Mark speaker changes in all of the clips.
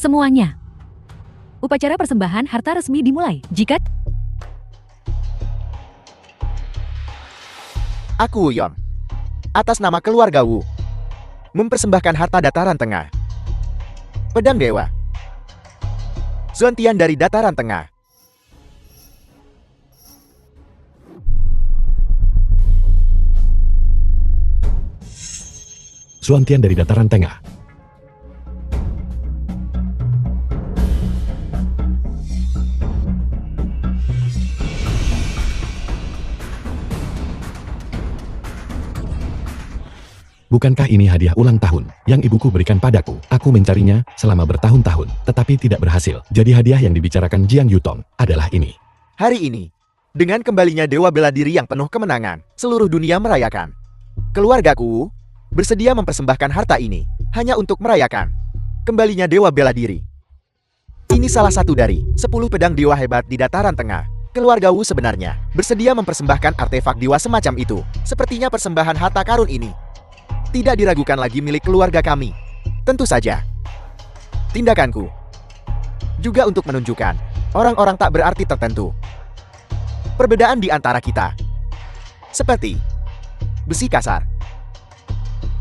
Speaker 1: Semuanya. Upacara persembahan harta resmi dimulai. Jika
Speaker 2: Aku Wuyon, atas nama keluarga Wu, mempersembahkan harta dataran tengah. Pedang Dewa Xuantian dari dataran tengah.
Speaker 3: Xuantian dari dataran tengah. Bukankah ini hadiah ulang tahun yang ibuku berikan padaku? Aku mencarinya selama bertahun-tahun, tetapi tidak berhasil. Jadi hadiah yang dibicarakan Jiang Yutong adalah ini.
Speaker 2: Hari ini, dengan kembalinya Dewa Bela Diri yang penuh kemenangan, seluruh dunia merayakan. Keluargaku bersedia mempersembahkan harta ini hanya untuk merayakan kembalinya Dewa Bela Diri. Ini salah satu dari 10 pedang dewa hebat di dataran tengah. Keluarga Wu sebenarnya bersedia mempersembahkan artefak dewa semacam itu. Sepertinya persembahan harta karun ini tidak diragukan lagi milik keluarga kami. Tentu saja, tindakanku juga untuk menunjukkan orang-orang tak berarti tertentu. Perbedaan di antara kita seperti besi kasar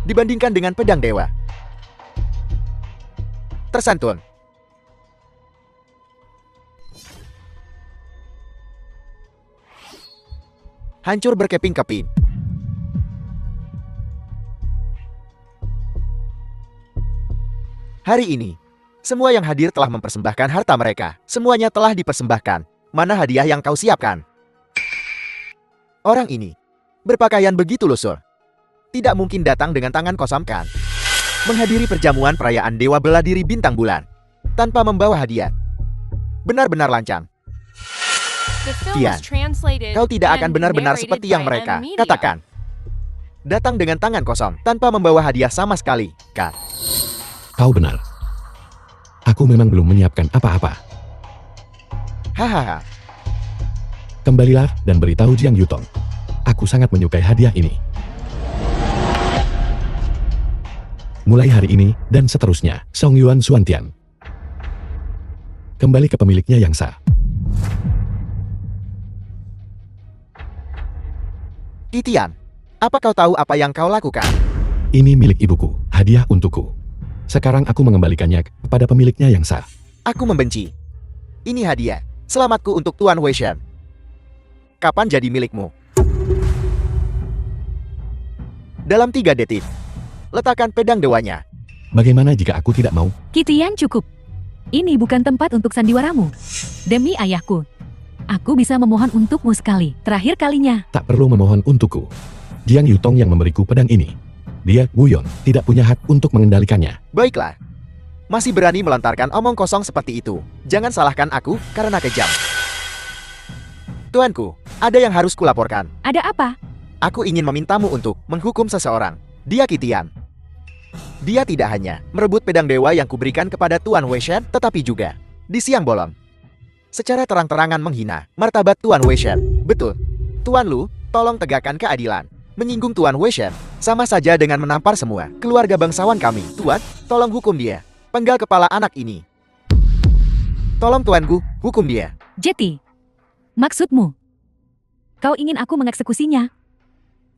Speaker 2: dibandingkan dengan pedang dewa. Tersantun. Hancur berkeping-keping. Hari ini, semua yang hadir telah mempersembahkan harta mereka. Semuanya telah dipersembahkan. Mana hadiah yang kau siapkan? Orang ini berpakaian begitu lusuh. Tidak mungkin datang dengan tangan kosong kan? Menghadiri perjamuan perayaan Dewa Bela Diri Bintang Bulan tanpa membawa hadiah. Benar-benar lancang. Tian, kau tidak akan benar-benar seperti yang mereka katakan. Datang dengan tangan kosong tanpa membawa hadiah sama sekali, kan?
Speaker 3: Kau benar. Aku memang belum menyiapkan apa-apa.
Speaker 2: Hahaha.
Speaker 3: Kembalilah dan beritahu Jiang Yutong. Aku sangat menyukai hadiah ini. Mulai hari ini dan seterusnya, Song Yuan Xuantian kembali ke pemiliknya yang sah.
Speaker 2: Tian, apa kau tahu apa yang kau lakukan?
Speaker 3: Ini milik ibuku, hadiah untukku. Sekarang aku mengembalikannya kepada pemiliknya yang sah.
Speaker 2: Aku membenci. Ini hadiah. Selamatku untuk Tuan Weishan. Kapan jadi milikmu? Dalam 3 detik, letakkan pedang dewanya.
Speaker 3: Bagaimana jika aku tidak mau?
Speaker 1: Qitian cukup. Ini bukan tempat untuk sandiwaramu. Demi ayahku, aku bisa memohon untukmu sekali. Terakhir kalinya.
Speaker 3: Tak perlu memohon untukku. Jiang Yutong yang memberiku pedang ini. Dia, Wuyon, tidak punya hak untuk mengendalikannya.
Speaker 2: Baiklah. Masih berani melontarkan omong kosong seperti itu. Jangan salahkan aku karena kejam. Tuanku, ada yang harus kulaporkan.
Speaker 1: Ada apa?
Speaker 2: Aku ingin memintamu untuk menghukum seseorang. Dia Qitian. Dia tidak hanya merebut pedang dewa yang kuberikan kepada Tuan Weishan, tetapi juga di siang bolong secara terang-terangan menghina martabat Tuan Weishan. Betul. Tuan Lu, tolong tegakkan keadilan. Menyinggung Tuan Weishan sama saja dengan menampar semua keluarga bangsawan kami. Tuan, tolong hukum dia. Penggal kepala anak ini. Tolong tuanku, hukum dia.
Speaker 1: Jeti, maksudmu? Kau ingin aku mengeksekusinya?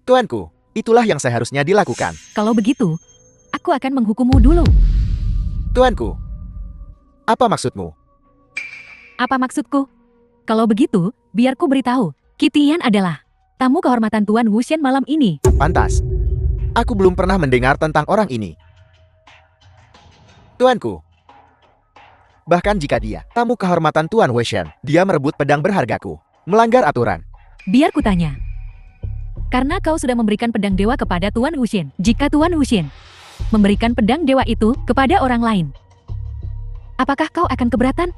Speaker 2: Tuanku, itulah yang seharusnya dilakukan.
Speaker 1: Kalau begitu, aku akan menghukummu dulu.
Speaker 2: Tuanku, apa maksudmu?
Speaker 1: Apa maksudku? Kalau begitu, biar ku beritahu. Qitian adalah tamu kehormatan Tuan Wuxian malam ini.
Speaker 2: Pantas. Aku belum pernah mendengar tentang orang ini. Tuanku. Bahkan jika dia tamu kehormatan Tuan Weishan, dia merebut pedang berhargaku. Melanggar aturan.
Speaker 1: Biar ku tanya. Karena kau sudah memberikan pedang dewa kepada Tuan Wuxian. Jika Tuan Wuxian memberikan pedang dewa itu kepada orang lain, apakah kau akan keberatan?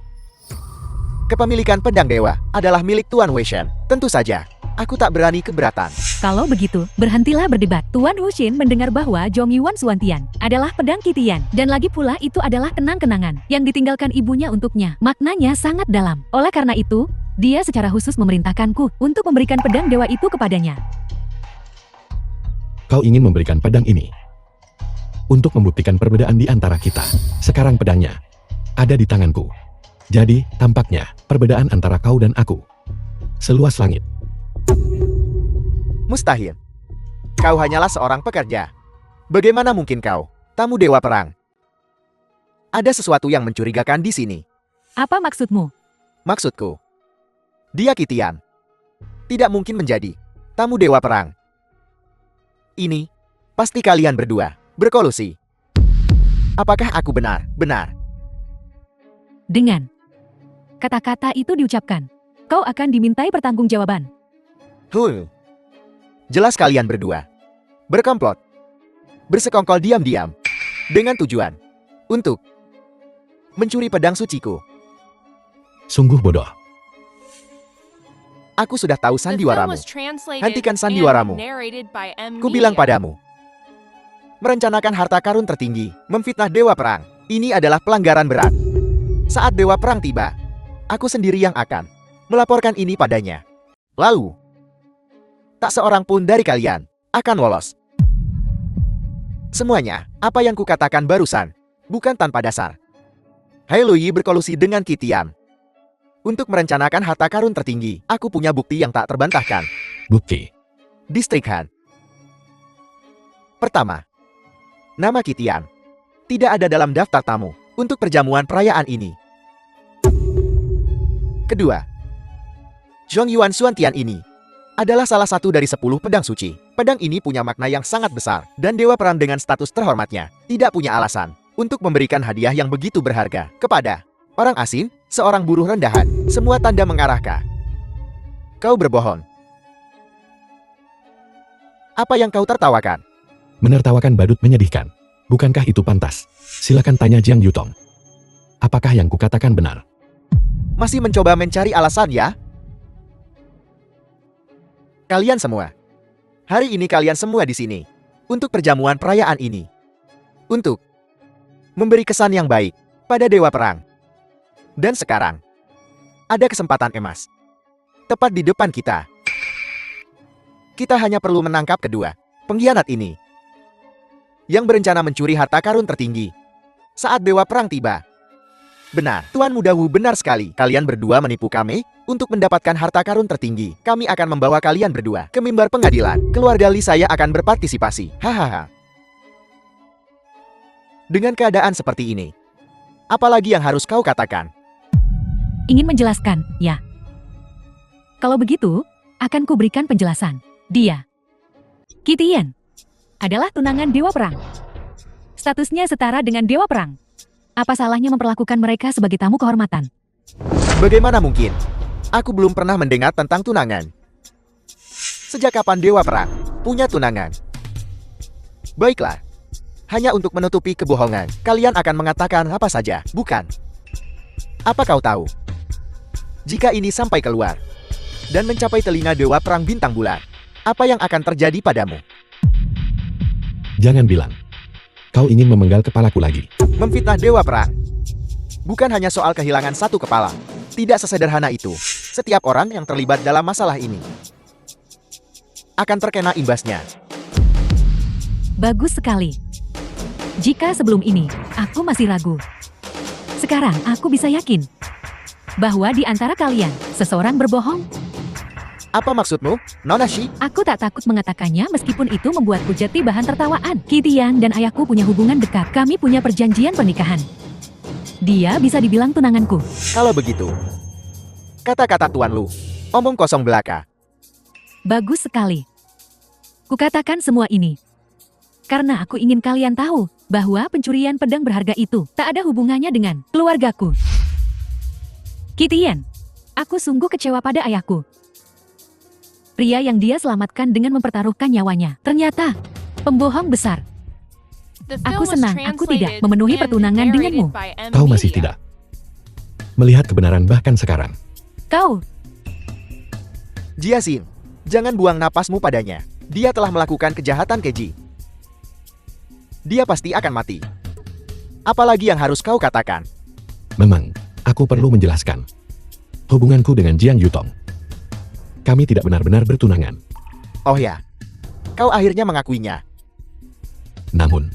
Speaker 2: Kepemilikan pedang dewa adalah milik Tuan Weishan. Tentu saja. Aku tak berani keberatan.
Speaker 1: Kalau begitu, berhentilah berdebat. Tuan Wuxian mendengar bahwa Zhong Yuan Xuantian adalah pedang Qitian. Dan lagi pula itu adalah kenang-kenangan yang ditinggalkan ibunya untuknya. Maknanya sangat dalam. Oleh karena itu, dia secara khusus memerintahkanku untuk memberikan pedang dewa itu kepadanya.
Speaker 3: Kau ingin memberikan pedang ini untuk membuktikan perbedaan di antara kita. Sekarang pedangnya ada di tanganku. Jadi, tampaknya, perbedaan antara kau dan aku seluas langit.
Speaker 2: Mustahil. Kau hanyalah seorang pekerja. Bagaimana mungkin kau, tamu dewa perang? Ada sesuatu yang mencurigakan di sini.
Speaker 1: Apa maksudmu?
Speaker 2: Maksudku, dia Kitian. Tidak mungkin menjadi tamu dewa perang. Ini, pasti kalian berdua berkolusi. Apakah aku benar?
Speaker 1: Dengan kata-kata itu diucapkan, kau akan dimintai pertanggungjawaban.
Speaker 2: Jelas kalian berdua berkomplot, bersekongkol diam-diam, dengan tujuan untuk mencuri pedang suciku.
Speaker 3: Sungguh bodoh.
Speaker 2: Aku sudah tahu sandiwaramu. Hentikan sandiwaramu. Ku bilang padamu, merencanakan harta karun tertinggi, memfitnah dewa perang, ini adalah pelanggaran berat. Saat dewa perang tiba, aku sendiri yang akan melaporkan ini padanya. Lalu, tak seorang pun dari kalian akan lolos. Semuanya, apa yang kukatakan barusan, bukan tanpa dasar. Hailui berkolusi dengan Kitian untuk merencanakan harta karun tertinggi. Aku punya bukti yang tak terbantahkan.
Speaker 3: Bukti.
Speaker 2: Distrik Han. Pertama, nama Kitian tidak ada dalam daftar tamu untuk perjamuan perayaan ini. Kedua, Zhongyuan Xuantian ini adalah salah satu dari 10 pedang suci. Pedang ini punya makna yang sangat besar, dan dewa perang dengan status terhormatnya tidak punya alasan untuk memberikan hadiah yang begitu berharga kepada orang asing, seorang buruh rendahan. Semua tanda mengarah ke kau berbohong. Apa yang kau tertawakan?
Speaker 3: Menertawakan badut menyedihkan. Bukankah itu pantas? Silakan tanya Jiang Yutong. Apakah yang kukatakan benar?
Speaker 2: Masih mencoba mencari alasan ya? Kalian semua. Hari ini kalian semua di sini untuk perjamuan perayaan ini. Untuk memberi kesan yang baik pada dewa perang. Dan sekarang, ada kesempatan emas. Tepat di depan kita. Kita hanya perlu menangkap kedua pengkhianat ini, yang berencana mencuri harta karun tertinggi saat dewa perang tiba. Benar, Tuan Muda Wu benar sekali. Kalian berdua menipu kami untuk mendapatkan harta karun tertinggi. Kami akan membawa kalian berdua ke mimbar pengadilan. Keluarga Li saya akan berpartisipasi. Hahaha. Dengan keadaan seperti ini, apalagi yang harus kau katakan?
Speaker 1: Ingin menjelaskan, ya. Kalau begitu, akan kuberikan penjelasan. Dia, Kitian, adalah tunangan dewa perang. Statusnya setara dengan dewa perang. Apa salahnya memperlakukan mereka sebagai tamu kehormatan?
Speaker 2: Bagaimana mungkin? Aku belum pernah mendengar tentang tunangan. Sejak kapan dewa perang punya tunangan? Baiklah. Hanya untuk menutupi kebohongan, kalian akan mengatakan apa saja, bukan? Apa kau tahu? Jika ini sampai keluar dan mencapai telinga dewa perang bintang bulan, apa yang akan terjadi padamu?
Speaker 3: Jangan bilang kau ingin memenggal kepalaku lagi.
Speaker 2: Memfitnah dewa perang bukan hanya soal kehilangan satu kepala. Tidak sesederhana itu. Setiap orang yang terlibat dalam masalah ini akan terkena imbasnya.
Speaker 1: Bagus sekali. Jika sebelum ini aku masih ragu, sekarang aku bisa yakin bahwa di antara kalian seseorang berbohong.
Speaker 2: Apa maksudmu, Nona Shi?
Speaker 1: Aku tak takut mengatakannya meskipun itu membuatku jadi bahan tertawaan. Kitian dan ayahku punya hubungan dekat. Kami punya perjanjian pernikahan. Dia bisa dibilang tunanganku.
Speaker 2: Kalau begitu, kata-kata Tuan Lu, omong kosong belaka.
Speaker 1: Bagus sekali. Kukatakan semua ini karena aku ingin kalian tahu bahwa pencurian pedang berharga itu tak ada hubungannya dengan keluargaku. Kitian, aku sungguh kecewa pada ayahku. Pria yang dia selamatkan dengan mempertaruhkan nyawanya, ternyata pembohong besar. Aku senang aku tidak memenuhi pertunangan denganmu.
Speaker 3: Kau masih tidak melihat kebenaran bahkan sekarang.
Speaker 1: Kau,
Speaker 2: Jiaxin, jangan buang napasmu padanya. Dia telah melakukan kejahatan keji. Dia pasti akan mati. Apalagi yang harus kau katakan?
Speaker 3: Memang, aku perlu menjelaskan. Hubunganku dengan Jiang Yutong. Kami tidak benar-benar bertunangan.
Speaker 2: Oh ya, kau akhirnya mengakuinya.
Speaker 3: Namun,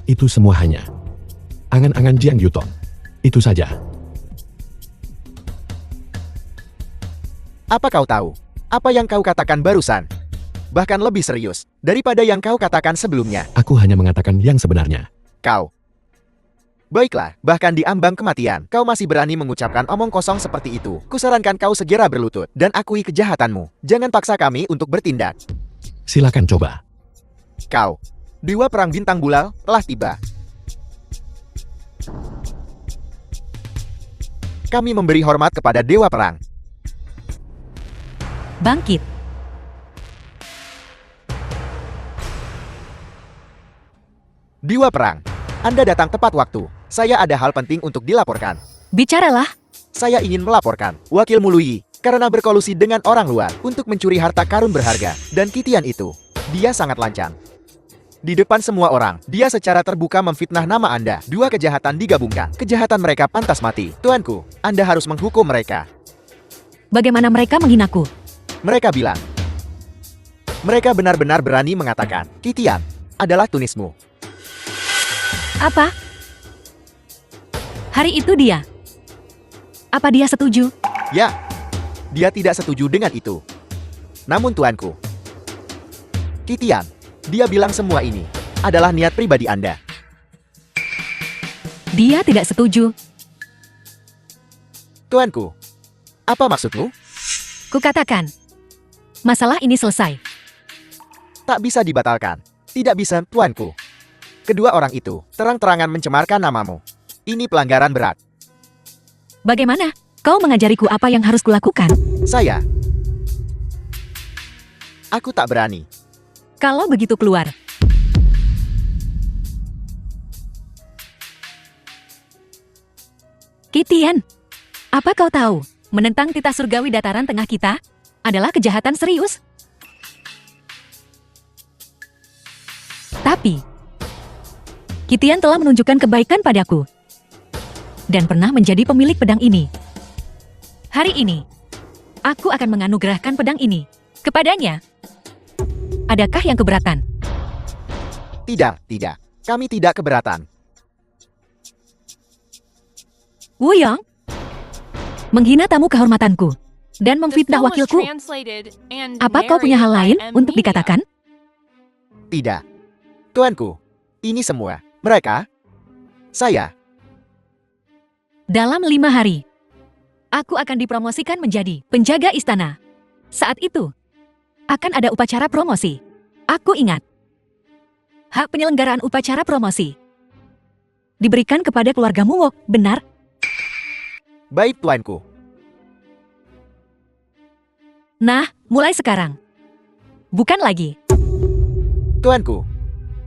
Speaker 3: itu semua hanya angan-angan Jiang Yutong. Itu saja.
Speaker 2: Apa kau tahu? Apa yang kau katakan barusan? Bahkan lebih serius daripada yang kau katakan sebelumnya.
Speaker 3: Aku hanya mengatakan yang sebenarnya.
Speaker 2: Kau. Baiklah, bahkan di ambang kematian, kau masih berani mengucapkan omong kosong seperti itu. Kusarankan kau segera berlutut dan akui kejahatanmu. Jangan paksa kami untuk bertindak.
Speaker 3: Silakan coba.
Speaker 2: Kau. Dewa Perang Bintang Bulal telah tiba. Kami memberi hormat kepada Dewa Perang.
Speaker 1: Bangkit.
Speaker 2: Dewa Perang, Anda datang tepat waktu. Saya ada hal penting untuk dilaporkan.
Speaker 1: Bicaralah.
Speaker 2: Saya ingin melaporkan Wakil Mului karena berkolusi dengan orang luar untuk mencuri harta karun berharga dan Kitian itu. Dia sangat lancang. Di depan semua orang, dia secara terbuka memfitnah nama Anda. Dua kejahatan digabungkan. Kejahatan mereka pantas mati. Tuanku, Anda harus menghukum mereka.
Speaker 1: Bagaimana mereka menghinaku?
Speaker 2: Mereka bilang. Mereka benar-benar berani mengatakan, Kitian adalah tunismu.
Speaker 1: Apa? Hari itu dia. Apa dia setuju?
Speaker 2: Ya, dia tidak setuju dengan itu. Namun tuanku, Kitian, dia bilang semua ini adalah niat pribadi Anda.
Speaker 1: Dia tidak setuju.
Speaker 2: Tuanku, apa maksudmu?
Speaker 1: Kukatakan, masalah ini selesai.
Speaker 2: Tak bisa dibatalkan. Tidak bisa, tuanku. Kedua orang itu terang-terangan mencemarkan namamu. Ini pelanggaran berat.
Speaker 1: Bagaimana? Kau mengajariku apa yang harus kulakukan?
Speaker 2: Saya. Aku tak berani.
Speaker 1: Kalau begitu keluar. Kitian, apa kau tahu? Menentang titah surgawi dataran tengah kita adalah kejahatan serius. Tapi, Kitian telah menunjukkan kebaikan padaku dan pernah menjadi pemilik pedang ini. Hari ini, aku akan menganugerahkan pedang ini kepadanya. Adakah yang keberatan?
Speaker 2: Tidak, tidak. Kami tidak keberatan.
Speaker 1: Wuyong, menghina tamu kehormatanku dan memfitnah wakilku. Apa kau punya hal lain untuk dikatakan?
Speaker 2: Tidak. Tuanku, ini semua. Mereka. Saya.
Speaker 1: Dalam 5 hari, aku akan dipromosikan menjadi penjaga istana. Saat itu, akan ada upacara promosi. Aku ingat. Hak penyelenggaraan upacara promosi diberikan kepada keluargamu, Wok, benar?
Speaker 2: Baik, tuanku.
Speaker 1: Nah, mulai sekarang. Bukan lagi
Speaker 2: Tuanku.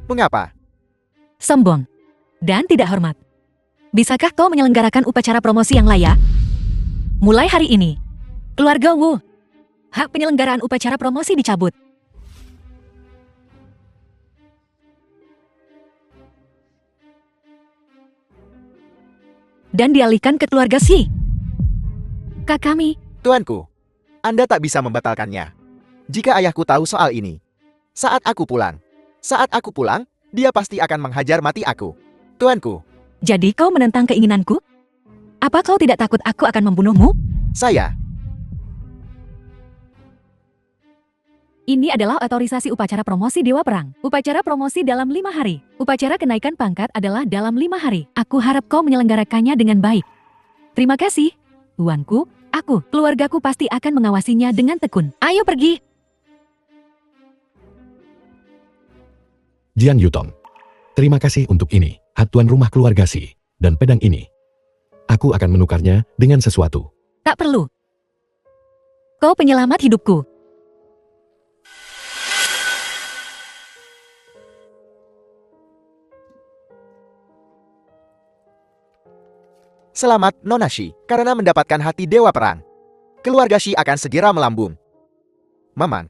Speaker 2: Mengapa?
Speaker 1: sombong dan tidak hormat. Bisakah kau menyelenggarakan upacara promosi yang layak? Mulai hari ini, keluarga Wu, hak penyelenggaraan upacara promosi dicabut. Dan dialihkan ke keluarga Si. Kak kami,
Speaker 2: Tuanku, Anda tak bisa membatalkannya. Jika ayahku tahu soal ini, saat aku pulang, dia pasti akan menghajar mati aku. Tuanku,
Speaker 1: jadi kau menentang keinginanku? Apa kau tidak takut aku akan membunuhmu?
Speaker 2: saya.
Speaker 1: Ini adalah otorisasi upacara promosi Dewa Perang. Upacara promosi dalam 5 hari. Upacara kenaikan pangkat adalah dalam 5 hari. Aku harap kau menyelenggarakannya dengan baik. Terima kasih. Tuanku, aku, keluargaku pasti akan mengawasinya dengan tekun. Ayo pergi.
Speaker 3: Jiang Yutong. Terima kasih untuk ini, hak tuan rumah keluarga Si, dan pedang ini. Aku akan menukarnya dengan sesuatu.
Speaker 1: Tak perlu. Kau penyelamat hidupku.
Speaker 2: Selamat, Nona Shi, karena mendapatkan hati Dewa Perang. Keluarga Shi akan segera melambung. Mamang,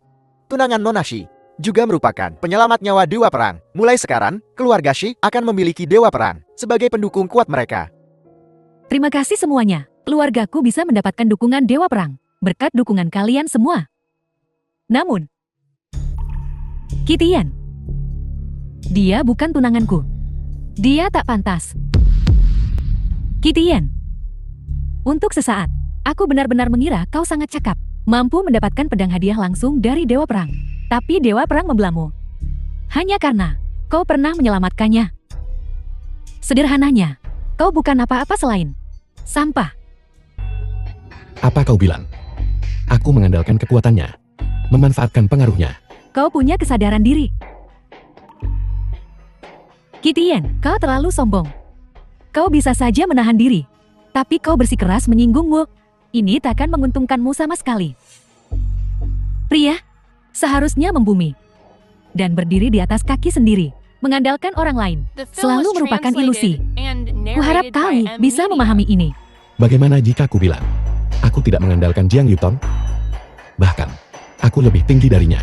Speaker 2: tunangan Nona Shi juga merupakan penyelamat nyawa Dewa Perang. Mulai sekarang, keluarga Shi akan memiliki Dewa Perang sebagai pendukung kuat mereka.
Speaker 1: Terima kasih semuanya. Keluargaku bisa mendapatkan dukungan Dewa Perang berkat dukungan kalian semua. Namun, Kitian, dia bukan tunanganku. Dia tak pantas. Kitian. Untuk sesaat, aku benar-benar mengira kau sangat cakap, mampu mendapatkan pedang hadiah langsung dari Dewa Perang. Tapi Dewa Perang membelamu. Hanya karena kau pernah menyelamatkannya. Sederhananya, kau bukan apa-apa selain sampah.
Speaker 3: Apa kau bilang? Aku mengandalkan kekuatannya, memanfaatkan pengaruhnya.
Speaker 1: Kau punya kesadaran diri. Kitian, kau terlalu sombong. Kau bisa saja menahan diri. Tapi kau bersikeras menyinggungmu. Ini takkan menguntungkanmu sama sekali. Pria, seharusnya membumi. Dan berdiri di atas kaki sendiri. Mengandalkan orang lain. Selalu merupakan ilusi. Kuharap kau bisa memahami ini.
Speaker 3: Bagaimana jika aku bilang, aku tidak mengandalkan Jiang Yutong? Bahkan, aku lebih tinggi darinya.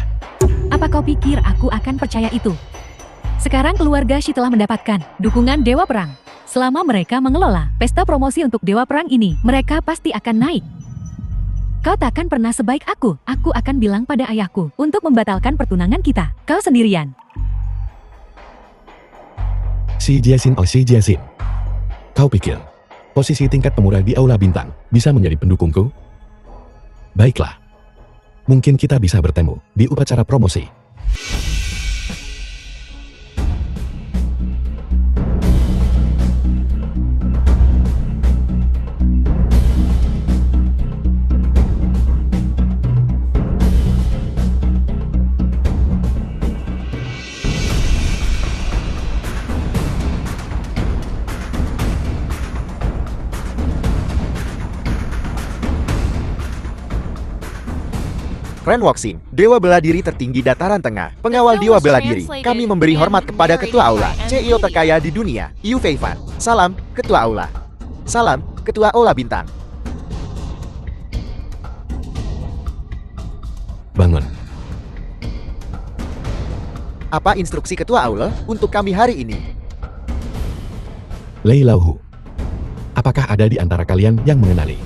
Speaker 1: Apa kau pikir aku akan percaya itu? Sekarang keluarga Shi telah mendapatkan dukungan Dewa Perang. Selama mereka mengelola pesta promosi untuk Dewa Perang ini, mereka pasti akan naik. Kau takkan pernah sebaik aku. Aku akan bilang pada ayahku untuk membatalkan pertunangan kita. Kau sendirian.
Speaker 3: Si Jiaxin, oh si Jiaxin. Kau pikir, posisi tingkat pemurah di Aula Bintang bisa menjadi pendukungku? Baiklah. Mungkin kita bisa bertemu di upacara promosi.
Speaker 2: Ren Wuxing, Dewa Bela Diri tertinggi dataran tengah, pengawal Dewa Bela Diri. Kami memberi hormat kepada Ketua Aula, CEO terkaya di dunia, Yu Feifan. Salam, Ketua Aula. Salam, Ketua Aula Bintang.
Speaker 3: Bangun.
Speaker 2: Apa instruksi Ketua Aula untuk kami hari ini?
Speaker 3: Lei Lauhu. Apakah ada di antara kalian yang mengenali?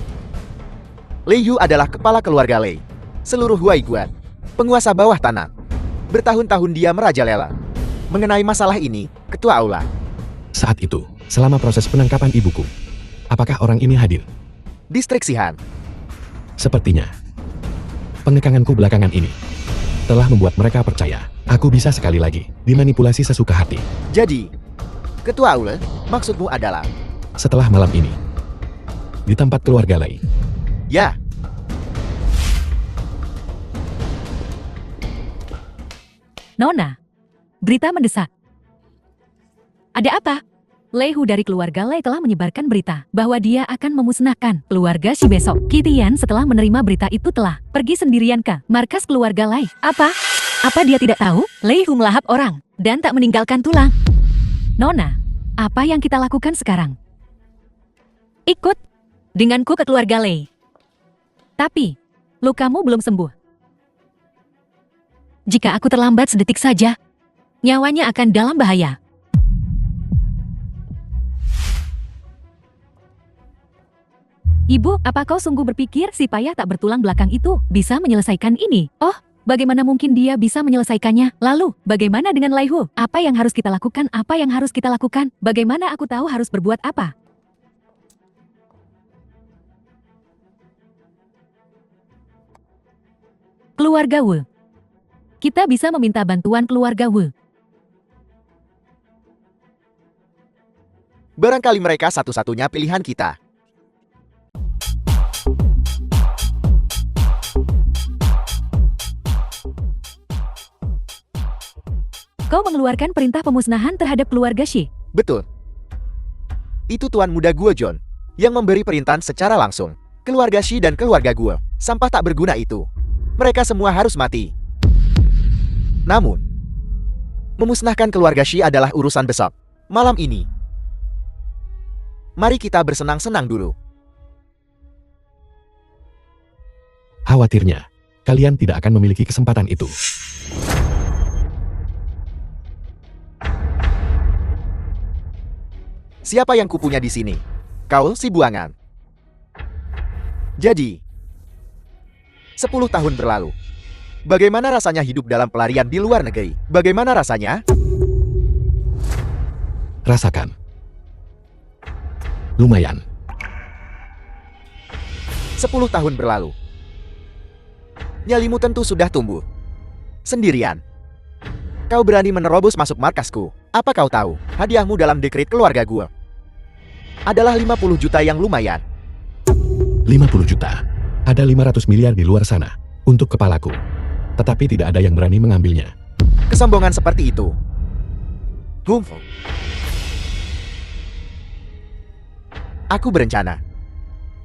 Speaker 2: Lei Yu adalah kepala keluarga Lei. Seluruh Huai Guan, penguasa bawah tanah. Bertahun-tahun dia merajalela. Mengenai masalah ini, Ketua Aula.
Speaker 3: Saat itu, selama proses penangkapan ibuku, apakah orang ini hadir?
Speaker 2: Distrik Sihan.
Speaker 3: Sepertinya, pengekanganku belakangan ini telah membuat mereka percaya aku bisa sekali lagi dimanipulasi sesuka hati.
Speaker 2: Jadi, Ketua Aula, maksudmu adalah?
Speaker 3: Setelah malam ini, di tempat keluarga Lei.
Speaker 2: Ya.
Speaker 1: Nona, berita mendesak. Ada apa? Lei Hu dari keluarga Lei telah menyebarkan berita bahwa dia akan memusnahkan keluarga Shi besok. Kitian setelah menerima berita itu telah pergi sendirian ke markas keluarga Lei. Apa? Apa dia tidak tahu? Lei Hu melahap orang dan tak meninggalkan tulang. Nona, apa yang kita lakukan sekarang? Ikut denganku ke keluarga Lei. Tapi, lukamu belum sembuh. Jika aku terlambat sedetik saja, nyawanya akan dalam bahaya. Ibu, apa kau sungguh berpikir si payah tak bertulang belakang itu bisa menyelesaikan ini? Oh, bagaimana mungkin dia bisa menyelesaikannya? Lalu, bagaimana dengan Lei Hu? Apa yang harus kita lakukan? Apa yang harus kita lakukan? Bagaimana aku tahu harus berbuat apa? Keluarga Wu. Kita bisa meminta bantuan keluarga Wu.
Speaker 2: Barangkali mereka satu-satunya pilihan kita.
Speaker 1: Kau mengeluarkan perintah pemusnahan terhadap keluarga Shi.
Speaker 2: Betul. Itu Tuan Muda Guojon yang memberi perintah secara langsung. Keluarga Shi dan keluarga Guo, sampah tak berguna itu. Mereka semua harus mati. Namun, memusnahkan keluarga Shi adalah urusan besar. Malam ini, mari kita bersenang-senang dulu.
Speaker 3: Khawatirnya, kalian tidak akan memiliki kesempatan itu.
Speaker 2: Siapa yang kupunya di sini? Kau si buangan. Jadi, 10 tahun berlalu. Bagaimana rasanya hidup dalam pelarian di luar negeri? Bagaimana rasanya?
Speaker 3: Rasakan. Lumayan.
Speaker 2: 10 tahun berlalu. Nyalimu tentu sudah tumbuh. Sendirian. Kau berani menerobos masuk markasku. Apa kau tahu, hadiahmu dalam dekret keluarga gue adalah 50 juta yang lumayan.
Speaker 3: 50 juta. Ada 500 miliar di luar sana untuk kepalaku. Tetapi tidak ada yang berani mengambilnya.
Speaker 2: Kesombongan seperti itu. Aku berencana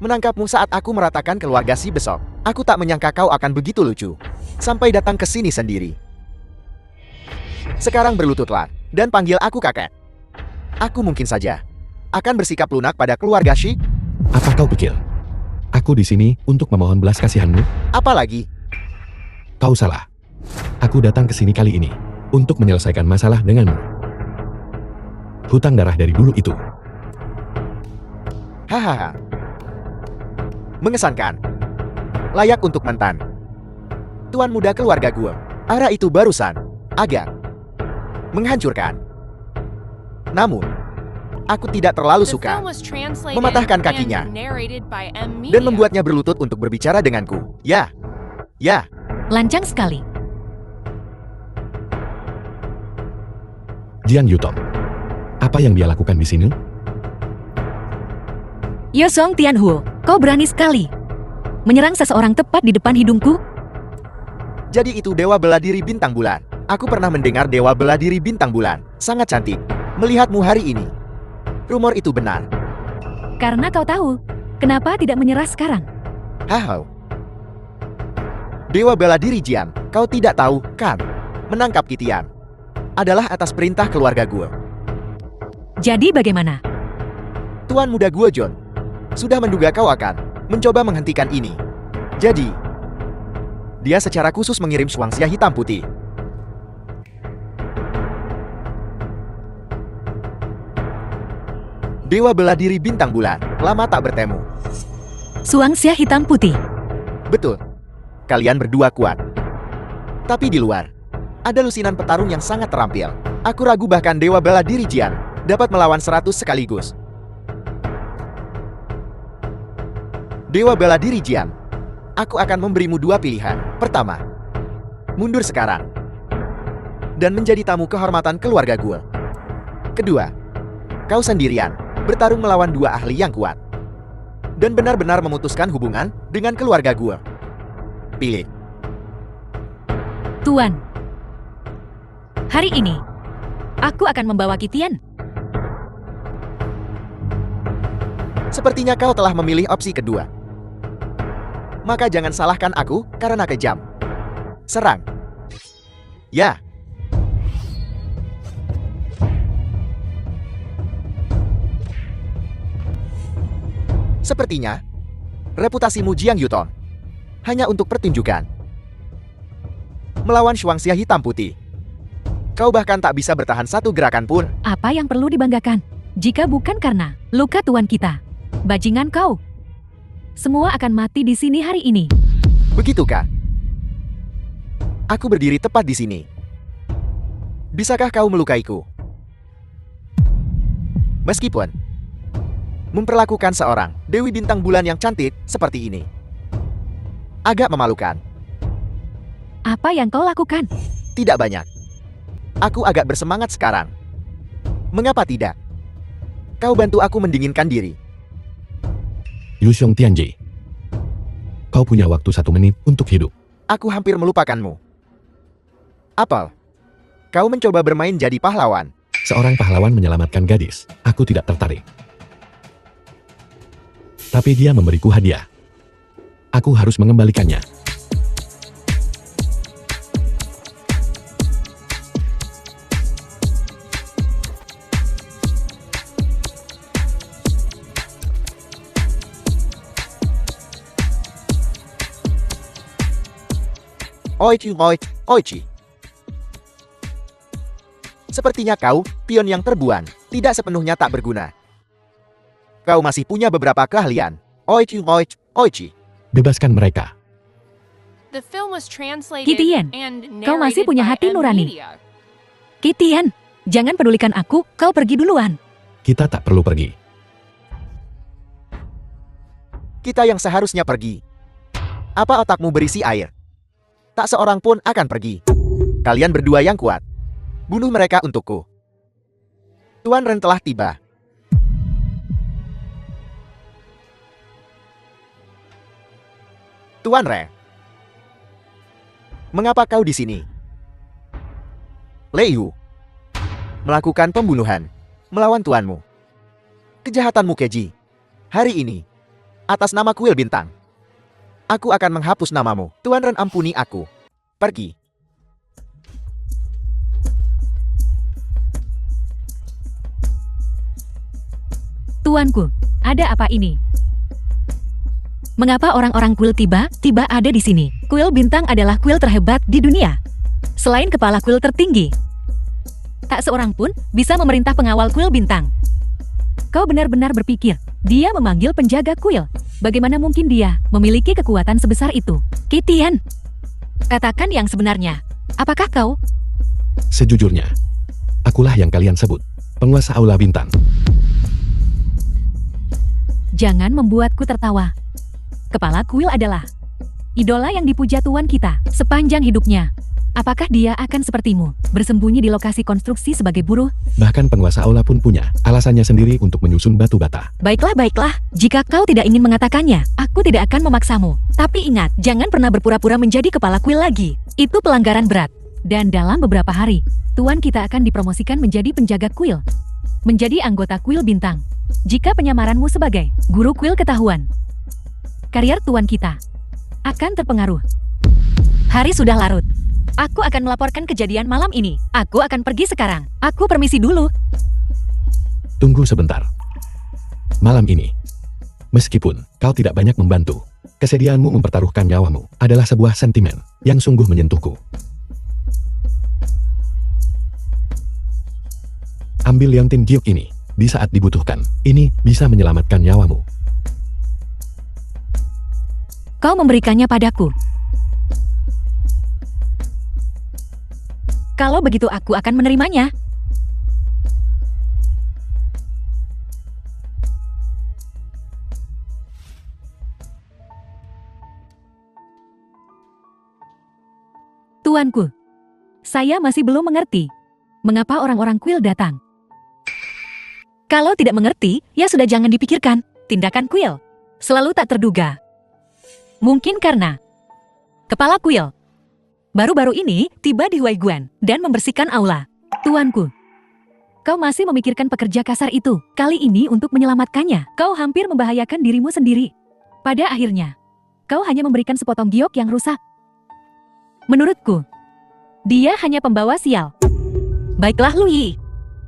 Speaker 2: menangkapmu saat aku meratakan keluarga si besok. Aku tak menyangka kau akan begitu lucu. Sampai datang ke sini sendiri. Sekarang berlututlah dan panggil aku kakek. Aku mungkin saja akan bersikap lunak pada keluarga Shi.
Speaker 3: Apa kau pikir? Aku di sini untuk memohon belas kasihanmu?
Speaker 2: Apalagi,
Speaker 3: Kau salah. Aku datang ke sini kali ini untuk menyelesaikan masalah denganmu. Hutang darah dari dulu itu.
Speaker 2: hahaha. Mengesankan. Layak untuk mantan tuan muda keluarga gue. Arah itu barusan agak menghancurkan. Namun, aku tidak terlalu suka mematahkan kakinya dan membuatnya berlutut untuk berbicara denganku. Ya.
Speaker 1: Lancang sekali.
Speaker 3: Jiang Yutong. Apa yang dia lakukan di sini?
Speaker 1: Yosong Tianhuo, kau berani sekali menyerang seseorang tepat di depan hidungku.
Speaker 2: Jadi itu dewa bela diri bintang bulan. Aku pernah mendengar dewa bela diri bintang bulan. Sangat cantik. Melihatmu hari ini. Rumor itu benar.
Speaker 1: Karena kau tahu, kenapa tidak menyerah sekarang?
Speaker 2: Hahau. Dewa bela diri Jian, kau tidak tahu, kan? Menangkap Kitian adalah atas perintah keluarga gue.
Speaker 1: Jadi bagaimana?
Speaker 2: Tuan muda gue John sudah menduga kau akan mencoba menghentikan ini. Jadi, dia secara khusus mengirim Shuangxia hitam putih. Dewa bela diri bintang bulan, lama tak bertemu.
Speaker 1: Shuangxia hitam putih.
Speaker 2: Betul. Kalian berdua kuat. Tapi di luar, ada lusinan petarung yang sangat terampil. Aku ragu bahkan dewa bela diri Jian dapat melawan 100 sekaligus. Dewa bela diri Jian, aku akan memberimu dua pilihan. Pertama, mundur sekarang dan menjadi tamu kehormatan keluarga gue. Kedua, kau sendirian bertarung melawan dua ahli yang kuat dan benar-benar memutuskan hubungan dengan keluarga gue. Pilih.
Speaker 1: Tuan, hari ini aku akan membawa Kitian.
Speaker 2: Sepertinya kau telah memilih opsi kedua. Maka jangan salahkan aku karena kejam. Serang. Ya. Sepertinya reputasimu Jiang Yutong hanya untuk pertunjukan. Melawan Shuangxia hitam putih, kau bahkan tak bisa bertahan satu gerakan pun.
Speaker 1: Apa yang perlu dibanggakan? Jika bukan karena luka tuan kita, bajingan kau, semua akan mati di sini hari ini.
Speaker 2: Begitukah? Aku berdiri tepat di sini. Bisakah kau melukaiku? Meskipun memperlakukan seorang Dewi Bintang Bulan yang cantik seperti ini agak memalukan.
Speaker 1: Apa yang kau lakukan?
Speaker 2: Tidak banyak. Aku agak bersemangat sekarang. Mengapa tidak? Kau bantu aku mendinginkan diri.
Speaker 3: Yuxiong Tianji. Kau punya waktu 1 menit untuk hidup.
Speaker 2: Aku hampir melupakanmu. Apel, kau mencoba bermain jadi pahlawan.
Speaker 3: Seorang pahlawan menyelamatkan gadis. Aku tidak tertarik. Tapi dia memberiku hadiah. Aku harus mengembalikannya.
Speaker 2: Oichi. Sepertinya kau, pion yang terbuang, tidak sepenuhnya tak berguna. Kau masih punya beberapa keahlian. Oichi.
Speaker 3: Bebaskan mereka.
Speaker 1: Kitian, kau masih punya hati nurani. Kitian, jangan pedulikan aku, kau pergi duluan.
Speaker 3: Kita tak perlu pergi.
Speaker 2: Kita yang seharusnya pergi. Apa otakmu berisi air? Tak seorang pun akan pergi. Kalian berdua yang kuat. Bunuh mereka untukku. Tuan Ren telah tiba. Tuan Ren. Mengapa kau di sini? Lei Yu. Melakukan pembunuhan. Melawan tuanmu. Kejahatanmu keji. Hari ini. Atas nama kuil bintang. Aku akan menghapus namamu. Tuan Ren, ampuni aku. Pergi.
Speaker 1: Tuanku, ada apa ini? Mengapa orang-orang kuil tiba-tiba ada di sini? Kuil bintang adalah kuil terhebat di dunia. Selain kepala kuil tertinggi, tak seorang pun bisa memerintah pengawal kuil bintang. Kau benar-benar berpikir, dia memanggil penjaga kuil. Bagaimana mungkin dia memiliki kekuatan sebesar itu? Kitian, katakan yang sebenarnya. Apakah kau?
Speaker 3: Sejujurnya, akulah yang kalian sebut penguasa Aula Bintang.
Speaker 1: Jangan membuatku tertawa. Kepala kuil adalah idola yang dipuja tuan kita sepanjang hidupnya. Apakah dia akan sepertimu, bersembunyi di lokasi konstruksi sebagai buruh?
Speaker 3: Bahkan penguasa Aula pun punya alasannya sendiri untuk menyusun batu bata.
Speaker 1: Baiklah. Jika kau tidak ingin mengatakannya, aku tidak akan memaksamu. Tapi ingat, jangan pernah berpura-pura menjadi kepala kuil lagi. Itu pelanggaran berat. Dan dalam beberapa hari, tuan kita akan dipromosikan menjadi penjaga kuil. Menjadi anggota kuil bintang. Jika penyamaranmu sebagai guru kuil ketahuan, karier tuan kita akan terpengaruh. Hari sudah larut. Aku akan melaporkan kejadian malam ini. Aku akan pergi sekarang. Aku permisi dulu.
Speaker 3: Tunggu sebentar. Malam ini, meskipun kau tidak banyak membantu, kesediaanmu mempertaruhkan nyawamu adalah sebuah sentimen yang sungguh menyentuhku. Ambil Liontin Giok ini di saat dibutuhkan. Ini bisa menyelamatkan nyawamu.
Speaker 1: Kau memberikannya padaku. Kalau begitu aku akan menerimanya. Tuanku, saya masih belum mengerti mengapa orang-orang kuil datang. Kalau tidak mengerti, ya sudah jangan dipikirkan. Tindakan kuil selalu tak terduga. Mungkin karena kepala kuil baru-baru ini tiba di Huaiguan dan membersihkan aula. Tuanku, kau masih memikirkan pekerja kasar itu. Kali ini untuk menyelamatkannya, kau hampir membahayakan dirimu sendiri. Pada akhirnya, kau hanya memberikan sepotong giok yang rusak. Menurutku, dia hanya pembawa sial. Baiklah Lu Yi,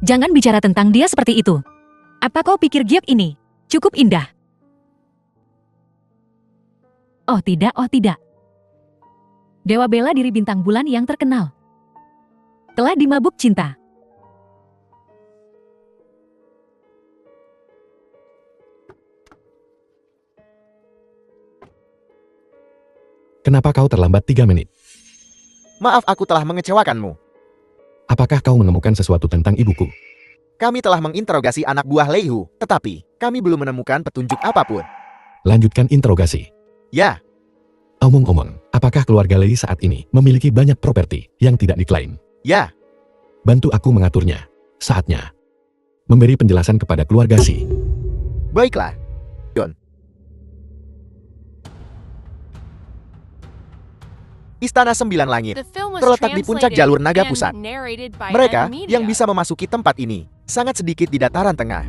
Speaker 1: jangan bicara tentang dia seperti itu. Apa kau pikir giok ini cukup indah? Oh tidak. Dewa bela diri bintang bulan yang terkenal telah dimabuk cinta.
Speaker 3: Kenapa kau terlambat 3 menit?
Speaker 2: Maaf, aku telah mengecewakanmu.
Speaker 3: Apakah kau menemukan sesuatu tentang ibuku?
Speaker 2: Kami telah menginterogasi anak buah Lei Hu, tetapi kami belum menemukan petunjuk apapun.
Speaker 3: Lanjutkan interogasi.
Speaker 2: Ya,
Speaker 3: Omong-omong, apakah keluarga Lei saat ini memiliki banyak properti yang tidak diklaim?
Speaker 2: ya.
Speaker 3: Bantu aku mengaturnya. Saatnya memberi penjelasan kepada keluarga Si.
Speaker 2: Baiklah. Don. Istana Sembilan Langit terletak di puncak jalur naga pusat. Mereka yang bisa memasuki tempat ini sangat sedikit di dataran tengah.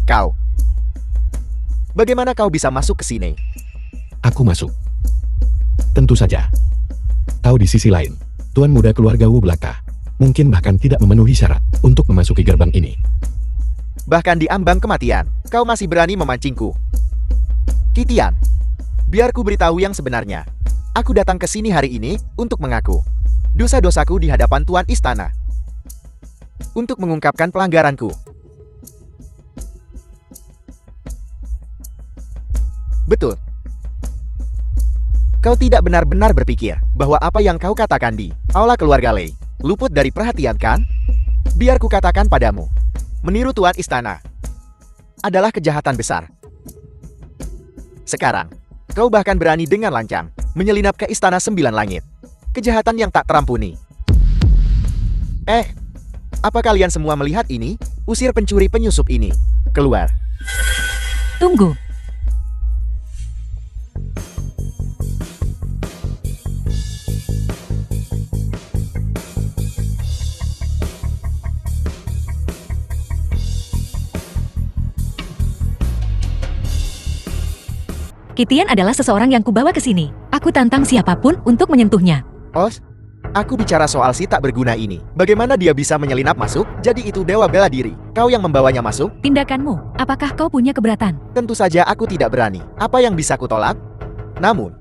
Speaker 2: Kau. Bagaimana kau bisa masuk ke sini?
Speaker 3: Aku masuk. Tentu saja. Tahu di sisi lain, tuan muda keluarga Wu Belaka mungkin bahkan tidak memenuhi syarat untuk memasuki gerbang ini.
Speaker 2: Bahkan di ambang kematian, kau masih berani memancingku. Kitian, biar ku beritahu yang sebenarnya. Aku datang ke sini hari ini untuk mengaku dosa-dosaku di hadapan Tuan Istana. Untuk mengungkapkan pelanggaranku. Betul. Kau tidak benar-benar berpikir bahwa apa yang kau katakan di aula keluarga Lei luput dari perhatian kan? Biar ku katakan padamu. Meniru Tuan Istana adalah kejahatan besar. Sekarang, kau bahkan berani dengan lancang menyelinap ke Istana Sembilan Langit. Kejahatan yang tak terampuni. Apa kalian semua melihat ini? Usir pencuri penyusup ini. Keluar.
Speaker 1: Tunggu. Kitian adalah seseorang yang kubawa ke sini. Aku tantang siapapun untuk menyentuhnya.
Speaker 2: Os, aku bicara soal si tak berguna ini. Bagaimana dia bisa menyelinap masuk? Jadi itu dewa bela diri. Kau yang membawanya masuk?
Speaker 1: Tindakanmu, apakah kau punya keberatan?
Speaker 2: Tentu saja aku tidak berani. Apa yang bisa kutolak? Namun,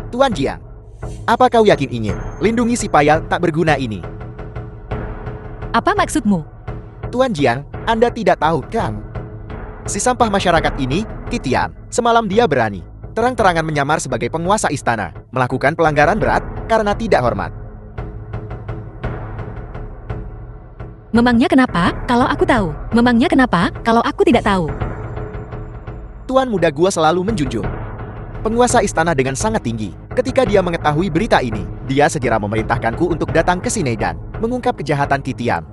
Speaker 2: Tuan Jiang, apa kau yakin ingin lindungi si payal tak berguna ini?
Speaker 1: Apa maksudmu?
Speaker 2: Tuan Jiang, Anda tidak tahu kan? Si sampah masyarakat ini, Kitian, semalam dia berani terang-terangan menyamar sebagai penguasa istana, melakukan pelanggaran berat karena tidak hormat.
Speaker 1: Memangnya kenapa kalau aku tahu? Memangnya kenapa kalau aku tidak tahu?
Speaker 2: Tuan muda gua selalu menjunjung penguasa istana dengan sangat tinggi. Ketika dia mengetahui berita ini, dia segera memerintahkanku untuk datang ke sini dan mengungkap kejahatan Kitian.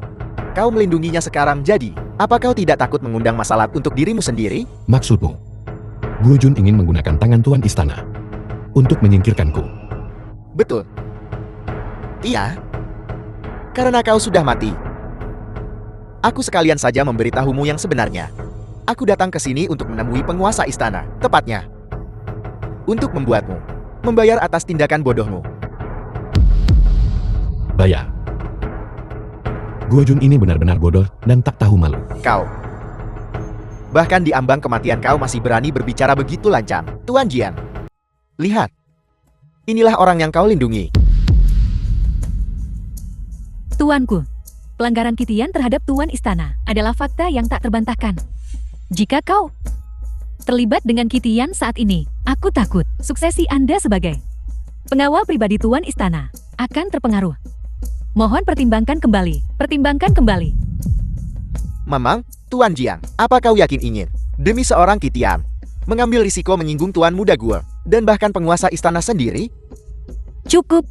Speaker 2: Kau melindunginya sekarang jadi, apa kau tidak takut mengundang masalah untuk dirimu sendiri?
Speaker 3: Maksudmu, Guo Jun ingin menggunakan tangan Tuan Istana untuk menyingkirkanku.
Speaker 2: Betul. Iya. Karena kau sudah mati. Aku sekalian saja memberitahumu yang sebenarnya. Aku datang ke sini untuk menemui penguasa istana, tepatnya untuk membuatmu membayar atas tindakan bodohmu.
Speaker 3: Bayar. Guo Jun ini benar-benar bodoh dan tak tahu malu.
Speaker 2: Kau. Bahkan di ambang kematian kau masih berani berbicara begitu lancang. Tuan Jian. Lihat. Inilah orang yang kau lindungi.
Speaker 1: Tuanku, pelanggaran Kitian terhadap Tuan Istana adalah fakta yang tak terbantahkan. Jika kau terlibat dengan Kitian saat ini, aku takut suksesi Anda sebagai pengawal pribadi Tuan Istana akan terpengaruh. Mohon pertimbangkan kembali. Pertimbangkan kembali.
Speaker 2: Memang, Tuan Jiang, apa kau yakin ingin, demi seorang Kitian, mengambil risiko menyinggung Tuan muda gua, dan bahkan penguasa istana sendiri?
Speaker 1: Cukup.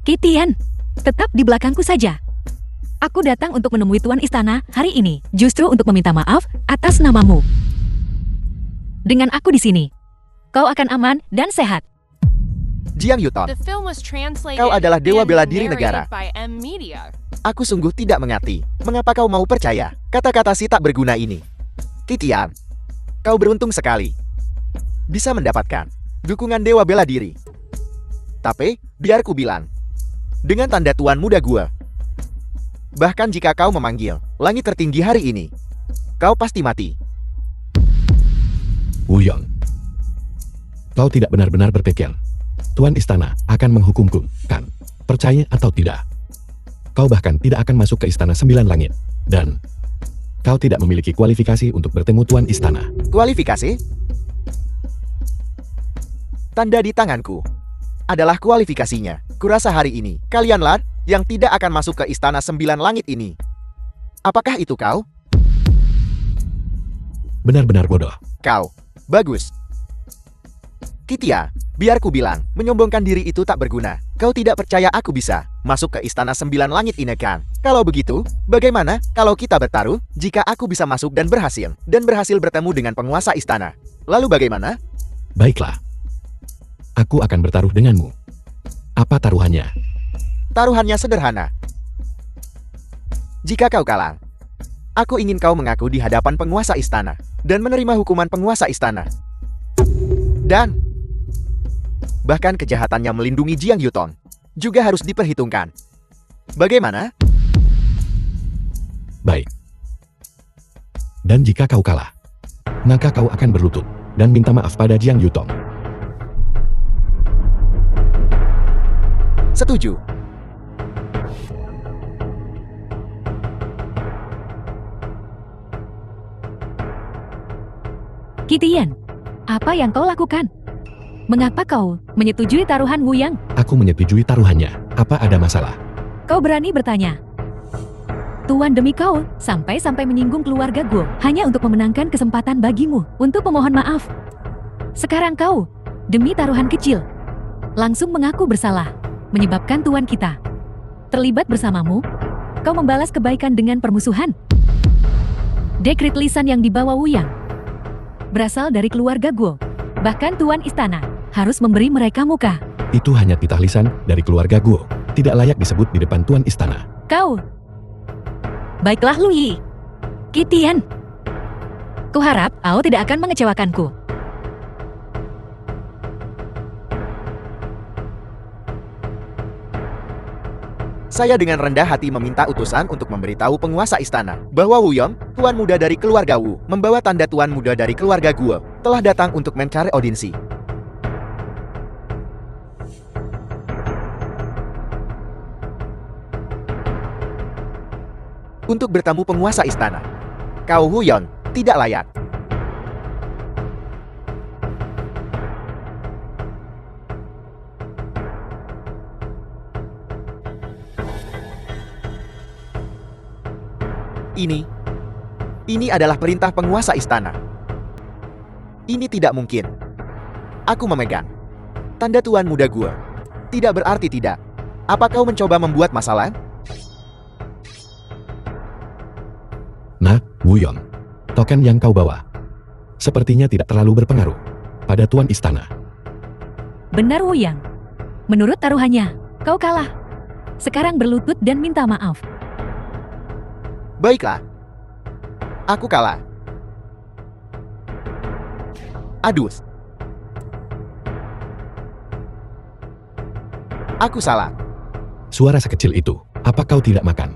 Speaker 1: Kitian, tetap di belakangku saja. Aku datang untuk menemui Tuan Istana hari ini, justru untuk meminta maaf atas namamu. Dengan aku di sini, kau akan aman dan sehat.
Speaker 2: Jiang Yuton, kau adalah dewa bela diri negara. Aku sungguh tidak mengerti mengapa kau mau percaya kata-kata si tak berguna ini. Kitian, kau beruntung sekali bisa mendapatkan dukungan dewa bela diri. Tapi, biar ku bilang, dengan tanda Tuan muda gua, bahkan jika kau memanggil langit tertinggi hari ini, kau pasti mati.
Speaker 3: Wu Yong, kau tidak benar-benar berpikir Tuan Istana akan menghukumku, kan? Percaya atau tidak? Kau bahkan tidak akan masuk ke Istana Sembilan Langit. Dan kau tidak memiliki kualifikasi untuk bertemu Tuan Istana.
Speaker 2: Kualifikasi? Tanda di tanganku adalah kualifikasinya. Kurasa hari ini, kalianlah yang tidak akan masuk ke Istana Sembilan Langit ini. Apakah itu kau?
Speaker 3: Benar-benar bodoh.
Speaker 2: Kau. Bagus. Kitia, biar ku bilang, menyombongkan diri itu tak berguna. Kau tidak percaya aku bisa masuk ke Istana Sembilan Langit ini kan? Kalau begitu, bagaimana kalau kita bertaruh jika aku bisa masuk dan berhasil bertemu dengan penguasa istana? Lalu bagaimana?
Speaker 3: Baiklah. Aku akan bertaruh denganmu. Apa taruhannya?
Speaker 2: Taruhannya sederhana. Jika kau kalah, aku ingin kau mengaku di hadapan penguasa istana dan menerima hukuman penguasa istana. Dan bahkan kejahatannya melindungi Jiang Yuton juga harus diperhitungkan. Bagaimana?
Speaker 3: Baik. Dan jika kau kalah, maka kau akan berlutut dan minta maaf pada Jiang Yuton.
Speaker 2: Setuju.
Speaker 1: Kitian, apa yang kau lakukan? Mengapa kau menyetujui taruhan Wu Yang?
Speaker 3: Aku menyetujui taruhannya. Apa ada masalah?
Speaker 1: Kau berani bertanya? Tuan demi kau, sampai-sampai menyinggung keluarga Guo, hanya untuk memenangkan kesempatan bagimu, untuk memohon maaf. Sekarang kau, demi taruhan kecil, langsung mengaku bersalah, menyebabkan tuan kita terlibat bersamamu. Kau membalas kebaikan dengan permusuhan. Dekret lisan yang dibawa Wuyang berasal dari keluarga Guo. Bahkan tuan istana harus memberi mereka muka.
Speaker 3: Itu hanya titah lisan dari keluarga Guo. Tidak layak disebut di depan tuan istana.
Speaker 1: Kau. Baiklah Lu Yi. Kitian. Kuharap kau tidak akan mengecewakanku.
Speaker 2: Saya dengan rendah hati meminta utusan untuk memberitahu penguasa istana bahwa Wuyong, tuan muda dari keluarga Wu, membawa tanda tuan muda dari keluarga Guo, telah datang untuk mencari audiensi. Untuk bertemu penguasa istana. Kau Wuyong, tidak layak. Ini adalah perintah penguasa istana. Ini tidak mungkin. Aku memegang tanda tuan muda gua. Tidak berarti tidak. Apa kau mencoba membuat masalah?
Speaker 3: Nah, Wuyong, token yang kau bawa sepertinya tidak terlalu berpengaruh pada tuan istana.
Speaker 1: Benar Wuyang. Menurut taruhannya, kau kalah. Sekarang berlutut dan minta maaf.
Speaker 2: Baiklah. Aku kalah. Adus. Aku salah.
Speaker 3: Suara sekecil itu, apa kau tidak makan?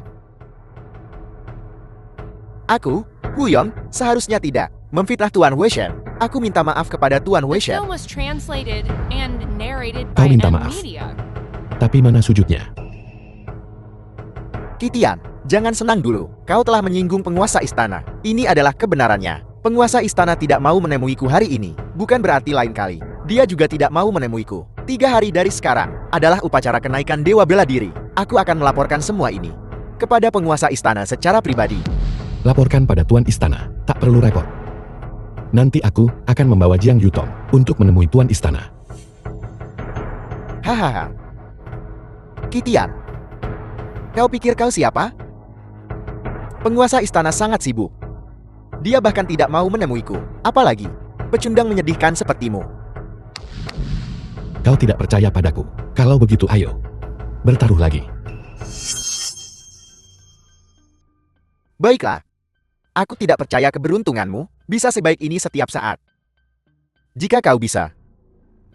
Speaker 2: Aku, Wuyong, seharusnya tidak memfitnah Tuan Weishen. Aku minta maaf kepada Tuan
Speaker 4: The
Speaker 2: Weishen.
Speaker 4: film was translated and narrated
Speaker 3: Kau
Speaker 4: by
Speaker 3: minta
Speaker 4: N
Speaker 3: maaf.
Speaker 4: Media.
Speaker 3: Tapi mana sujudnya?
Speaker 2: Kitian, jangan senang dulu. Kau telah menyinggung penguasa istana. Ini adalah kebenarannya. Penguasa istana tidak mau menemuiku hari ini. Bukan berarti lain kali dia juga tidak mau menemuiku. 3 hari dari sekarang adalah upacara kenaikan Dewa Bela Diri. Aku akan melaporkan semua ini kepada penguasa istana secara pribadi.
Speaker 3: Laporkan pada tuan istana, tak perlu repot. Nanti aku akan membawa Jiang Yutong untuk menemui tuan istana.
Speaker 2: Hahaha. Kitian, kau pikir kau siapa? Penguasa istana sangat sibuk. Dia bahkan tidak mau menemuiku. Apalagi pecundang menyedihkan sepertimu.
Speaker 3: Kau tidak percaya padaku. Kalau begitu ayo, bertaruh lagi.
Speaker 2: Baiklah. Aku tidak percaya keberuntunganmu bisa sebaik ini setiap saat. Jika kau bisa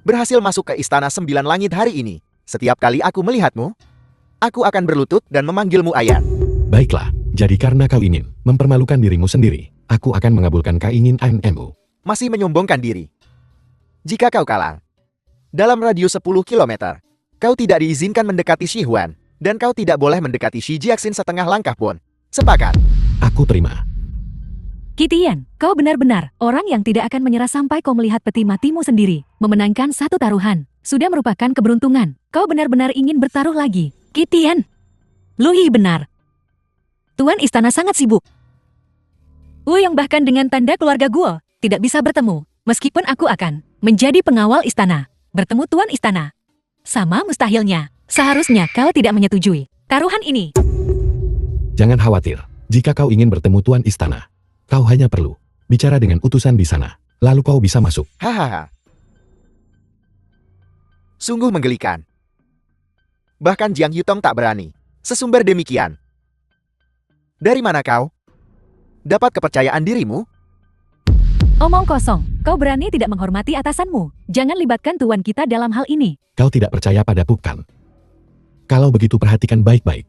Speaker 2: berhasil masuk ke istana 9 langit hari ini, setiap kali aku melihatmu, aku akan berlutut dan memanggilmu ayah.
Speaker 3: Baiklah, jadi karena kau ingin mempermalukan dirimu sendiri, aku akan mengabulkan keinginanmu.
Speaker 2: Masih menyombongkan diri. Jika kau kalah, dalam radius 10 km, kau tidak diizinkan mendekati Shi Huan, dan kau tidak boleh mendekati Shi Jiaxin setengah langkah pun. Sepakat?
Speaker 3: Aku terima.
Speaker 1: Kitian, kau benar-benar orang yang tidak akan menyerah sampai kau melihat peti matimu sendiri. Memenangkan satu taruhan sudah merupakan keberuntungan. Kau benar-benar ingin bertaruh lagi. Kitian. Lu Yi benar. Tuan istana sangat sibuk. Wuyong bahkan dengan tanda keluarga Guo tidak bisa bertemu. Meskipun aku akan menjadi pengawal istana. Bertemu tuan istana. Sama mustahilnya. Seharusnya kau tidak menyetujui taruhan ini.
Speaker 3: Jangan khawatir. Jika kau ingin bertemu tuan istana, kau hanya perlu bicara dengan utusan di sana. Lalu kau bisa masuk.
Speaker 2: Hahaha. Sungguh menggelikan. Bahkan Jiang Yutong tak berani. Sesumber demikian. Dari mana kau dapat kepercayaan dirimu?
Speaker 1: Omong kosong. Kau berani tidak menghormati atasanmu. Jangan libatkan tuan kita dalam hal ini.
Speaker 3: Kau tidak percaya pada Pukan. Kalau begitu perhatikan baik-baik.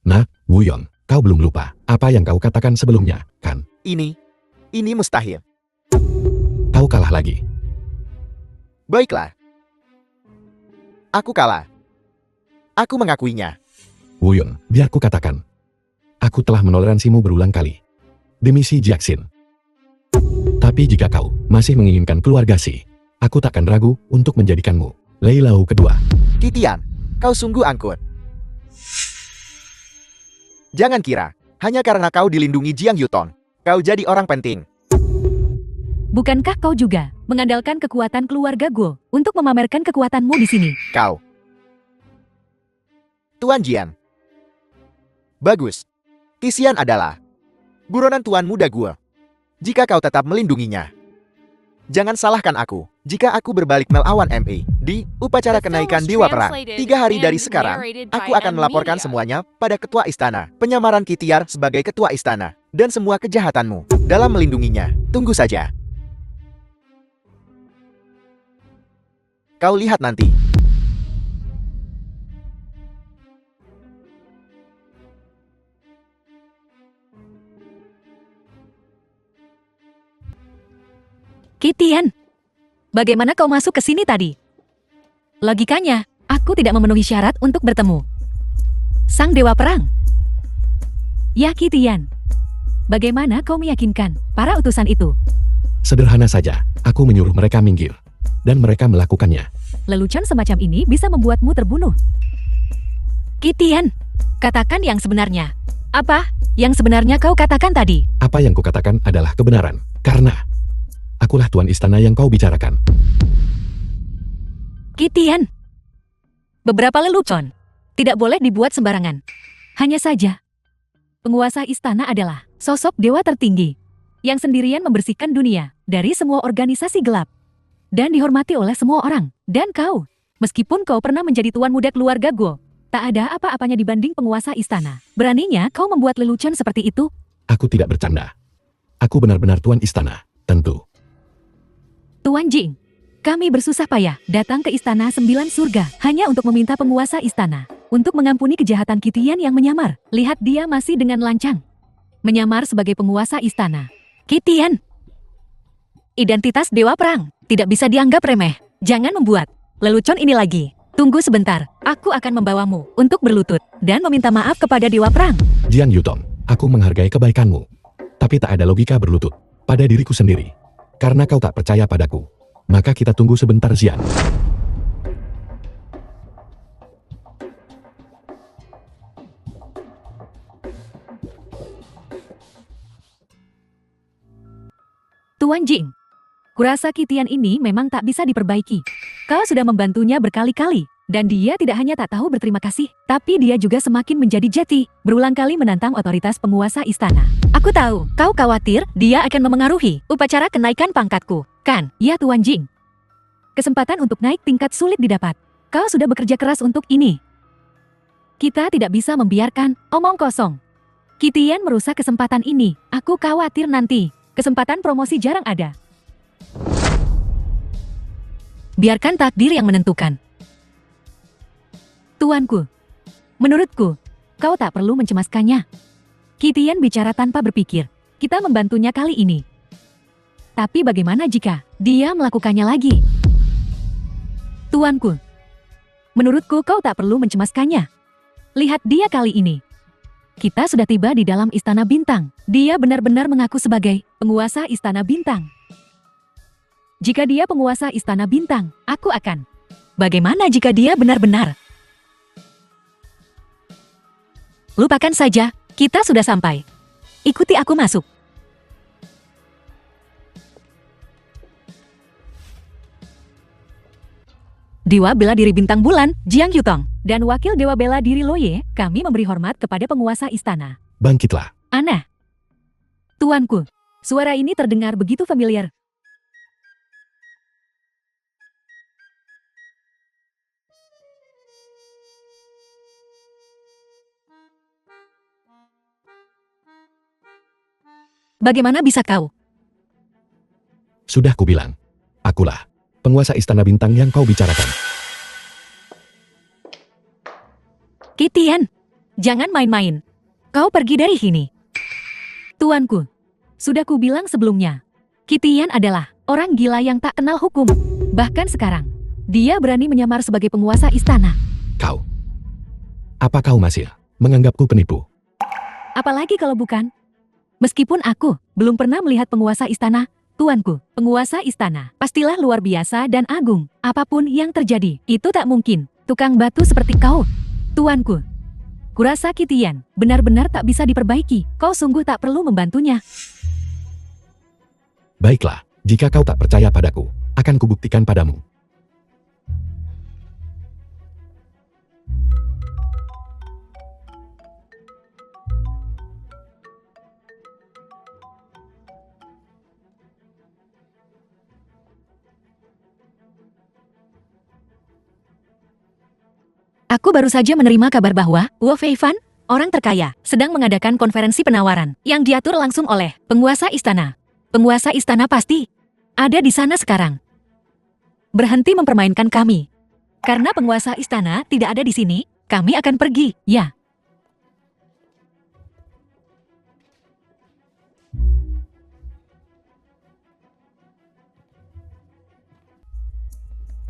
Speaker 3: Nah, Wuyong, kau belum lupa apa yang kau katakan sebelumnya, kan?
Speaker 2: Ini mustahil.
Speaker 3: Kau kalah lagi.
Speaker 2: Baiklah. Aku kalah. Aku mengakuinya.
Speaker 3: Wuyun, biar ku katakan. Aku telah menoleransimu berulang kali. Demi si Jiaxin. Tapi jika kau masih menginginkan keluarga Si, aku takkan ragu untuk menjadikanmu Lei Lau kedua.
Speaker 2: Qitian, kau sungguh angkut. Jangan kira, hanya karena kau dilindungi Jiang Yutong, kau jadi orang penting.
Speaker 1: Bukankah kau juga mengandalkan kekuatan keluarga Guo untuk memamerkan kekuatanmu di sini?
Speaker 2: Kau. Tuan Jian. Bagus. Tisian adalah buronan Tuan Muda Guo. Jika kau tetap melindunginya. Jangan salahkan aku, jika aku berbalik melawan MA di upacara kenaikan Dewa Perang. 3 hari dari sekarang, aku akan melaporkan semuanya pada Ketua Istana, penyamaran Qitian sebagai Ketua Istana, dan semua kejahatanmu dalam melindunginya. Tunggu saja. Kau lihat nanti.
Speaker 1: Qitian, bagaimana kau masuk ke sini tadi? Logikanya, aku tidak memenuhi syarat untuk bertemu Sang Dewa Perang. Ya Qitian, bagaimana kau meyakinkan para utusan itu?
Speaker 3: Sederhana saja, aku menyuruh mereka minggir. Dan mereka melakukannya.
Speaker 1: Lelucon semacam ini bisa membuatmu terbunuh. Qitian, katakan yang sebenarnya. Apa yang sebenarnya kau katakan tadi?
Speaker 3: Apa yang kukatakan adalah kebenaran. Karena akulah tuan istana yang kau bicarakan.
Speaker 1: Qitian, beberapa lelucon tidak boleh dibuat sembarangan. Hanya saja, penguasa istana adalah sosok dewa tertinggi yang sendirian membersihkan dunia dari semua organisasi gelap. Dan dihormati oleh semua orang. Dan kau, meskipun kau pernah menjadi tuan muda keluarga Guo, tak ada apa-apanya dibanding penguasa istana. Beraninya kau membuat lelucon seperti itu?
Speaker 3: Aku tidak bercanda. Aku benar-benar tuan istana, tentu.
Speaker 1: Tuan Jing, kami bersusah payah datang ke istana 9 surga hanya untuk meminta penguasa istana untuk mengampuni kejahatan Qitian yang menyamar. Lihat dia masih dengan lancang menyamar sebagai penguasa istana. Qitian, identitas Dewa Perang tidak bisa dianggap remeh. Jangan membuat lelucon ini lagi. Tunggu sebentar, aku akan membawamu untuk berlutut dan meminta maaf kepada Dewa Perang.
Speaker 3: Jiang Yutong, aku menghargai kebaikanmu. Tapi tak ada logika berlutut pada diriku sendiri. Karena kau tak percaya padaku. Maka kita tunggu sebentar, Jian.
Speaker 1: Tuan Jing, kurasa Qitian ini memang tak bisa diperbaiki. Kau sudah membantunya berkali-kali, dan dia tidak hanya tak tahu berterima kasih, tapi dia juga semakin menjadi jeti, berulang kali menantang otoritas penguasa istana. Aku tahu, kau khawatir dia akan memengaruhi upacara kenaikan pangkatku, kan? Ya Tuan Jing. Kesempatan untuk naik tingkat sulit didapat. Kau sudah bekerja keras untuk ini. Kita tidak bisa membiarkan omong kosong. Qitian merusak kesempatan ini. Aku khawatir nanti kesempatan promosi jarang ada. Biarkan takdir yang menentukan. Tuanku, menurutku, kau tak perlu mencemaskannya. Qitian bicara tanpa berpikir. Kita membantunya kali ini. Tapi bagaimana jika dia melakukannya lagi? Tuanku, menurutku kau tak perlu mencemaskannya. Lihat dia kali ini. Kita sudah tiba di dalam Istana Bintang. Dia benar-benar mengaku sebagai penguasa Istana Bintang. Jika dia penguasa Istana Bintang, aku akan. Bagaimana jika dia benar-benar? Lupakan saja, kita sudah sampai. Ikuti aku masuk. Dewa Bela Diri Bintang Bulan, Jiang Yutong, dan Wakil Dewa Bela Diri Loye, kami memberi hormat kepada penguasa istana.
Speaker 3: Bangkitlah.
Speaker 1: Aneh. Tuanku, suara ini terdengar begitu familiar. Bagaimana bisa kau?
Speaker 3: Sudah kubilang. Akulah penguasa Istana Bintang yang kau bicarakan.
Speaker 1: Qitian, jangan main-main. Kau pergi dari sini. Tuanku, sudah kubilang sebelumnya. Qitian adalah orang gila yang tak kenal hukum. Bahkan sekarang, Dia berani menyamar sebagai penguasa istana.
Speaker 3: Kau. Apa kau masih menganggapku penipu?
Speaker 1: Apalagi kalau bukan. Meskipun aku belum pernah melihat penguasa istana, tuanku, penguasa istana, pastilah luar biasa dan agung. Apapun yang terjadi, itu tak mungkin. Tukang batu seperti kau, tuanku. Kurasa Kitian benar-benar tak bisa diperbaiki. Kau sungguh tak perlu membantunya.
Speaker 3: Baiklah, jika kau tak percaya padaku, akan kubuktikan padamu.
Speaker 1: Aku baru saja menerima kabar bahwa Wu Feifan, orang terkaya, sedang mengadakan konferensi penawaran yang diatur langsung oleh penguasa istana. Penguasa istana pasti ada di sana sekarang. Berhenti mempermainkan kami. Karena penguasa istana tidak ada di sini, kami akan pergi, ya.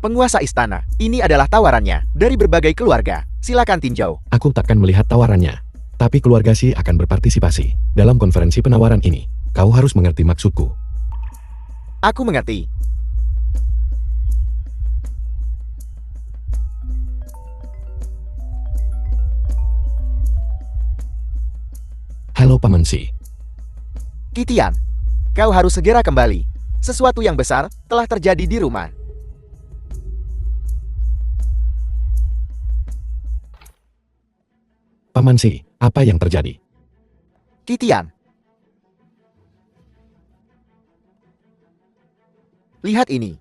Speaker 2: Penguasa istana, ini adalah tawarannya dari berbagai keluarga. Silakan tinjau.
Speaker 3: Aku takkan melihat tawarannya, tapi keluarga Xi akan berpartisipasi dalam konferensi penawaran ini. Kau harus mengerti maksudku.
Speaker 2: Aku mengerti.
Speaker 3: Halo Paman Xi.
Speaker 2: Kitian, kau harus segera kembali. Sesuatu yang besar telah terjadi di rumah.
Speaker 3: Paman Xi, apa yang terjadi?
Speaker 2: Kitian. Lihat ini.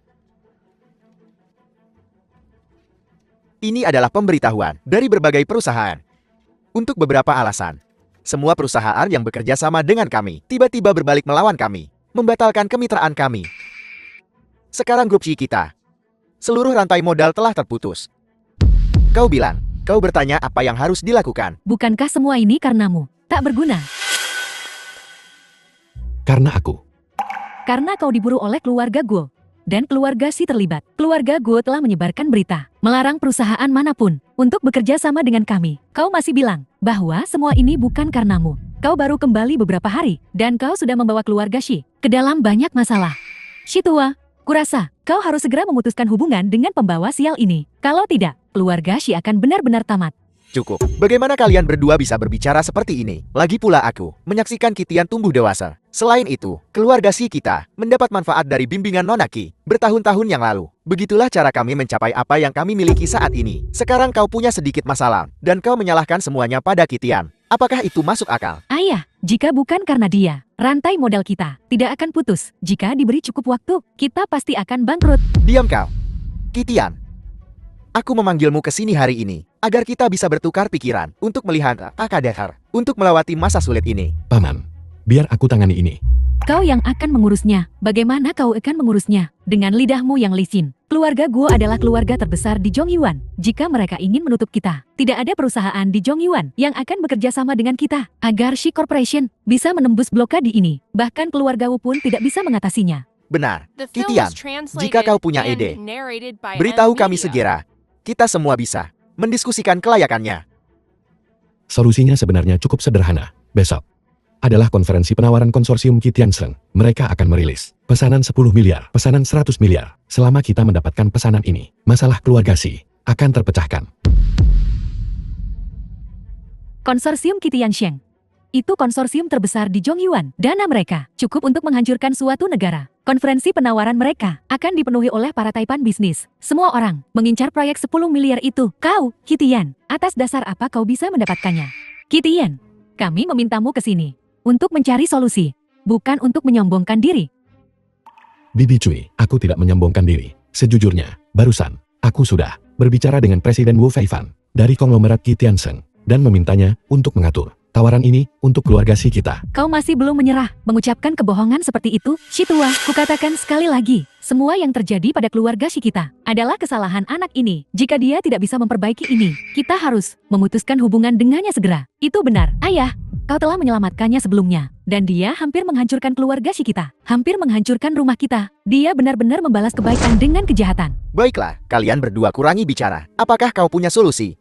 Speaker 2: Ini adalah pemberitahuan dari berbagai perusahaan. Untuk beberapa alasan. Semua perusahaan yang bekerja sama dengan kami tiba-tiba berbalik melawan kami, membatalkan kemitraan kami. Sekarang grup Xi kita, seluruh rantai modal telah terputus. Kau bilang, kau bertanya apa yang harus dilakukan.
Speaker 1: Bukankah semua ini karenamu? Tak berguna.
Speaker 3: Karena aku.
Speaker 1: Karena kau diburu oleh keluarga Guo. Dan keluarga Xi terlibat. Keluarga Guo telah menyebarkan berita, melarang perusahaan manapun untuk bekerja sama dengan kami. Kau masih bilang bahwa semua ini bukan karenamu. Kau baru kembali beberapa hari, dan kau sudah membawa keluarga Xi ke dalam banyak masalah. Xi tua, kurasa kau harus segera memutuskan hubungan dengan pembawa sial ini. Kalau tidak, keluarga Xi akan benar-benar tamat.
Speaker 2: Cukup. Bagaimana kalian berdua bisa berbicara seperti ini? Lagi pula aku menyaksikan Kitian tumbuh dewasa. Selain itu, keluarga Xi kita mendapat manfaat dari bimbingan Nona Qi bertahun-tahun yang lalu. Begitulah cara kami mencapai apa yang kami miliki saat ini. Sekarang kau punya sedikit masalah, dan kau menyalahkan semuanya pada Kitian. Apakah itu masuk akal?
Speaker 1: Ayah, jika bukan karena dia, rantai modal kita tidak akan putus. Jika diberi cukup waktu, kita pasti akan bangkrut.
Speaker 2: Diam kau. Kitian. Aku memanggilmu ke sini hari ini, agar kita bisa bertukar pikiran untuk melihat Akadahar, untuk melewati masa sulit ini.
Speaker 3: Paman, biar aku tangani ini.
Speaker 1: Kau yang akan mengurusnya. Bagaimana kau akan mengurusnya? Dengan lidahmu yang licin. Keluarga Guo adalah keluarga terbesar di Zhongyuan. Jika mereka ingin menutup kita, tidak ada perusahaan di Zhongyuan yang akan bekerja sama dengan kita. Agar Xi Corporation bisa menembus blokade ini, bahkan keluarga Wu pun tidak bisa mengatasinya.
Speaker 2: Benar.
Speaker 4: The film
Speaker 2: Kitian,
Speaker 4: was translated
Speaker 2: jika kau punya
Speaker 4: and
Speaker 2: ide,
Speaker 4: narrated by
Speaker 2: beritahu
Speaker 4: M
Speaker 2: kami
Speaker 4: Media.
Speaker 2: segera. Kita semua bisa mendiskusikan kelayakannya.
Speaker 3: Solusinya sebenarnya cukup sederhana. Besok adalah konferensi penawaran konsorsium Kitianseng. Mereka akan merilis pesanan 10 miliar, pesanan 100 miliar. Selama kita mendapatkan pesanan ini, masalah keluarga Xi akan terpecahkan.
Speaker 1: Konsorsium Kitiansheng. Itu konsorsium terbesar di Zhongyuan. Dana mereka cukup untuk menghancurkan suatu negara. Konferensi penawaran mereka akan dipenuhi oleh para taipan bisnis. Semua orang mengincar proyek 10 miliar itu. Kau, Kitian, atas dasar apa kau bisa mendapatkannya? Kitian, kami memintamu ke sini untuk mencari solusi, bukan untuk menyombongkan diri.
Speaker 3: Bibi Cui, aku tidak menyombongkan diri. Sejujurnya, barusan, aku sudah berbicara dengan Presiden Wu Feifan dari konglomerat Kitianseng dan memintanya untuk mengatur tawaran ini untuk keluarga Xi kita.
Speaker 1: Kau masih belum menyerah, mengucapkan kebohongan seperti itu? Xi tua, kukatakan sekali lagi, semua yang terjadi pada keluarga Xi kita adalah kesalahan anak ini. Jika dia tidak bisa memperbaiki ini, kita harus memutuskan hubungan dengannya segera. Itu benar, ayah. Kau telah menyelamatkannya sebelumnya. Dan dia hampir menghancurkan keluarga Shikita. Hampir menghancurkan rumah kita. Dia benar-benar membalas kebaikan dengan kejahatan.
Speaker 2: Baiklah, kalian berdua kurangi bicara. Apakah kau punya solusi?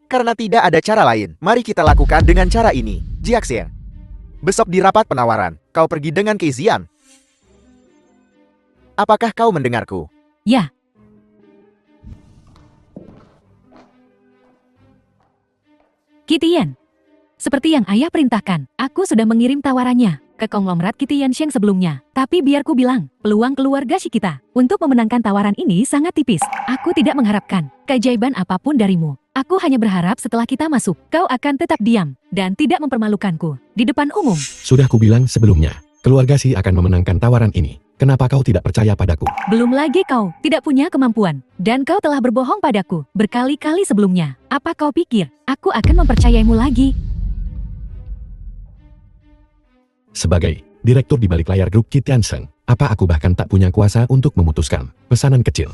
Speaker 2: Karena tidak ada cara lain, mari kita lakukan dengan cara ini. Jiaxian. Besok di rapat penawaran, kau pergi dengan Keizian. Apakah kau mendengarku?
Speaker 1: Ya. Kitian. Seperti yang ayah perintahkan, aku sudah mengirim tawarannya ke konglomerat Kitian Sheng sebelumnya. Tapi biar ku bilang, peluang keluarga Shikita untuk memenangkan tawaran ini sangat tipis. Aku tidak mengharapkan keajaiban apapun darimu. Aku hanya berharap setelah kita masuk, kau akan tetap diam dan tidak mempermalukanku di depan umum.
Speaker 3: Sudah kubilang sebelumnya, keluarga Si akan memenangkan tawaran ini. Kenapa kau tidak percaya padaku?
Speaker 1: Belum lagi kau tidak punya kemampuan. Dan kau telah berbohong padaku berkali-kali sebelumnya. Apa kau pikir aku akan mempercayaimu lagi?
Speaker 3: Sebagai direktur di balik layar grup Kitian Sheng, apa aku bahkan tak punya kuasa untuk memutuskan pesanan kecil?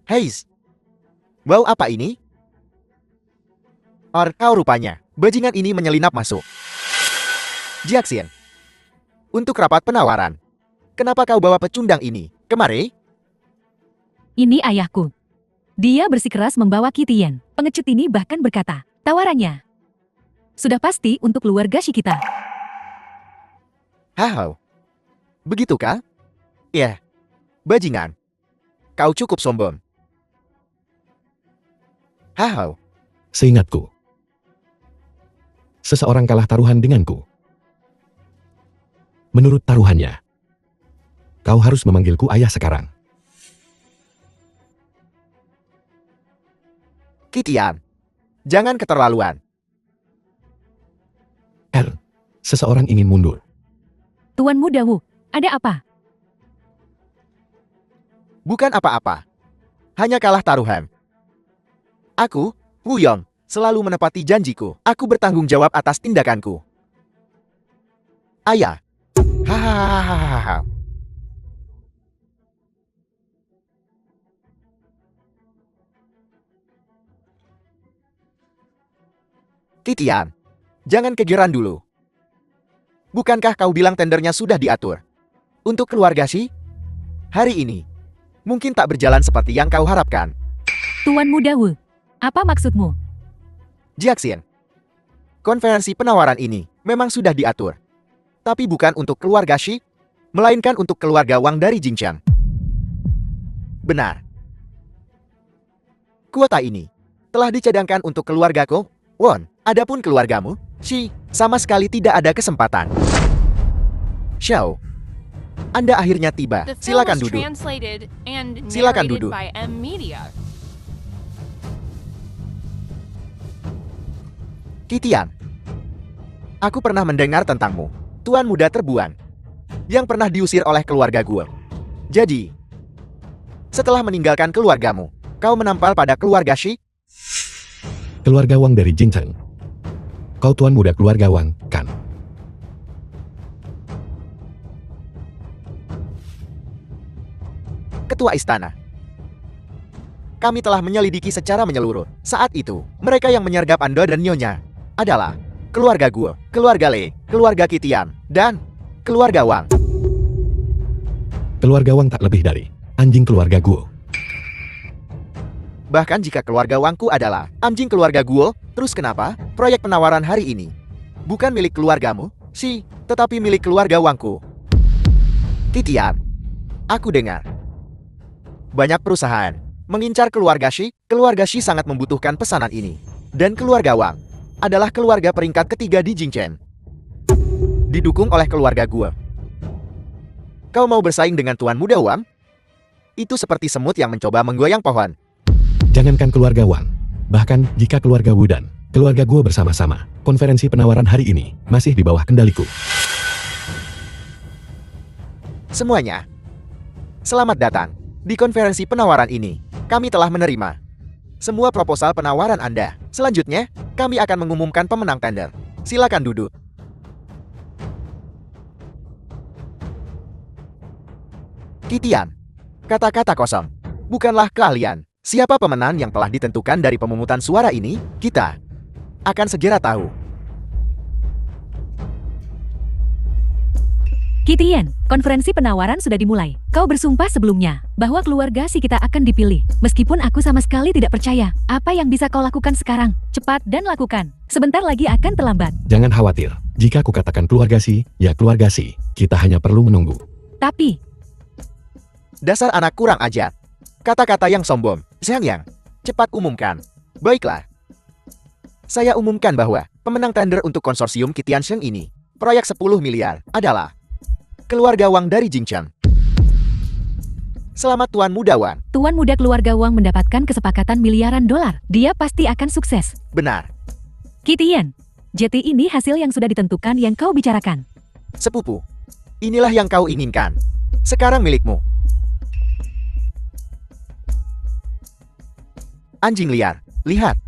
Speaker 2: Hei, wow apa ini? Kau rupanya, bajingan ini menyelinap masuk. Jiaxian. Untuk rapat penawaran. Kenapa kau bawa pecundang ini kemari?
Speaker 1: Ini ayahku. Dia bersikeras membawa Kitian. Pengecut ini bahkan berkata, tawarannya sudah pasti untuk keluarga Shikita.
Speaker 2: Begitukah? Ya, bajingan. Kau cukup sombong.
Speaker 3: Seingatku, seseorang kalah taruhan denganku. Menurut taruhannya, kau harus memanggilku ayah sekarang.
Speaker 2: Kitian, jangan keterlaluan.
Speaker 3: Seseorang ingin mundur.
Speaker 1: Tuan Muda Wu, ada apa?
Speaker 2: Bukan apa-apa. Hanya kalah taruhan. Aku, Wu Yong, selalu menepati janjiku. Aku bertanggung jawab atas tindakanku. Ayah. Hahaha. Kitian, jangan kegeran dulu. Bukankah kau bilang tendernya sudah diatur? Untuk keluarga Shi? Hari ini, mungkin tak berjalan seperti yang kau harapkan.
Speaker 1: Tuan Muda Wu, apa maksudmu?
Speaker 2: Jiaxian, konferensi penawaran ini memang sudah diatur. Tapi bukan untuk keluarga Shi, melainkan untuk keluarga Wang dari Jingqiang. Benar. Kuota ini telah dicadangkan untuk keluargaku, Won. Adapun keluargamu, Shi, sama sekali tidak ada kesempatan. Xiao, Anda akhirnya tiba.
Speaker 4: The film
Speaker 2: Silakan
Speaker 4: was
Speaker 2: duduk.
Speaker 4: translated and
Speaker 2: Silakan
Speaker 4: narrated
Speaker 2: duduk.
Speaker 4: by M Media.
Speaker 2: Kitian, aku pernah mendengar tentangmu. Tuan muda terbuan yang pernah diusir oleh keluarga gue. Jadi, setelah meninggalkan keluargamu, kau menampal pada keluarga Shi?
Speaker 3: Keluarga Wang dari Jingcheng. Kau tuan muda keluarga Wang, kan?
Speaker 2: Ketua istana. Kami telah menyelidiki secara menyeluruh. Saat itu, mereka yang menyergap Anda dan Nyonya adalah keluarga gue, keluarga Le, keluarga Kitian, dan keluarga Wang.
Speaker 3: Keluarga Wang tak lebih dari anjing keluarga Guo.
Speaker 2: Bahkan jika keluarga Wangku adalah anjing keluarga gue, terus kenapa proyek penawaran hari ini bukan milik keluargamu, Shi, tetapi milik keluarga Wangku? Kitian, aku dengar banyak perusahaan mengincar keluarga Shi. Keluarga Shi sangat membutuhkan pesanan ini. Dan keluarga Wang adalah keluarga peringkat ketiga di Jingchen. Didukung oleh keluarga gue. Kau mau bersaing dengan Tuan Muda Wang? Itu seperti semut yang mencoba menggoyang pohon.
Speaker 3: Jangankan keluarga Wang, bahkan jika keluarga Wu dan keluarga Guo bersama-sama, konferensi penawaran hari ini masih di bawah kendaliku.
Speaker 2: Semuanya, selamat datang. Di konferensi penawaran ini, kami telah menerima semua proposal penawaran Anda. Selanjutnya, kami akan mengumumkan pemenang tender. Silakan duduk. Kitian, kata-kata kosong bukanlah keahlian. Siapa pemenang yang telah ditentukan dari pemungutan suara ini? Kita akan segera tahu.
Speaker 1: Kitian, konferensi penawaran sudah dimulai. Kau bersumpah sebelumnya bahwa keluarga si kita akan dipilih. Meskipun aku sama sekali tidak percaya. Apa yang bisa kau lakukan sekarang? Cepat dan lakukan. Sebentar lagi akan terlambat.
Speaker 3: Jangan khawatir. Jika aku katakan keluarga si, ya keluarga si. Kita hanya perlu menunggu.
Speaker 1: Tapi,
Speaker 2: Dasar anak kurang ajar. Kata-kata yang sombong. Xiang Yang, cepat umumkan. Baiklah. Saya umumkan bahwa pemenang tender untuk konsorsium Kitian Sheng ini, proyek 10 miliar, adalah keluarga Wang dari Jingcheng. Selamat Tuan Muda Wang.
Speaker 1: Tuan muda keluarga Wang mendapatkan kesepakatan miliaran dolar. Dia pasti akan sukses.
Speaker 2: Benar.
Speaker 1: Kitian, JT ini hasil yang sudah ditentukan yang kau bicarakan.
Speaker 2: Sepupu, inilah yang kau inginkan. Sekarang milikmu. Anjing liar, lihat.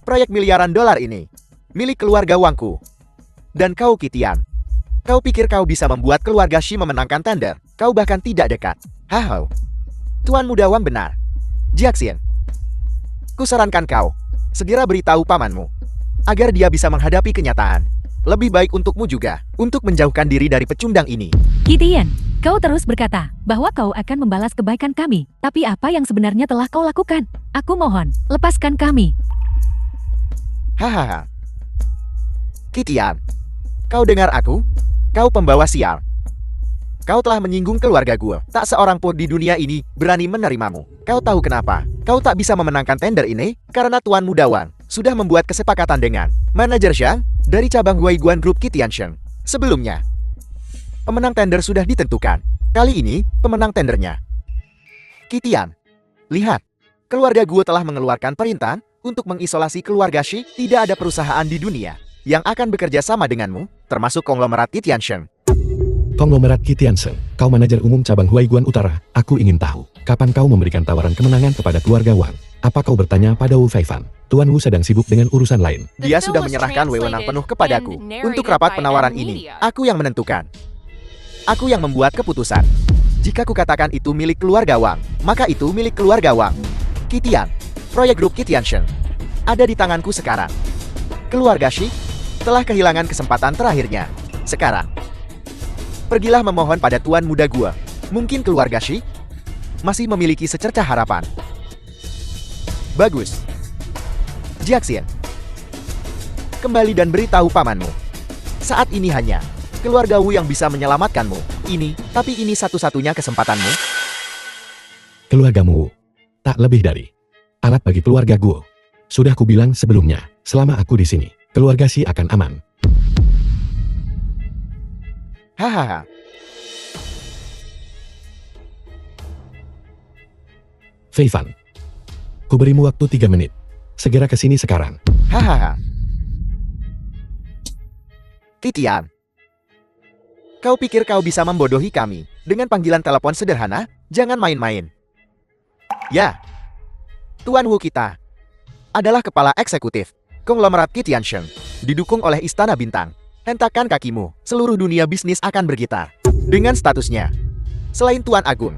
Speaker 2: Proyek miliaran dolar ini milik keluarga Wangku. Dan kau Kitian. Kau pikir kau bisa membuat keluarga Shi memenangkan tender? Kau bahkan tidak dekat. Hahau. Tuan Muda Wang benar. Jiaxin. Kusarankan kau segera beritahu pamanmu agar dia bisa menghadapi kenyataan. Lebih baik untukmu juga untuk menjauhkan diri dari pecundang ini.
Speaker 1: Kitian, kau terus berkata bahwa kau akan membalas kebaikan kami. Tapi apa yang sebenarnya telah kau lakukan? Aku mohon, lepaskan kami.
Speaker 2: Hahaha. Kitian, kau dengar aku? Kau pembawa sial. Kau telah menyinggung keluarga gue. Tak seorang pun di dunia ini berani menerimamu. Kau tahu kenapa? Kau tak bisa memenangkan tender ini? Karena Tuan Muda Wang sudah membuat kesepakatan dengan manajer Shang dari cabang Huaiguan Group Kitian Sheng. Sebelumnya, pemenang tender sudah ditentukan. Kali ini, pemenang tendernya Kitian. Lihat, keluarga gue telah mengeluarkan perintah untuk mengisolasi keluarga Shi. Tidak ada perusahaan di dunia yang akan bekerja sama denganmu, termasuk konglomerat Kitian Sheng.
Speaker 3: Konglomerat Kitian Sheng, kau manajer umum cabang Huaiguan Utara. Aku ingin tahu, kapan kau memberikan tawaran kemenangan kepada keluarga Wang? Apa kau bertanya pada Wu Feifan? Tuan Wu sedang sibuk dengan urusan lain.
Speaker 2: Dia sudah menyerahkan wewenang penuh kepadaku. Untuk rapat penawaran ini, aku yang menentukan. Aku yang membuat keputusan. Jika kukatakan itu milik keluarga Wang, maka itu milik keluarga Wang. Kitian, proyek grup Kitian Sheng, ada di tanganku sekarang. Keluarga Shi telah kehilangan kesempatan terakhirnya. Sekarang, pergilah memohon pada Tuan Muda gua. Mungkin keluarga Shi masih memiliki secercah harapan. Bagus. Jiaxin, kembali dan beritahu pamanmu. Saat ini hanya keluarga Wu yang bisa menyelamatkanmu. Tapi ini satu-satunya kesempatanmu.
Speaker 3: Keluargamu, tak lebih dari alat bagi keluarga gue. Sudah kubilang sebelumnya, selama aku di sini, keluarga si akan aman.
Speaker 2: Hahaha.
Speaker 3: Feifan, ku berimu waktu 3 menit. Segera ke sini sekarang.
Speaker 2: Hahaha. Kitian, kau pikir kau bisa membodohi kami dengan panggilan telepon sederhana? Jangan main-main. Ya, Tuan Wu kita adalah kepala eksekutif konglomerat Kitian Sheng, didukung oleh Istana Bintang. Hentakan kakimu, seluruh dunia bisnis akan bergetar. Dengan statusnya, selain Tuan Agung,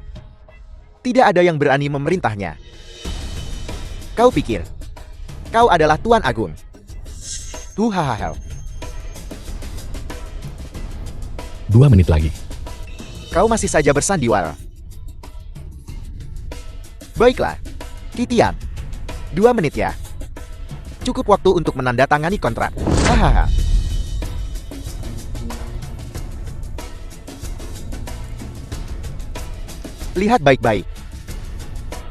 Speaker 2: tidak ada yang berani memerintahnya. Kau pikir kau adalah Tuan Agung? Tuhahaha.
Speaker 3: 2 menit lagi.
Speaker 2: Kau masih saja bersandiwara. Baiklah, Kitian. 2 menit ya. Cukup waktu untuk menandatangani kontrak. Hahaha. Lihat baik-baik.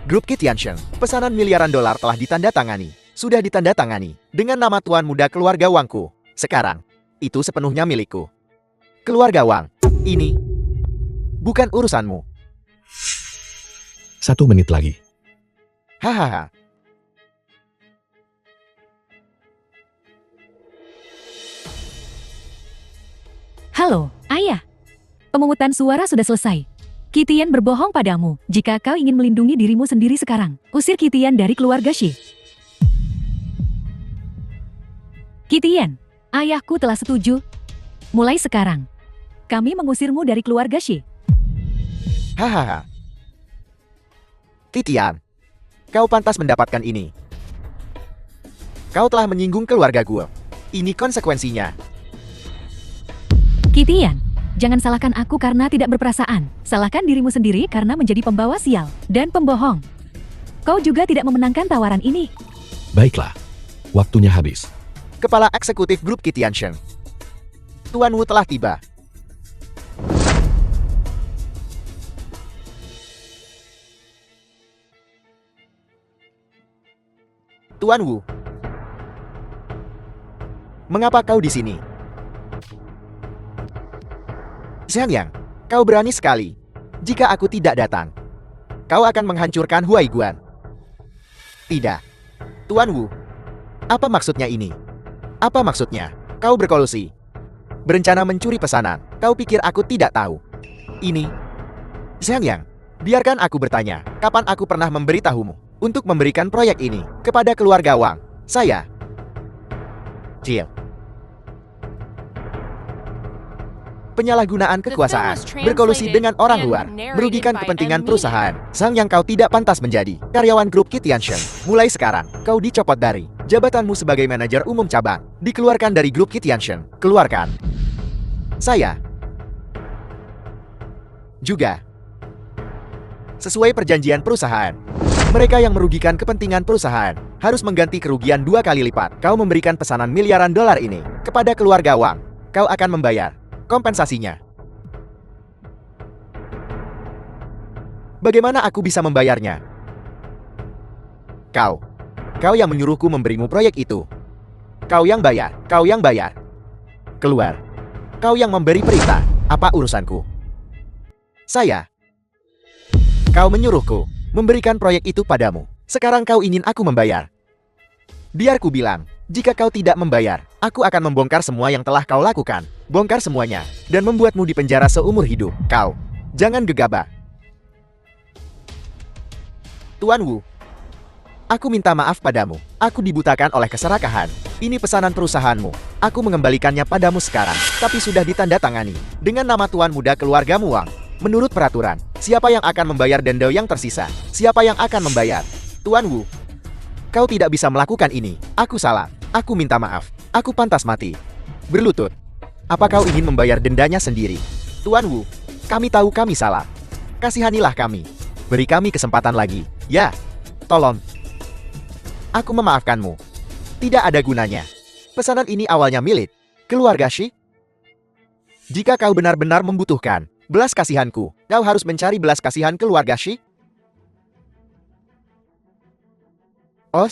Speaker 2: Grup Kitian Sheng, pesanan miliaran dolar telah ditandatangani. Sudah ditandatangani dengan nama Tuan Muda keluarga Wangku. Sekarang, itu sepenuhnya milikku. Keluarga Wang, ini bukan urusanmu.
Speaker 3: 1 menit lagi.
Speaker 2: Hahaha.
Speaker 1: Halo, ayah. Pemungutan suara sudah selesai. Kitian berbohong padamu. Jika kau ingin melindungi dirimu sendiri sekarang, usir Kitian dari keluarga Shi. Kitian, ayahku telah setuju. Mulai sekarang, kami mengusirmu dari keluarga Shi.
Speaker 2: Hahaha. Kitian, Kau pantas mendapatkan ini. Kau telah menyinggung keluarga gue. Ini konsekuensinya.
Speaker 1: Kitian, jangan salahkan aku karena tidak berperasaan. Salahkan dirimu sendiri karena menjadi pembawa sial dan pembohong. Kau juga tidak memenangkan tawaran ini.
Speaker 3: Baiklah, waktunya habis.
Speaker 2: Kepala Eksekutif Grup Kitianshen. Tuan Wu telah tiba. Tuan Wu. Mengapa kau di sini? Xiang Yang, kau berani sekali. Jika aku tidak datang, kau akan menghancurkan Huai Guan. Tidak. Tuan Wu. Apa maksudnya ini? Apa maksudnya? Kau berkolusi. Berencana mencuri pesanan. Kau pikir aku tidak tahu? Ini. Xiang Yang, biarkan aku bertanya. Kapan aku pernah memberitahumu untuk memberikan proyek ini kepada keluarga Wang? Saya. Cil. Penyalahgunaan kekuasaan, berkolusi dengan orang luar, merugikan kepentingan perusahaan. Sang Yang kau tidak pantas menjadi karyawan grup Kitianshen. Mulai sekarang, kau dicopot dari jabatanmu sebagai manajer umum cabang. Dikeluarkan dari grup Kitianshen. Keluarkan. Saya. Juga. Sesuai perjanjian perusahaan, mereka yang merugikan kepentingan perusahaan harus mengganti kerugian 2 kali lipat. Kau memberikan pesanan miliaran dolar ini kepada keluarga Wang. Kau akan membayar kompensasinya. Bagaimana aku bisa membayarnya? Kau yang menyuruhku memberimu proyek itu. Kau yang bayar. Keluar. Kau yang memberi perintah. Apa urusanku? Saya. Kau menyuruhku memberikan proyek itu padamu. Sekarang kau ingin aku membayar. Biar ku bilang, jika kau tidak membayar, aku akan membongkar semua yang telah kau lakukan. Bongkar semuanya, dan membuatmu dipenjara seumur hidup. Kau, jangan gegabah. Tuan Wu, aku minta maaf padamu. Aku dibutakan oleh keserakahan. Ini pesanan perusahaanmu. Aku mengembalikannya padamu sekarang, tapi sudah ditandatangani dengan nama Tuan Muda keluargamu Wang. Menurut peraturan, siapa yang akan membayar denda yang tersisa? Siapa yang akan membayar? Tuan Wu, kau tidak bisa melakukan ini. Aku salah. Aku minta maaf. Aku pantas mati. Berlutut. Apa kau ingin membayar dendanya sendiri? Tuan Wu, kami tahu kami salah. Kasihanilah kami. Beri kami kesempatan lagi. Ya, tolong. Aku memaafkanmu. Tidak ada gunanya. Pesanan ini awalnya milik keluarga Shi. Jika kau benar-benar membutuhkan belas kasihanku, kau harus mencari belas kasihan keluarga Shi. Oh,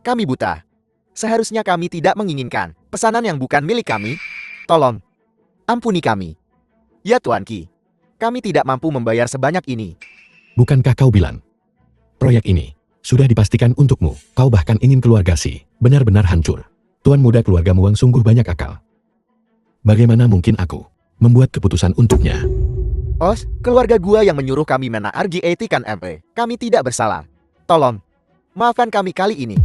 Speaker 2: kami buta. Seharusnya kami tidak menginginkan pesanan yang bukan milik kami. Tolong, ampuni kami. Ya Tuan Qi, kami tidak mampu membayar sebanyak ini.
Speaker 3: Bukankah kau bilang, proyek ini sudah dipastikan untukmu? Kau bahkan ingin keluarga Si benar-benar hancur. Tuan Muda keluargamu Wang sungguh banyak akal. Bagaimana mungkin aku membuat keputusan untuknya?
Speaker 2: Oh, keluarga gua yang menyuruh kami menargi etikan MP. Kami tidak bersalah. Tolong, maafkan kami kali ini.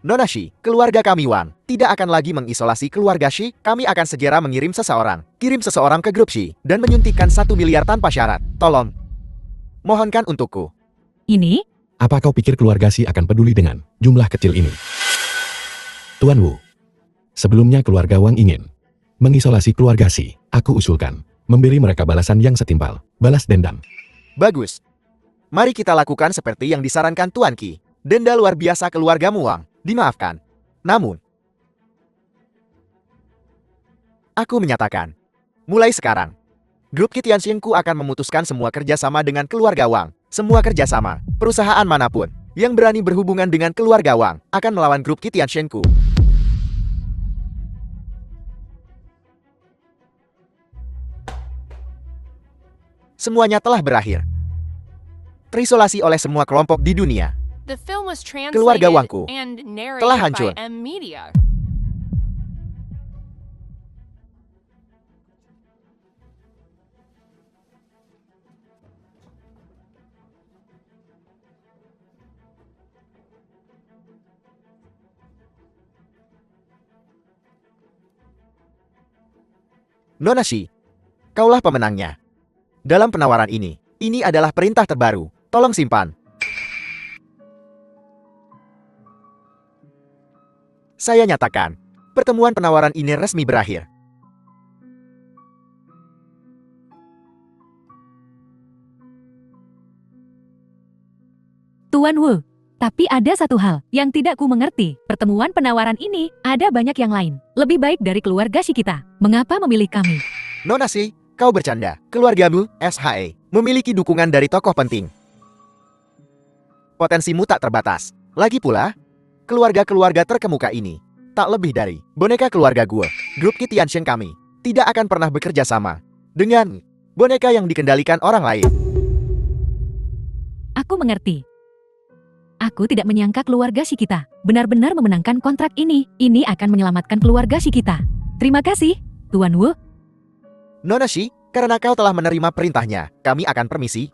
Speaker 2: Nona Shi, keluarga kami Wang tidak akan lagi mengisolasi keluarga Shi. Kami akan segera mengirim seseorang. Kirim seseorang ke grup Shi dan menyuntikkan 1 miliar tanpa syarat. Tolong, mohonkan untukku.
Speaker 1: Ini?
Speaker 3: Apa kau pikir keluarga Si akan peduli dengan jumlah kecil ini? Tuan Wu, sebelumnya keluarga Wang ingin mengisolasi keluarga Si. Aku usulkan memberi mereka balasan yang setimpal. Balas dendam.
Speaker 2: Bagus. Mari kita lakukan seperti yang disarankan Tuan Qi. Denda luar biasa keluargamu Wang dimaafkan. Namun, aku menyatakan, mulai sekarang, grup Kitianshinku akan memutuskan semua kerjasama dengan keluarga Wang. Semua kerjasama, perusahaan manapun yang berani berhubungan dengan keluarga Wang akan melawan grup Kitianshinku. Semuanya telah berakhir. Terisolasi oleh semua kelompok di dunia.
Speaker 4: The film was
Speaker 2: Keluarga
Speaker 4: translated
Speaker 2: Wangku
Speaker 4: and
Speaker 2: telah
Speaker 4: narrated
Speaker 2: hancur.
Speaker 4: by M Media.
Speaker 2: Nona Shi, kaulah pemenangnya. Dalam penawaran ini adalah perintah terbaru. Tolong simpan. Saya nyatakan, pertemuan penawaran ini resmi berakhir.
Speaker 1: Tuan Wu, tapi ada satu hal yang tidak ku mengerti. Pertemuan penawaran ini ada banyak yang lain. Lebih baik dari keluarga Shikita. Mengapa memilih kami?
Speaker 2: Nona Shi, kau bercanda. Keluargamu, SHE, memiliki dukungan dari tokoh penting. Potensimu tak terbatas. Lagi pula, keluarga-keluarga terkemuka ini tak lebih dari boneka keluarga gue. Grup Kitianshen kami tidak akan pernah bekerja sama dengan boneka yang dikendalikan orang lain.
Speaker 1: Aku mengerti. Aku tidak menyangka keluarga Shikita benar-benar memenangkan kontrak ini. Ini akan menyelamatkan keluarga Shikita. Terima kasih, Tuan Wu.
Speaker 2: Nona Shi, karena kau telah menerima perintahnya, kami akan permisi.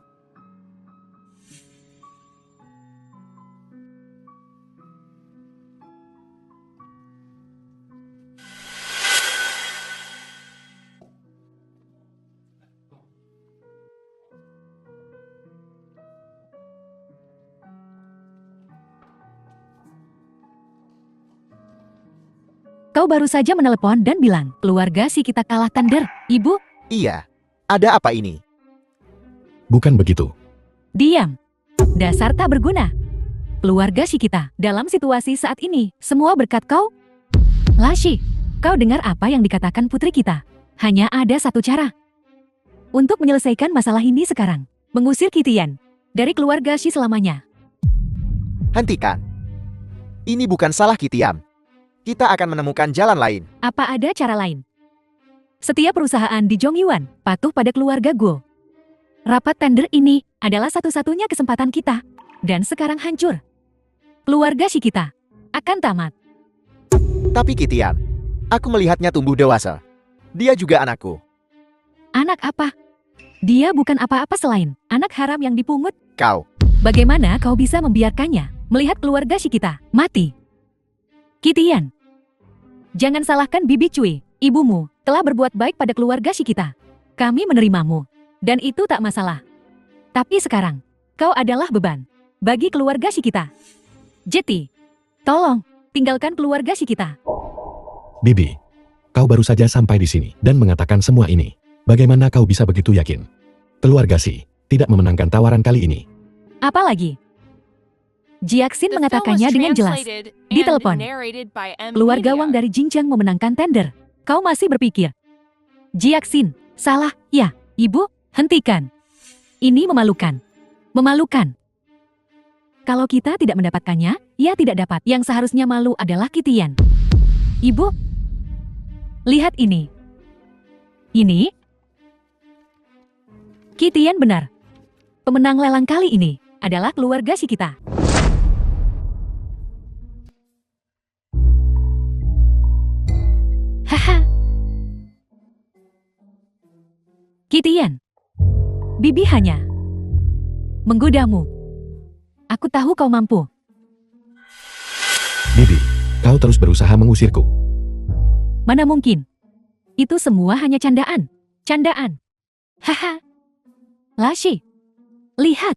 Speaker 1: Kau baru saja menelepon dan bilang, keluarga Shikita kalah tender. Ibu,
Speaker 2: Iya, ada apa ini?
Speaker 3: Bukan begitu.
Speaker 1: diam. Dasar tak berguna. Keluarga Shikita dalam situasi saat ini, semua berkat kau. Lashi, kau dengar apa yang dikatakan putri kita? Hanya ada satu cara. Untuk menyelesaikan masalah ini sekarang. Mengusir Kitian dari keluarga Shi selamanya.
Speaker 2: Hentikan. Ini bukan salah Kitiam. Kita akan menemukan jalan lain.
Speaker 1: Apa ada cara lain? Setiap perusahaan di Jongyuan patuh pada keluarga Guo. Rapat tender ini adalah satu-satunya kesempatan kita. Dan sekarang hancur. Keluarga Shikita akan tamat.
Speaker 2: Tapi Kitiam, aku melihatnya tumbuh dewasa. Dia juga anakku.
Speaker 1: Anak apa? Dia bukan apa-apa selain anak haram yang dipungut.
Speaker 2: Kau,
Speaker 1: Bagaimana kau bisa membiarkannya melihat keluarga Shikita mati? Kitian, jangan salahkan Bibi Cui, ibumu telah berbuat baik pada keluarga Shikita. Kami menerimamu, dan itu tak masalah. Tapi sekarang, kau adalah beban bagi keluarga Shikita. Jeti, tolong tinggalkan keluarga Shikita.
Speaker 3: Bibi, kau baru saja sampai di sini dan mengatakan semua ini. Bagaimana kau bisa begitu yakin? Keluarga Shi tidak memenangkan tawaran kali ini.
Speaker 1: Apalagi, Jiaxin
Speaker 4: The film was
Speaker 1: mengatakannya dengan jelas.
Speaker 4: translated
Speaker 1: Di
Speaker 4: and
Speaker 1: telepon.
Speaker 4: narrated by M.
Speaker 1: Keluarga
Speaker 4: Media.
Speaker 1: Wang dari Jinjiang memenangkan tender. Kau masih berpikir, Jiaxin, salah, ya, ibu, hentikan. Ini memalukan. Memalukan. Kalau kita tidak mendapatkannya, ia tidak dapat. Yang seharusnya malu adalah Kitian. Ibu, lihat ini. Ini? Kitian benar. Pemenang lelang kali ini adalah keluarga Shikita. Haha. Kitian. Bibi hanya menggodamu. Aku tahu kau mampu.
Speaker 3: Bibi, kau terus berusaha mengusirku.
Speaker 1: Mana mungkin? Itu semua hanya candaan. Candaan. Haha. Lashi. Lihat.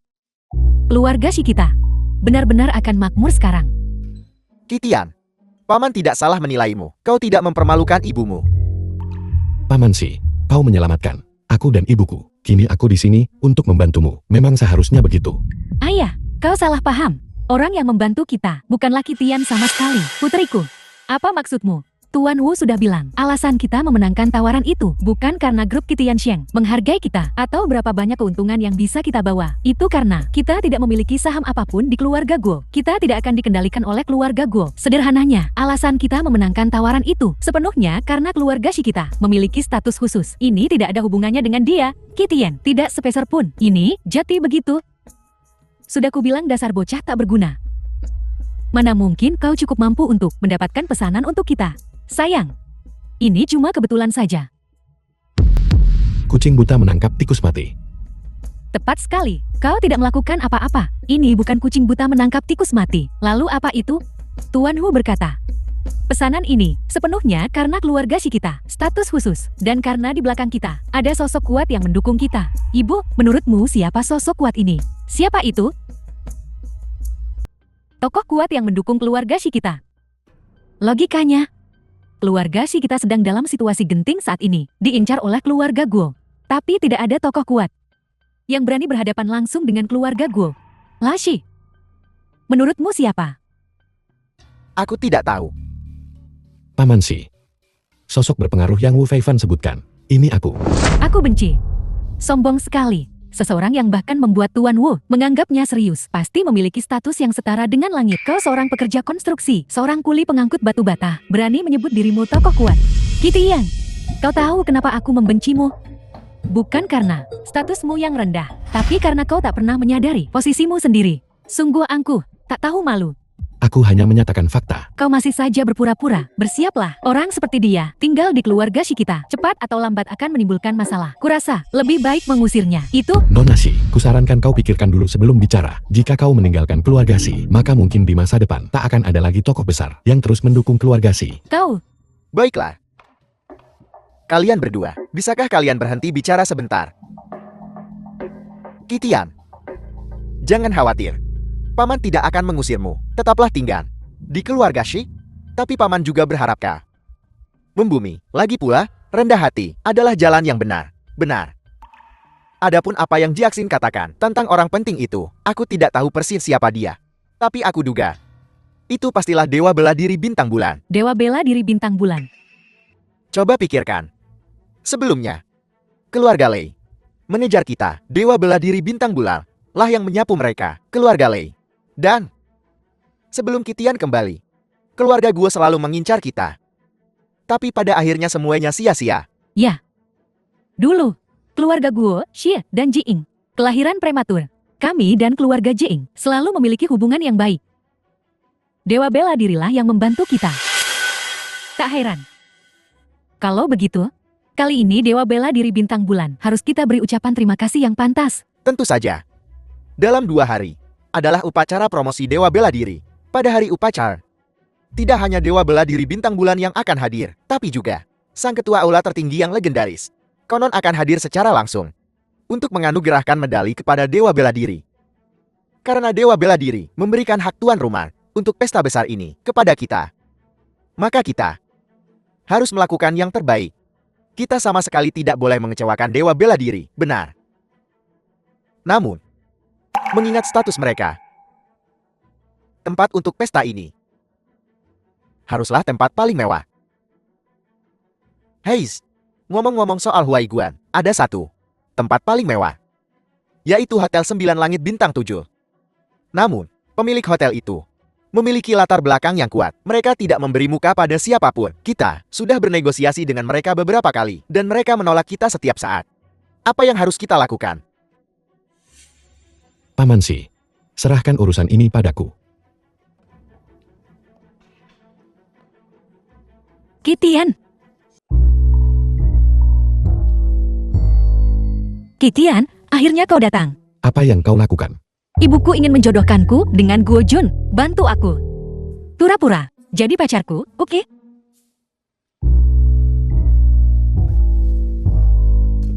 Speaker 1: Keluarga Shikita benar-benar akan makmur sekarang.
Speaker 2: Kitian, paman tidak salah menilaimu. Kau tidak mempermalukan ibumu.
Speaker 3: Paman Shi, kau menyelamatkan aku dan ibuku. Kini aku di sini untuk membantumu. Memang seharusnya begitu.
Speaker 1: Ayah, kau salah paham. Orang yang membantu kita bukanlah Kitian sama sekali. Putriku, apa maksudmu? Tuan Wu sudah bilang, alasan kita memenangkan tawaran itu bukan karena grup Kitianshen menghargai kita atau berapa banyak keuntungan yang bisa kita bawa. Itu karena kita tidak memiliki saham apapun di keluarga Guo. Kita tidak akan dikendalikan oleh keluarga Guo. Sederhananya, alasan kita memenangkan tawaran itu sepenuhnya karena keluarga Shikita memiliki status khusus. Ini tidak ada hubungannya dengan dia, Kitian. Tidak sepeser pun. Ini jati begitu. Sudah kubilang dasar bocah tak berguna. Mana mungkin kau cukup mampu untuk mendapatkan pesanan untuk kita. Sayang, ini cuma kebetulan saja.
Speaker 3: Kucing buta menangkap tikus mati.
Speaker 1: Tepat sekali, kau tidak melakukan apa-apa. Ini bukan kucing buta menangkap tikus mati. Lalu apa itu? Tuan Hu berkata. Pesanan ini sepenuhnya karena keluarga Shikita, status khusus, dan karena di belakang kita ada sosok kuat yang mendukung kita. Ibu, menurutmu siapa sosok kuat ini? Siapa itu? Tokoh kuat yang mendukung keluarga Shikita. Logikanya, keluarga Shikita sedang dalam situasi genting saat ini, diincar oleh keluarga Guo. Tapi tidak ada tokoh kuat yang berani berhadapan langsung dengan keluarga Guo. Lashi, menurutmu siapa?
Speaker 2: Aku tidak tahu.
Speaker 3: Paman Si. Sosok berpengaruh yang Wu Feifan sebutkan. Ini aku.
Speaker 1: Aku benci. Sombong sekali. Seseorang yang bahkan membuat Tuan Wu menganggapnya serius, pasti memiliki status yang setara dengan langit. Kau seorang pekerja konstruksi, seorang kuli pengangkut batu bata, berani menyebut dirimu tokoh kuat. Kitian, kau tahu kenapa aku membencimu? Bukan karena statusmu yang rendah, tapi karena kau tak pernah menyadari posisimu sendiri. Sungguh angkuh, tak tahu malu.
Speaker 3: Aku hanya menyatakan fakta.
Speaker 1: Kau masih saja berpura-pura. Bersiaplah, orang seperti dia tinggal di keluarga Shikita. Cepat atau lambat akan menimbulkan masalah. Kurasa lebih baik mengusirnya. Itu
Speaker 3: Nona Si, kusarankan kau pikirkan dulu sebelum bicara. Jika kau meninggalkan keluarga Si, maka mungkin di masa depan tak akan ada lagi tokoh besar yang terus mendukung keluarga Si.
Speaker 1: kau.
Speaker 2: Baiklah. Kalian berdua, bisakah kalian berhenti bicara sebentar? Kitian, jangan khawatir. Paman tidak akan mengusirmu. Tetaplah tinggal di keluarga Shi. Tapi paman juga berharap kau membumi. Lagi pula, rendah hati adalah jalan yang benar. Benar. Adapun apa yang Jiaxin katakan tentang orang penting itu, aku tidak tahu persis siapa dia. Tapi aku duga, itu pastilah dewa bela diri bintang bulan.
Speaker 1: Dewa bela diri bintang bulan.
Speaker 2: Coba pikirkan. Sebelumnya, keluarga Lei mengejar kita, dewa bela diri bintang bulan lah yang menyapu mereka, keluarga Lei. Dan sebelum Kitian kembali, keluarga Guo selalu mengincar kita. Tapi pada akhirnya semuanya sia-sia.
Speaker 1: Ya. Dulu, keluarga Guo, Xie, dan Jiing, kelahiran prematur. Kami dan keluarga Jiing selalu memiliki hubungan yang baik. Dewa bela dirilah yang membantu kita. Tak heran. Kalau begitu, kali ini Dewa bela diri bintang bulan harus kita beri ucapan terima kasih yang pantas.
Speaker 2: Tentu saja. Dalam 2 hari, adalah upacara promosi Dewa Bela Diri. Pada hari upacara, tidak hanya Dewa Bela Diri bintang bulan yang akan hadir, tapi juga sang ketua aula tertinggi yang legendaris. Konon akan hadir secara langsung untuk menganugerahkan medali kepada Dewa Bela Diri. Karena Dewa Bela Diri memberikan hak tuan rumah untuk pesta besar ini kepada kita, maka kita harus melakukan yang terbaik. Kita sama sekali tidak boleh mengecewakan Dewa Bela Diri, benar. Namun, mengingat status mereka, tempat untuk pesta ini haruslah tempat paling mewah. Hei, ngomong-ngomong soal Huai Guan, ada satu tempat paling mewah, yaitu Hotel 9 Langit Bintang 7. Namun, pemilik hotel itu memiliki latar belakang yang kuat. Mereka tidak memberi muka pada siapapun. Kita sudah bernegosiasi dengan mereka beberapa kali, dan mereka menolak kita setiap saat. Apa yang harus kita lakukan?
Speaker 3: Paman Si, serahkan urusan ini padaku.
Speaker 1: Kitian. Kitian, akhirnya kau datang.
Speaker 3: Apa yang kau lakukan?
Speaker 1: Ibuku ingin menjodohkanku dengan Guo Jun. Bantu aku. Pura-pura, jadi pacarku, oke?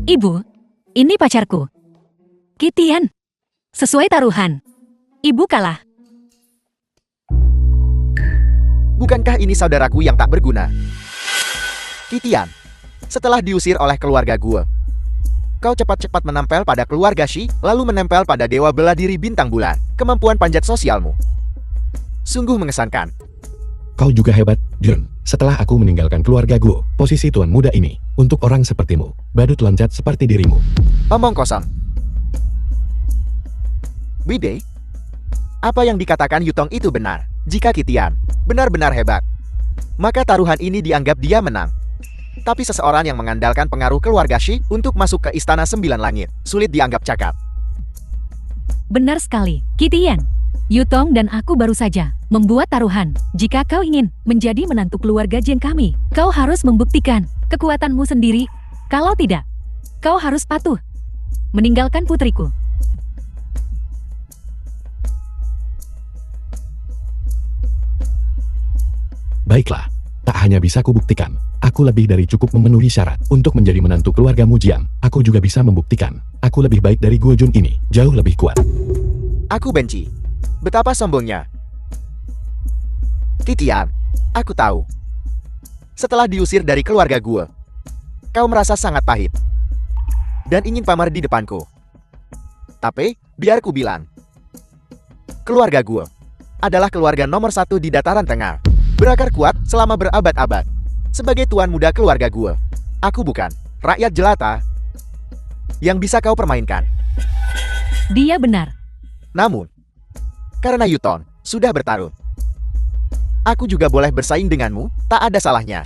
Speaker 1: Ibu, ini pacarku. Kitian. Sesuai taruhan. Ibu kalah.
Speaker 2: Bukankah ini saudaraku yang tak berguna? Kitian, setelah diusir oleh keluarga Guo, kau cepat-cepat menempel pada keluarga Shi, lalu menempel pada Dewa Bela Diri Bintang Bulan. Kemampuan panjat sosialmu sungguh mengesankan.
Speaker 3: Kau juga hebat, Jun. Setelah aku meninggalkan keluarga Guo, posisi tuan muda ini, untuk orang sepertimu, badut loncat seperti dirimu.
Speaker 2: Omong kosong. Bide, apa yang dikatakan Yutong itu benar. Jika Kitian benar-benar hebat, maka taruhan ini dianggap dia menang. Tapi seseorang yang mengandalkan pengaruh keluarga Shi untuk masuk ke Istana 9 Langit, sulit dianggap cakap.
Speaker 1: Benar sekali, Kitian. Yutong dan aku baru saja membuat taruhan. Jika kau ingin menjadi menantu keluarga Jin kami, kau harus membuktikan kekuatanmu sendiri. Kalau tidak, kau harus patuh meninggalkan putriku.
Speaker 3: Baiklah, Tak hanya bisa kubuktikan, aku lebih dari cukup memenuhi syarat untuk menjadi menantu keluarga Mujian. Aku juga bisa membuktikan, aku lebih baik dari Guo Jun ini, jauh lebih kuat.
Speaker 2: Aku benci. Betapa sombongnya. Titian, aku tahu. Setelah diusir dari keluarga gue, kau merasa sangat pahit. Dan ingin pamer di depanku. Tapi, biar ku bilang. Keluarga gue adalah keluarga nomor 1 di dataran tengah. Berakar kuat selama berabad-abad. Sebagai tuan muda keluarga gue, aku bukan rakyat jelata yang bisa kau permainkan.
Speaker 1: Dia benar.
Speaker 2: Namun, karena Yuton sudah bertarung, aku juga boleh bersaing denganmu, tak ada salahnya.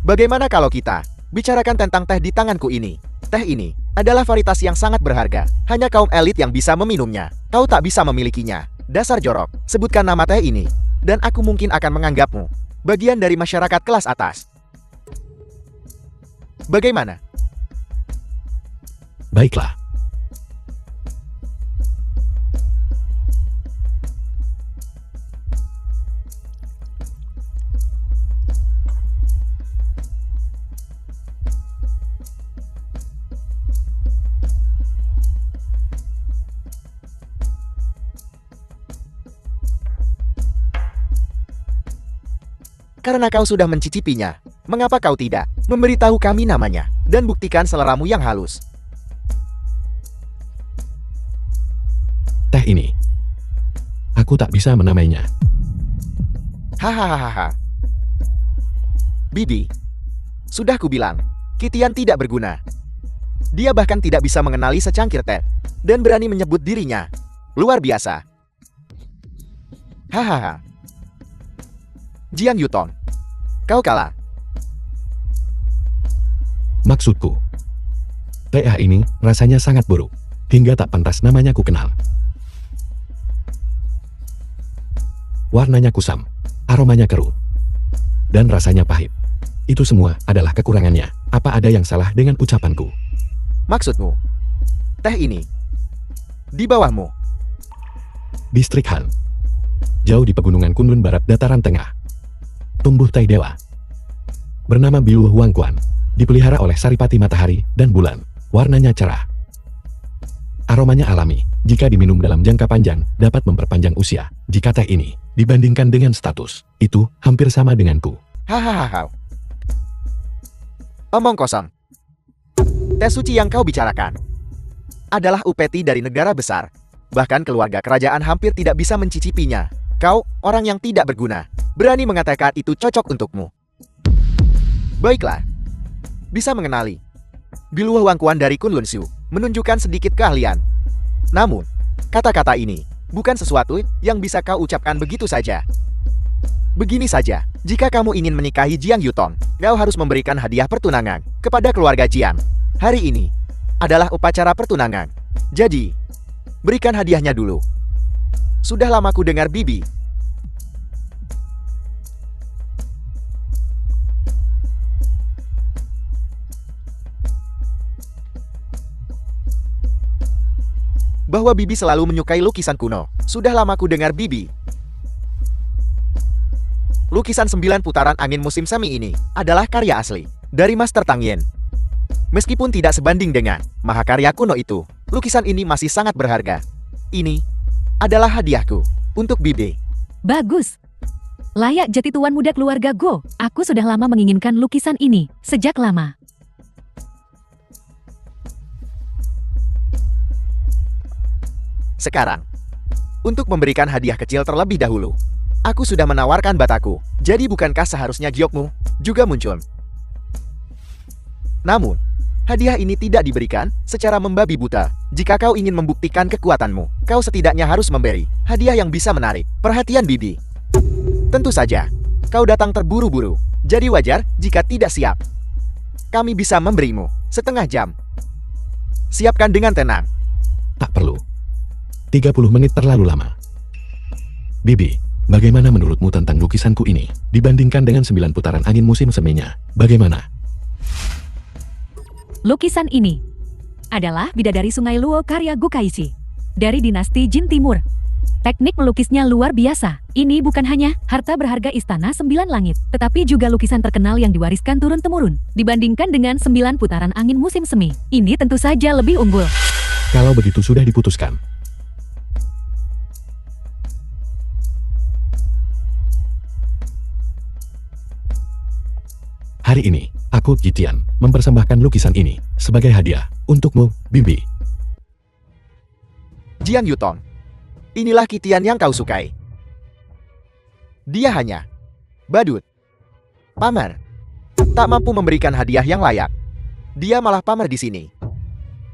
Speaker 2: Bagaimana kalau kita bicarakan tentang teh di tanganku ini? Teh ini adalah varietas yang sangat berharga. Hanya kaum elit yang bisa meminumnya. Kau tak bisa memilikinya. Dasar jorok. Sebutkan nama teh ini, dan aku mungkin akan menganggapmu bagian dari masyarakat kelas atas. Bagaimana?
Speaker 3: Baiklah.
Speaker 2: Karena kau sudah mencicipinya, mengapa kau tidak memberitahu kami namanya dan buktikan seleramu yang halus?
Speaker 3: Teh ini, aku tak bisa menamainya.
Speaker 2: Hahaha. Bibi, sudah kubilang, Kitian tidak berguna. Dia bahkan tidak bisa mengenali secangkir teh dan berani menyebut dirinya luar biasa. Hahaha. Jiang Yuton, kau kalah.
Speaker 3: Maksudku, teh ini rasanya sangat buruk, hingga tak pantas namanya ku kenal. Warnanya kusam, aromanya keruh, dan rasanya pahit. Itu semua adalah kekurangannya. Apa ada yang salah dengan ucapanku?
Speaker 2: Maksudmu, teh ini di bawahmu?
Speaker 3: Distrik Han, jauh di pegunungan Kunlun Barat dataran tengah, tumbuh teh dewa. Bernama Biluh Huangquan, dipelihara oleh Saripati Matahari dan Bulan. Warnanya cerah. Aromanya alami, jika diminum dalam jangka panjang, dapat memperpanjang usia. Jika teh ini dibandingkan dengan status, itu hampir sama denganku.
Speaker 2: Hahaha. Omong kosong. Teh suci yang kau bicarakan adalah upeti dari negara besar. Bahkan keluarga kerajaan hampir tidak bisa mencicipinya. Kau, orang yang tidak berguna, berani mengatakan itu cocok untukmu. Baiklah. Bisa mengenali. Biluh Huangquan dari Kunlun Shu menunjukkan sedikit keahlian. Namun, kata-kata ini bukan sesuatu yang bisa kau ucapkan begitu saja. Begini saja, jika kamu ingin menikahi Jiang Yuton, kau harus memberikan hadiah pertunangan kepada keluarga Jiang. Hari ini adalah upacara pertunangan. Jadi, berikan hadiahnya dulu. Sudah lama ku dengar Bibi. Bahwa Bibi selalu menyukai lukisan kuno. Sudah lama ku dengar Bibi. Lukisan 9 putaran angin musim semi ini adalah karya asli dari Master Tang Yen. Meskipun tidak sebanding dengan mahakarya kuno itu, lukisan ini masih sangat berharga. Ini adalah hadiahku untuk Bibi.
Speaker 1: Bagus. Layak jadi tuan muda keluarga Go. Aku sudah lama menginginkan lukisan ini, sejak lama.
Speaker 2: Sekarang, untuk memberikan hadiah kecil terlebih dahulu, aku sudah menawarkan bataku. Jadi bukankah seharusnya giokmu juga muncul? Namun, hadiah ini tidak diberikan secara membabi buta. Jika kau ingin membuktikan kekuatanmu, kau setidaknya harus memberi hadiah yang bisa menarik perhatian Bibi. Tentu saja, kau datang terburu-buru. Jadi wajar jika tidak siap. Kami bisa memberimu setengah jam. Siapkan dengan tenang.
Speaker 3: Tak perlu. 30 menit terlalu lama. Bibi, bagaimana menurutmu tentang lukisanku ini? Dibandingkan dengan 9 putaran angin musim seminya, bagaimana?
Speaker 1: Lukisan ini adalah bidadari Sungai Luo karya Gokaishi dari dinasti Jin Timur. Teknik melukisnya luar biasa. Ini bukan hanya harta berharga Istana Sembilan Langit, tetapi juga lukisan terkenal yang diwariskan turun-temurun. Dibandingkan dengan 9 putaran angin musim semi, ini tentu saja lebih unggul.
Speaker 3: Kalau begitu sudah diputuskan. Hari ini, aku, Kitian, mempersembahkan lukisan ini sebagai hadiah untukmu, Bibi.
Speaker 2: Jiang Yutong, inilah Kitian yang kau sukai. Dia hanya badut, pamer, tak mampu memberikan hadiah yang layak. Dia malah pamer di sini.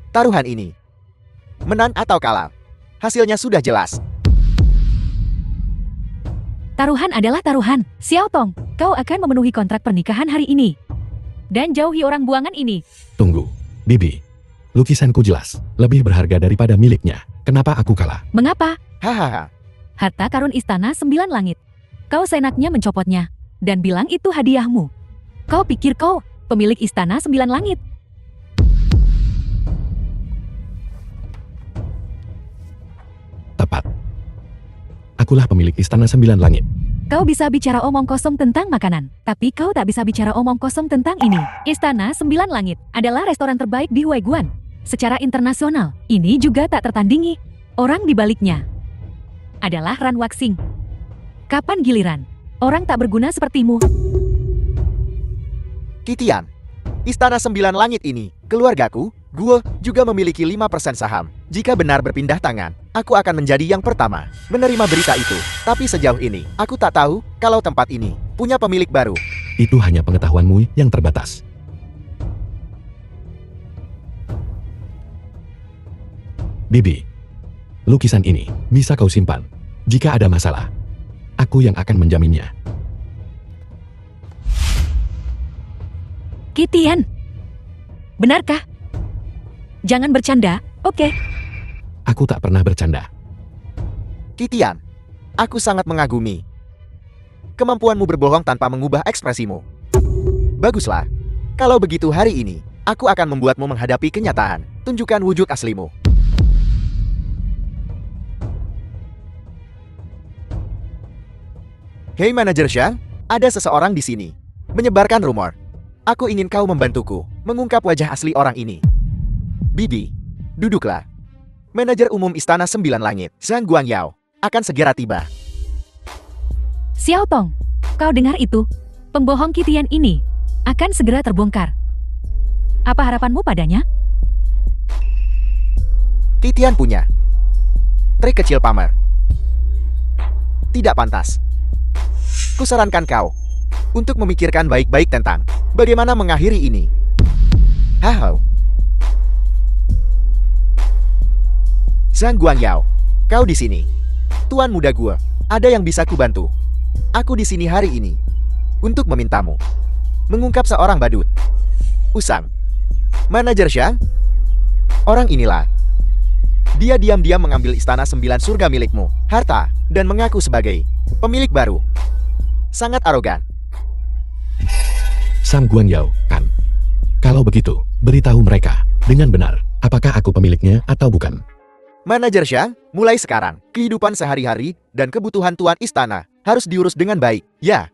Speaker 2: Taruhan ini, menang atau kalah, hasilnya sudah jelas.
Speaker 1: Taruhan adalah taruhan. Xiao Tong, kau akan memenuhi kontrak pernikahan hari ini. Dan jauhi orang buangan ini.
Speaker 3: Tunggu, Bibi. Lukisanku jelas lebih berharga daripada miliknya. Kenapa aku kalah?
Speaker 1: Mengapa?
Speaker 2: Hahaha.
Speaker 1: Harta karun Istana Sembilan Langit. Kau seenaknya mencopotnya dan bilang itu hadiahmu. Kau pikir kau pemilik Istana Sembilan Langit?
Speaker 3: Tepat. Akulah pemilik Istana Sembilan Langit.
Speaker 1: Kau bisa bicara omong kosong tentang makanan, tapi kau tak bisa bicara omong kosong tentang ini. Istana Sembilan Langit adalah restoran terbaik di Huaiguan. Secara internasional, ini juga tak tertandingi. Orang di baliknya adalah Ran Waxing. Kapan giliran orang tak berguna sepertimu?
Speaker 2: Kitian, Istana Sembilan Langit ini, keluargaku, gue juga memiliki 5% saham. Jika benar berpindah tangan, aku akan menjadi yang pertama menerima berita itu. Tapi sejauh ini, aku tak tahu kalau tempat ini punya pemilik baru.
Speaker 3: Itu hanya pengetahuanmu yang terbatas. Bibi, lukisan ini bisa kau simpan. Jika ada masalah, aku yang akan menjaminnya.
Speaker 1: Kitian, benarkah? Jangan bercanda, oke?
Speaker 3: Aku tak pernah bercanda.
Speaker 2: Kitian, aku sangat mengagumi kemampuanmu berbohong tanpa mengubah ekspresimu. Baguslah. Kalau begitu hari ini, aku akan membuatmu menghadapi kenyataan. Tunjukkan wujud aslimu. Hei Manajer Xiang, ada seseorang di sini menyebarkan rumor. Aku ingin kau membantuku mengungkap wajah asli orang ini. Bibi, duduklah. Manajer Umum Istana Sembilan Langit, Zhang Guangyao, akan segera tiba.
Speaker 1: Xiao Tong, kau dengar itu? Pembohong Kitian ini akan segera terbongkar. Apa harapanmu padanya?
Speaker 2: Kitian punya trik kecil pamer. Tidak pantas. Kusarankan kau untuk memikirkan baik-baik tentang bagaimana mengakhiri ini. Hahau. Zhang Guangyao, kau di sini. Tuan muda gua, ada yang bisa kubantu. Aku di sini hari ini untuk memintamu mengungkap seorang badut. Usang. Manajer Xiang? Orang inilah. Dia diam-diam mengambil Istana Sembilan Surga milikmu, harta, dan mengaku sebagai pemilik baru. Sangat arogan.
Speaker 3: Sam Guangyao, kan? Kalau begitu, beritahu mereka dengan benar, apakah aku pemiliknya atau bukan?
Speaker 2: Manajer Xiang, mulai sekarang, kehidupan sehari-hari dan kebutuhan tuan istana harus diurus dengan baik, ya?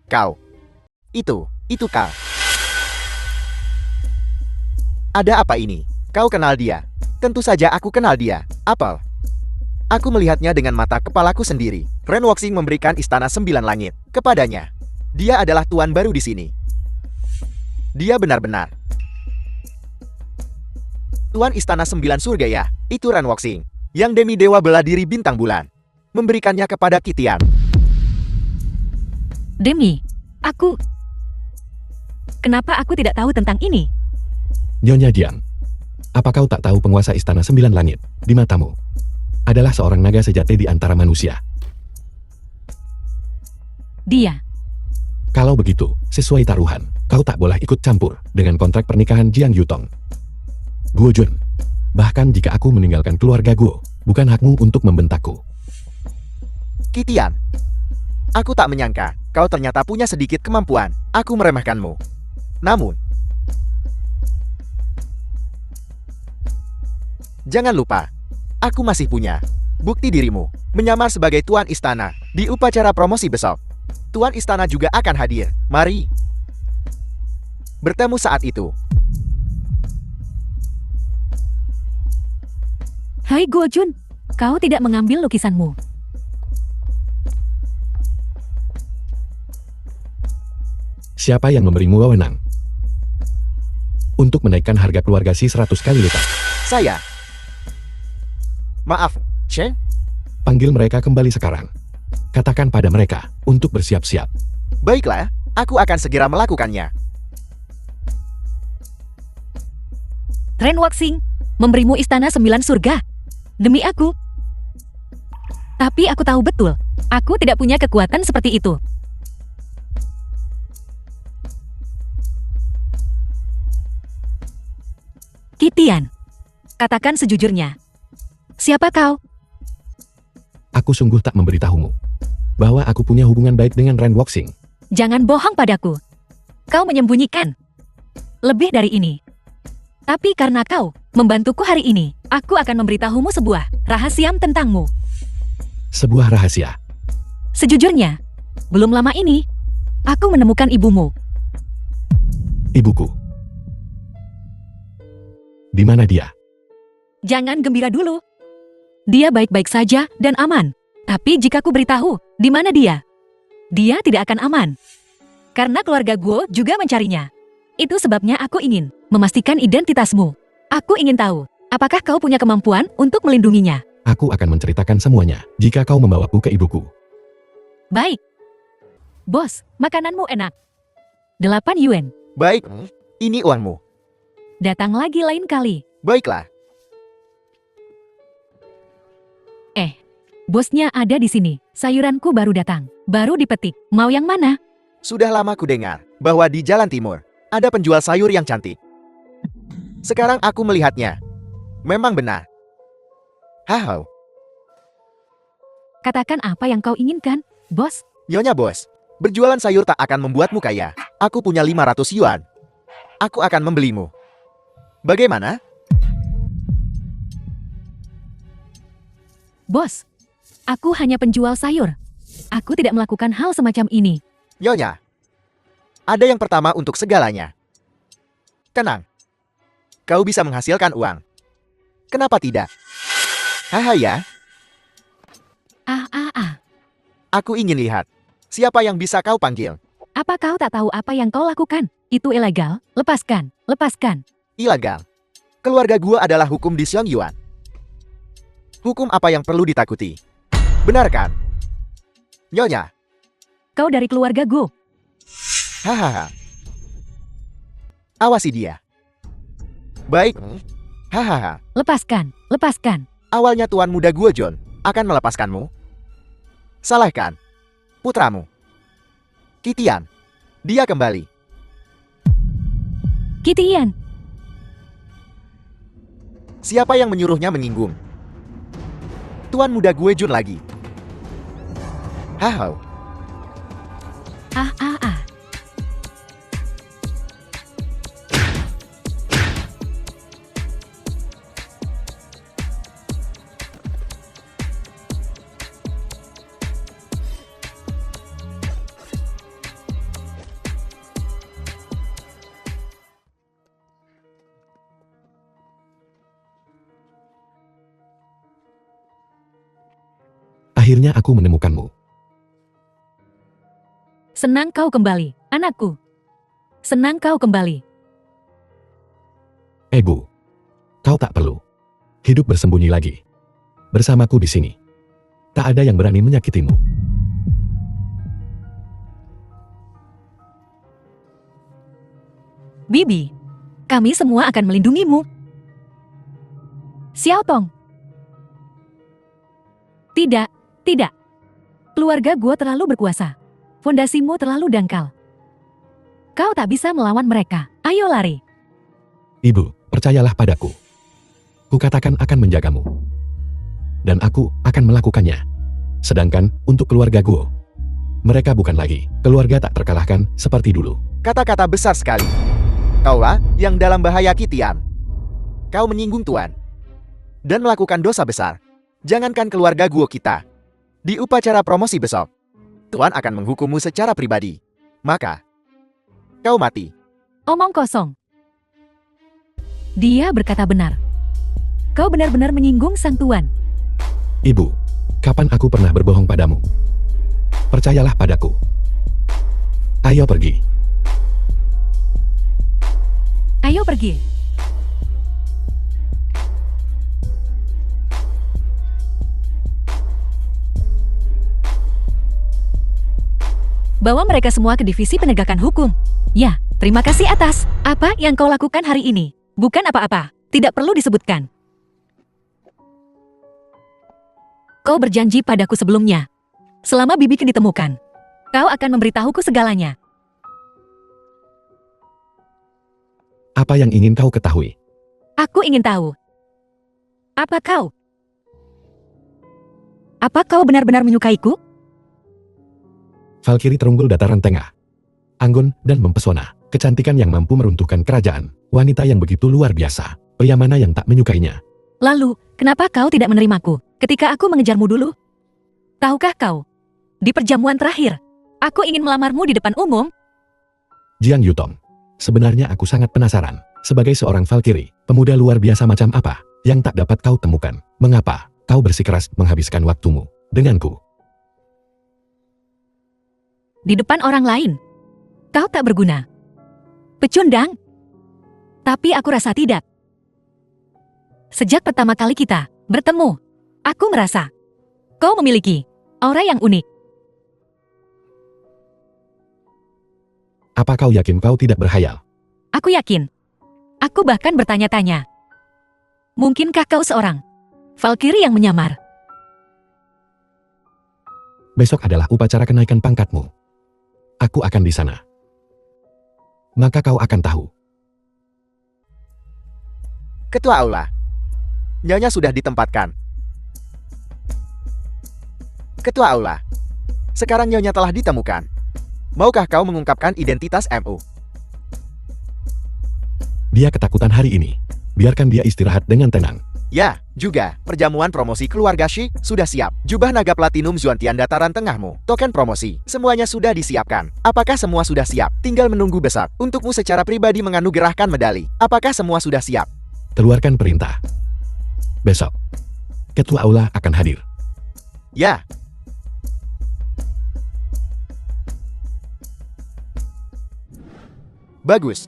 Speaker 2: Kau. Itu kau. Ada apa ini? Kau kenal dia? Tentu saja aku kenal dia. Apel. Aku melihatnya dengan mata kepalaku sendiri. Ren Waxing memberikan Istana Sembilan Langit kepadanya. Dia adalah tuan baru di sini. Dia benar-benar Tuan Istana Sembilan Surga ya. Itu Ren Waxing, yang demi dewa bela diri bintang bulan, memberikannya kepada Kitian.
Speaker 1: Demi, kenapa aku tidak tahu tentang ini?
Speaker 3: Nyonya Jiang, apa kau tak tahu penguasa Istana Sembilan Langit di matamu adalah seorang naga sejati di antara manusia?
Speaker 1: Dia.
Speaker 3: Kalau begitu, sesuai taruhan, kau tak boleh ikut campur dengan kontrak pernikahan Jiang Yutong. Guo Jun, bahkan jika aku meninggalkan keluarga Guo, bukan hakmu untuk membentakku.
Speaker 2: Kitian, aku tak menyangka kau ternyata punya sedikit kemampuan. Aku meremehkanmu. Namun, Jangan lupa, aku masih punya bukti dirimu menyamar sebagai Tuan Istana di upacara promosi besok. Tuan Istana juga akan hadir. Mari bertemu saat itu.
Speaker 1: Hai Gojun, kau tidak mengambil lukisanmu.
Speaker 3: Siapa yang memberimu wewenang untuk menaikkan harga keluarga si 100 kali lipat?
Speaker 2: Saya. Maaf, Che.
Speaker 3: Panggil mereka kembali sekarang. Katakan pada mereka untuk bersiap-siap.
Speaker 2: Baiklah, aku akan segera melakukannya.
Speaker 1: Ren Waxing, memberimu istana 9 surga. Demi aku. Tapi aku tahu betul, aku tidak punya kekuatan seperti itu. Kitian, katakan sejujurnya. Siapa kau?
Speaker 3: Aku sungguh tak memberitahumu bahwa aku punya hubungan baik dengan Ren Waxing.
Speaker 1: Jangan bohong padaku. Kau menyembunyikan lebih dari ini. Tapi karena kau membantuku hari ini, aku akan memberitahumu sebuah rahasia tentangmu.
Speaker 3: Sebuah rahasia.
Speaker 1: Sejujurnya, belum lama ini, aku menemukan ibumu.
Speaker 3: Ibuku. Di mana dia?
Speaker 1: Jangan gembira dulu. Dia baik-baik saja dan aman. Tapi jika ku beritahu, di mana dia? Dia tidak akan aman. Karena keluarga Guo juga mencarinya. Itu sebabnya aku ingin memastikan identitasmu. Aku ingin tahu, apakah kau punya kemampuan untuk melindunginya?
Speaker 3: Aku akan menceritakan semuanya jika kau membawaku ke ibuku.
Speaker 1: Baik. Bos, makananmu enak. 8 yuan.
Speaker 2: Baik, ini uangmu.
Speaker 1: Datang lagi lain kali.
Speaker 2: Baiklah.
Speaker 1: Bosnya ada di sini. Sayuranku baru datang. Baru dipetik. Mau yang mana?
Speaker 2: Sudah lama ku dengar bahwa di Jalan Timur ada penjual sayur yang cantik. Sekarang aku melihatnya. Memang benar. Hahau.
Speaker 1: Katakan apa yang kau inginkan, bos.
Speaker 2: Nyonya bos, berjualan sayur tak akan membuatmu kaya. Aku punya 500 yuan. Aku akan membelimu. Bagaimana?
Speaker 1: Bos, aku hanya penjual sayur. Aku tidak melakukan hal semacam ini.
Speaker 2: Nyonya, ada yang pertama untuk segalanya. Tenang. Kau bisa menghasilkan uang. Kenapa tidak? Haha ya. Aku ingin lihat. Siapa yang bisa kau panggil?
Speaker 1: Apa kau tak tahu apa yang kau lakukan? Itu ilegal. Lepaskan, lepaskan.
Speaker 2: Ilegal. Keluarga gua adalah hukum di Xiangyuan. Hukum apa yang perlu ditakuti? Benar kan? Nyonya.
Speaker 1: Kau dari keluarga Gu.
Speaker 2: Hahaha. Awasi dia. Baik. Hahaha.
Speaker 1: Lepaskan, lepaskan.
Speaker 2: Awalnya Tuan Muda Guo John akan melepaskanmu. Salah kan? Putramu. Kitian. Dia kembali.
Speaker 1: Kitian.
Speaker 2: Siapa yang menyuruhnya menyinggung? Tuan Muda Gue Jun lagi. Hahau.
Speaker 1: Ah.
Speaker 3: Akhirnya aku menemukanmu.
Speaker 1: Senang kau kembali, anakku. Senang kau kembali.
Speaker 3: Bu, kau tak perlu hidup bersembunyi lagi. Bersamaku di sini. Tak ada yang berani menyakitimu.
Speaker 1: Bibi, kami semua akan melindungimu. Xiao Tong. Tidak. Keluarga gua terlalu berkuasa. Fondasimu terlalu dangkal. Kau tak bisa melawan mereka. Ayo lari.
Speaker 3: Ibu, percayalah padaku. Kukatakan akan menjagamu. Dan aku akan melakukannya. Sedangkan untuk keluarga Guo, mereka bukan lagi keluarga tak terkalahkan seperti dulu.
Speaker 2: Kata-kata besar sekali. Kaulah yang dalam bahaya, Kitian. Kau menyinggung Tuan. dan melakukan dosa besar. Jangankan keluarga Guo kita. Di upacara promosi besok, Tuan akan menghukummu secara pribadi. Maka, kau mati.
Speaker 1: Omong kosong. Dia berkata benar. Kau benar-benar menyinggung sang tuan.
Speaker 3: Ibu, kapan aku pernah berbohong padamu? Percayalah padaku. Ayo pergi.
Speaker 1: Ayo pergi. Bawa mereka semua ke divisi penegakan hukum. Ya, terima kasih atas apa yang kau lakukan hari ini. Bukan apa-apa, tidak perlu disebutkan. Kau berjanji padaku sebelumnya. Selama Bibi Ken ditemukan, kau akan memberitahuku segalanya.
Speaker 3: Apa yang ingin kau ketahui?
Speaker 1: Aku ingin tahu. Apa kau? Apa kau benar-benar menyukaiku?
Speaker 3: Valkyrie terunggul dataran tengah. Anggun dan mempesona. Kecantikan yang mampu meruntuhkan kerajaan. Wanita yang begitu luar biasa. Pria mana yang tak menyukainya?
Speaker 1: Lalu, kenapa kau tidak menerimaku ketika aku mengejarmu dulu? Tahukah kau? Di perjamuan terakhir, aku ingin melamarmu di depan umum.
Speaker 3: Jiang Yutong. Sebenarnya aku sangat penasaran. Sebagai seorang Valkyrie, pemuda luar biasa macam apa yang tak dapat kau temukan? Mengapa kau bersikeras menghabiskan waktumu denganku?
Speaker 1: Di depan orang lain, kau tak berguna. Pecundang. Tapi aku rasa tidak. Sejak pertama kali kita bertemu, aku merasa kau memiliki aura yang unik.
Speaker 3: Apa kau yakin kau tidak berhayal?
Speaker 1: Aku yakin. Aku bahkan bertanya-tanya. Mungkinkah kau seorang Valkyrie yang menyamar?
Speaker 3: Besok adalah upacara kenaikan pangkatmu. Aku akan di sana. Maka kau akan tahu.
Speaker 2: Ketua Aula. Nyonya sudah ditempatkan. Ketua Aula. Sekarang Nyonya telah ditemukan. Maukah kau mengungkapkan identitas MU?
Speaker 3: Dia ketakutan hari ini. Biarkan dia istirahat dengan tenang.
Speaker 2: Ya, juga, perjamuan promosi keluarga Shi sudah siap. Jubah naga platinum Zuantian dataran tengahmu, token promosi, semuanya sudah disiapkan. Apakah semua sudah siap? Tinggal menunggu besok. Untukmu secara pribadi menganugerahkan medali. Apakah semua sudah siap?
Speaker 3: Keluarkan perintah. Besok, Ketua Aula akan hadir.
Speaker 2: Ya. Bagus.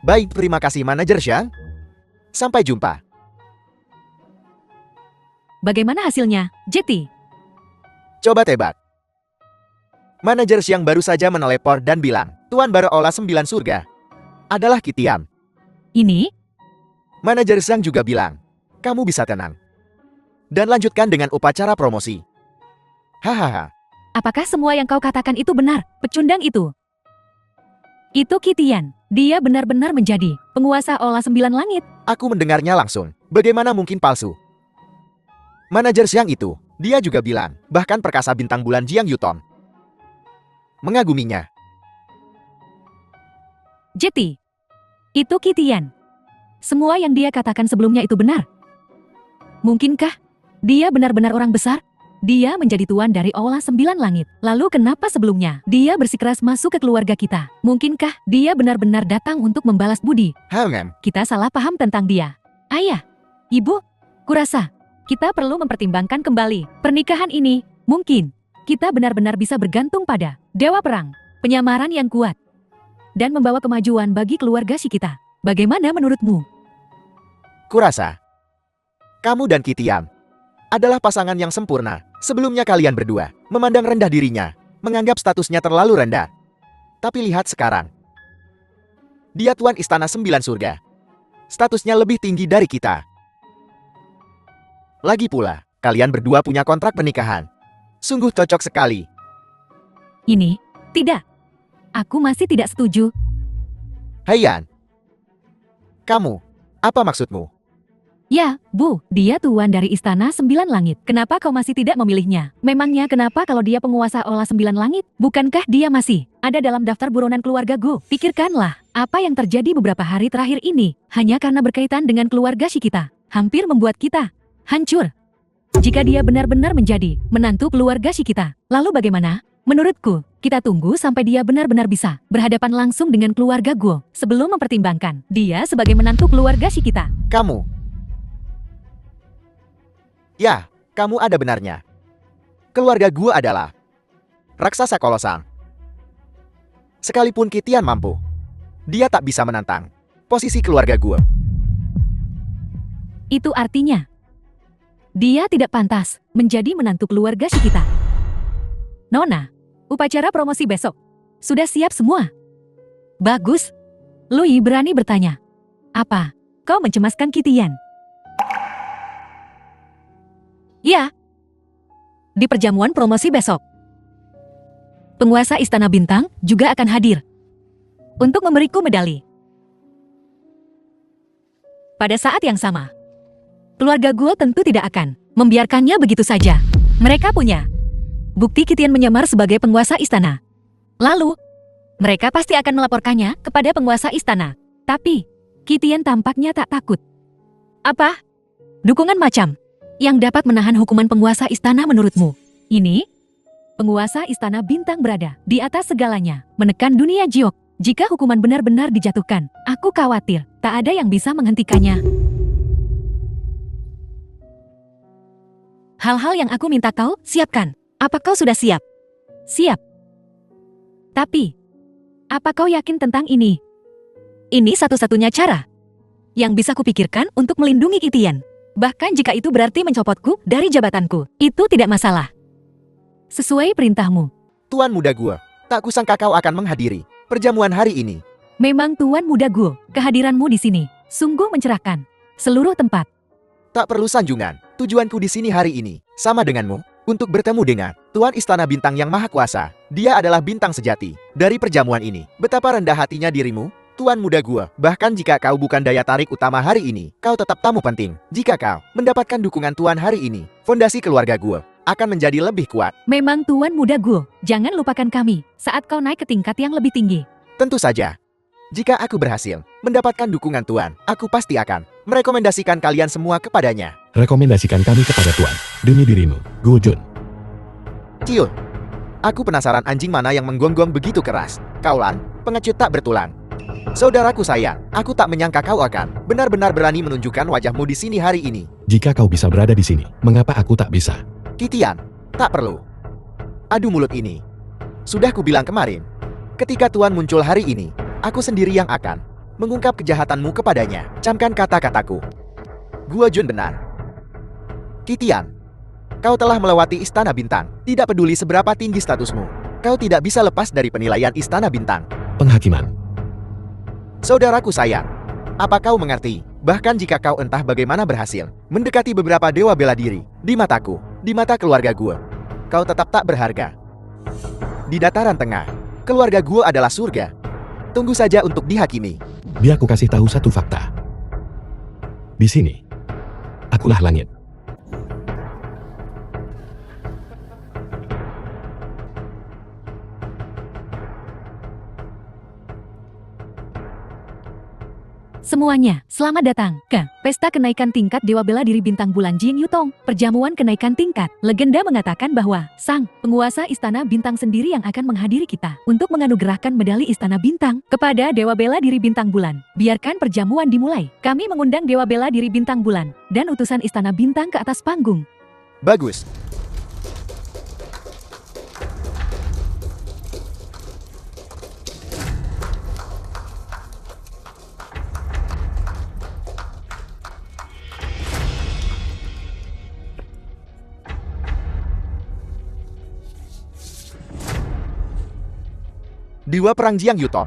Speaker 2: Baik, terima kasih Manajer Xiang. Sampai jumpa.
Speaker 1: Bagaimana hasilnya, Jetty?
Speaker 2: Coba tebak. Manajer Xiang baru saja meneleport dan bilang, Tuan Bara Olah 9 surga adalah Kitiam.
Speaker 1: Ini?
Speaker 2: Manajer Xiang juga bilang, kamu bisa tenang. Dan lanjutkan dengan upacara promosi. Hahaha.
Speaker 1: Apakah semua yang kau katakan itu benar, pecundang itu? Itu Kitian. Dia benar-benar menjadi penguasa Olah 9 langit.
Speaker 2: Aku mendengarnya langsung. Bagaimana mungkin palsu? Manajer Xiang itu, dia juga bilang, bahkan perkasa bintang bulan Jiang Yutong mengaguminya.
Speaker 1: Jetty, itu Kitian. Semua yang dia katakan sebelumnya itu benar. Mungkinkah dia benar-benar orang besar? Dia menjadi tuan dari Olah 9 langit. Lalu kenapa sebelumnya dia bersikeras masuk ke keluarga kita? Mungkinkah dia benar-benar datang untuk membalas budi? Kita salah paham tentang dia. Ayah, ibu, kurasa kita perlu mempertimbangkan kembali pernikahan ini. Mungkin kita benar-benar bisa bergantung pada Dewa Perang, penyamaran yang kuat, dan membawa kemajuan bagi keluarga si kita. Bagaimana menurutmu?
Speaker 2: Kurasa kamu dan Kitiam adalah pasangan yang sempurna. Sebelumnya kalian berdua memandang rendah dirinya, menganggap statusnya terlalu rendah. Tapi lihat sekarang. Dia tuan istana 9 surga. Statusnya lebih tinggi dari kita. Lagi pula, kalian berdua punya kontrak pernikahan. Sungguh cocok sekali.
Speaker 1: Ini, tidak. Aku masih tidak setuju.
Speaker 2: Haiyan. Kamu, apa maksudmu?
Speaker 1: Ya, Bu, dia tuan dari Istana 9 Langit. Kenapa kau masih tidak memilihnya? Memangnya kenapa kalau dia penguasa Olah 9 Langit? Bukankah dia masih ada dalam daftar buronan keluarga Go? Pikirkanlah, apa yang terjadi beberapa hari terakhir ini hanya karena berkaitan dengan keluarga si kita. hampir membuat kita hancur. Jika dia benar-benar menjadi menantu keluarga Shikita, lalu bagaimana? Menurutku, kita tunggu sampai dia benar-benar bisa berhadapan langsung dengan keluarga Guo sebelum mempertimbangkan dia sebagai menantu keluarga Shikita.
Speaker 2: Kamu. Ya, kamu ada benarnya. Keluarga Guo adalah raksasa kolosal. Sekalipun Kitian mampu, dia tak bisa menantang posisi keluarga Guo.
Speaker 1: Itu artinya, dia tidak pantas menjadi menantu keluarga Shikita. Nona, upacara promosi besok sudah siap semua? Bagus. Lui berani bertanya. Apa? Kau mencemaskan Kitian? Ya. Di perjamuan promosi besok, penguasa Istana Bintang juga akan hadir untuk memberiku medali. Pada saat yang sama, keluarga Guo tentu tidak akan membiarkannya begitu saja. Mereka punya bukti Kitian menyamar sebagai penguasa istana. Lalu, mereka pasti akan melaporkannya kepada penguasa istana. Tapi, Kitian tampaknya tak takut. Apa? Dukungan macam yang dapat menahan hukuman penguasa istana menurutmu? Ini? Penguasa Istana Bintang berada di atas segalanya, menekan dunia Jiok. Jika hukuman benar-benar dijatuhkan, aku khawatir tak ada yang bisa menghentikannya. Hal-hal yang aku minta kau siapkan. Apa kau sudah siap? Siap. Tapi, apa kau yakin tentang ini? Ini satu-satunya cara yang bisa kupikirkan untuk melindungi Kitian. Bahkan jika itu berarti mencopotku dari jabatanku, itu tidak masalah. Sesuai perintahmu.
Speaker 2: Tuan Muda Guo, tak kusangka kau akan menghadiri perjamuan hari ini.
Speaker 1: Memang Tuan Muda Guo, kehadiranmu di sini sungguh mencerahkan seluruh tempat.
Speaker 2: Tak perlu sanjungan, tujuanku di sini hari ini sama denganmu, untuk bertemu dengan Tuan Istana Bintang yang Maha Kuasa. Dia adalah bintang sejati dari perjamuan ini. Betapa rendah hatinya dirimu, Tuan Muda Guo. Bahkan jika kau bukan daya tarik utama hari ini, kau tetap tamu penting. Jika kau mendapatkan dukungan Tuan hari ini, fondasi keluarga Guo akan menjadi lebih kuat.
Speaker 1: Memang Tuan Muda Guo, jangan lupakan kami saat kau naik ke tingkat yang lebih tinggi.
Speaker 2: Tentu saja. Jika aku berhasil mendapatkan dukungan Tuan, aku pasti akan merekomendasikan kalian semua kepadanya.
Speaker 3: Rekomendasikan kami kepada Tuan, demi dirimu, Guo Jun.
Speaker 2: Cium. Aku penasaran anjing mana yang menggonggong begitu keras. Kaulan, pengecut tak bertulang. Saudaraku sayang, aku tak menyangka kau akan benar-benar berani menunjukkan wajahmu di sini hari ini.
Speaker 3: Jika kau bisa berada di sini, mengapa aku tak bisa?
Speaker 2: Kitian, tak perlu. Adu mulut ini. Sudah kubilang kemarin. Ketika Tuan muncul hari ini, aku sendiri yang akan mengungkap kejahatanmu kepadanya. Camkan kata-kataku. Guo Jun benar. Kitian, kau telah melewati Istana Bintang. Tidak peduli seberapa tinggi statusmu, kau tidak bisa lepas dari penilaian Istana Bintang.
Speaker 3: Penghakiman.
Speaker 2: Saudaraku sayang, apa kau mengerti? Bahkan jika kau entah bagaimana berhasil mendekati beberapa dewa bela diri, di mataku, di mata keluarga Guo, kau tetap tak berharga. Di dataran tengah, keluarga Guo adalah surga. Tunggu saja untuk dihakimi.
Speaker 3: Biar aku kasih tahu satu fakta. Di sini, akulah langit.
Speaker 1: Semuanya, selamat datang ke Pesta Kenaikan Tingkat Dewa Bela Diri Bintang Bulan Jin Yutong. Perjamuan kenaikan tingkat. Legenda mengatakan bahwa sang penguasa Istana Bintang sendiri yang akan menghadiri kita untuk menganugerahkan medali Istana Bintang kepada Dewa Bela Diri Bintang Bulan. Biarkan perjamuan dimulai. Kami mengundang Dewa Bela Diri Bintang Bulan dan utusan Istana Bintang ke atas panggung.
Speaker 2: Bagus. Dewa Perang Jiang Yuton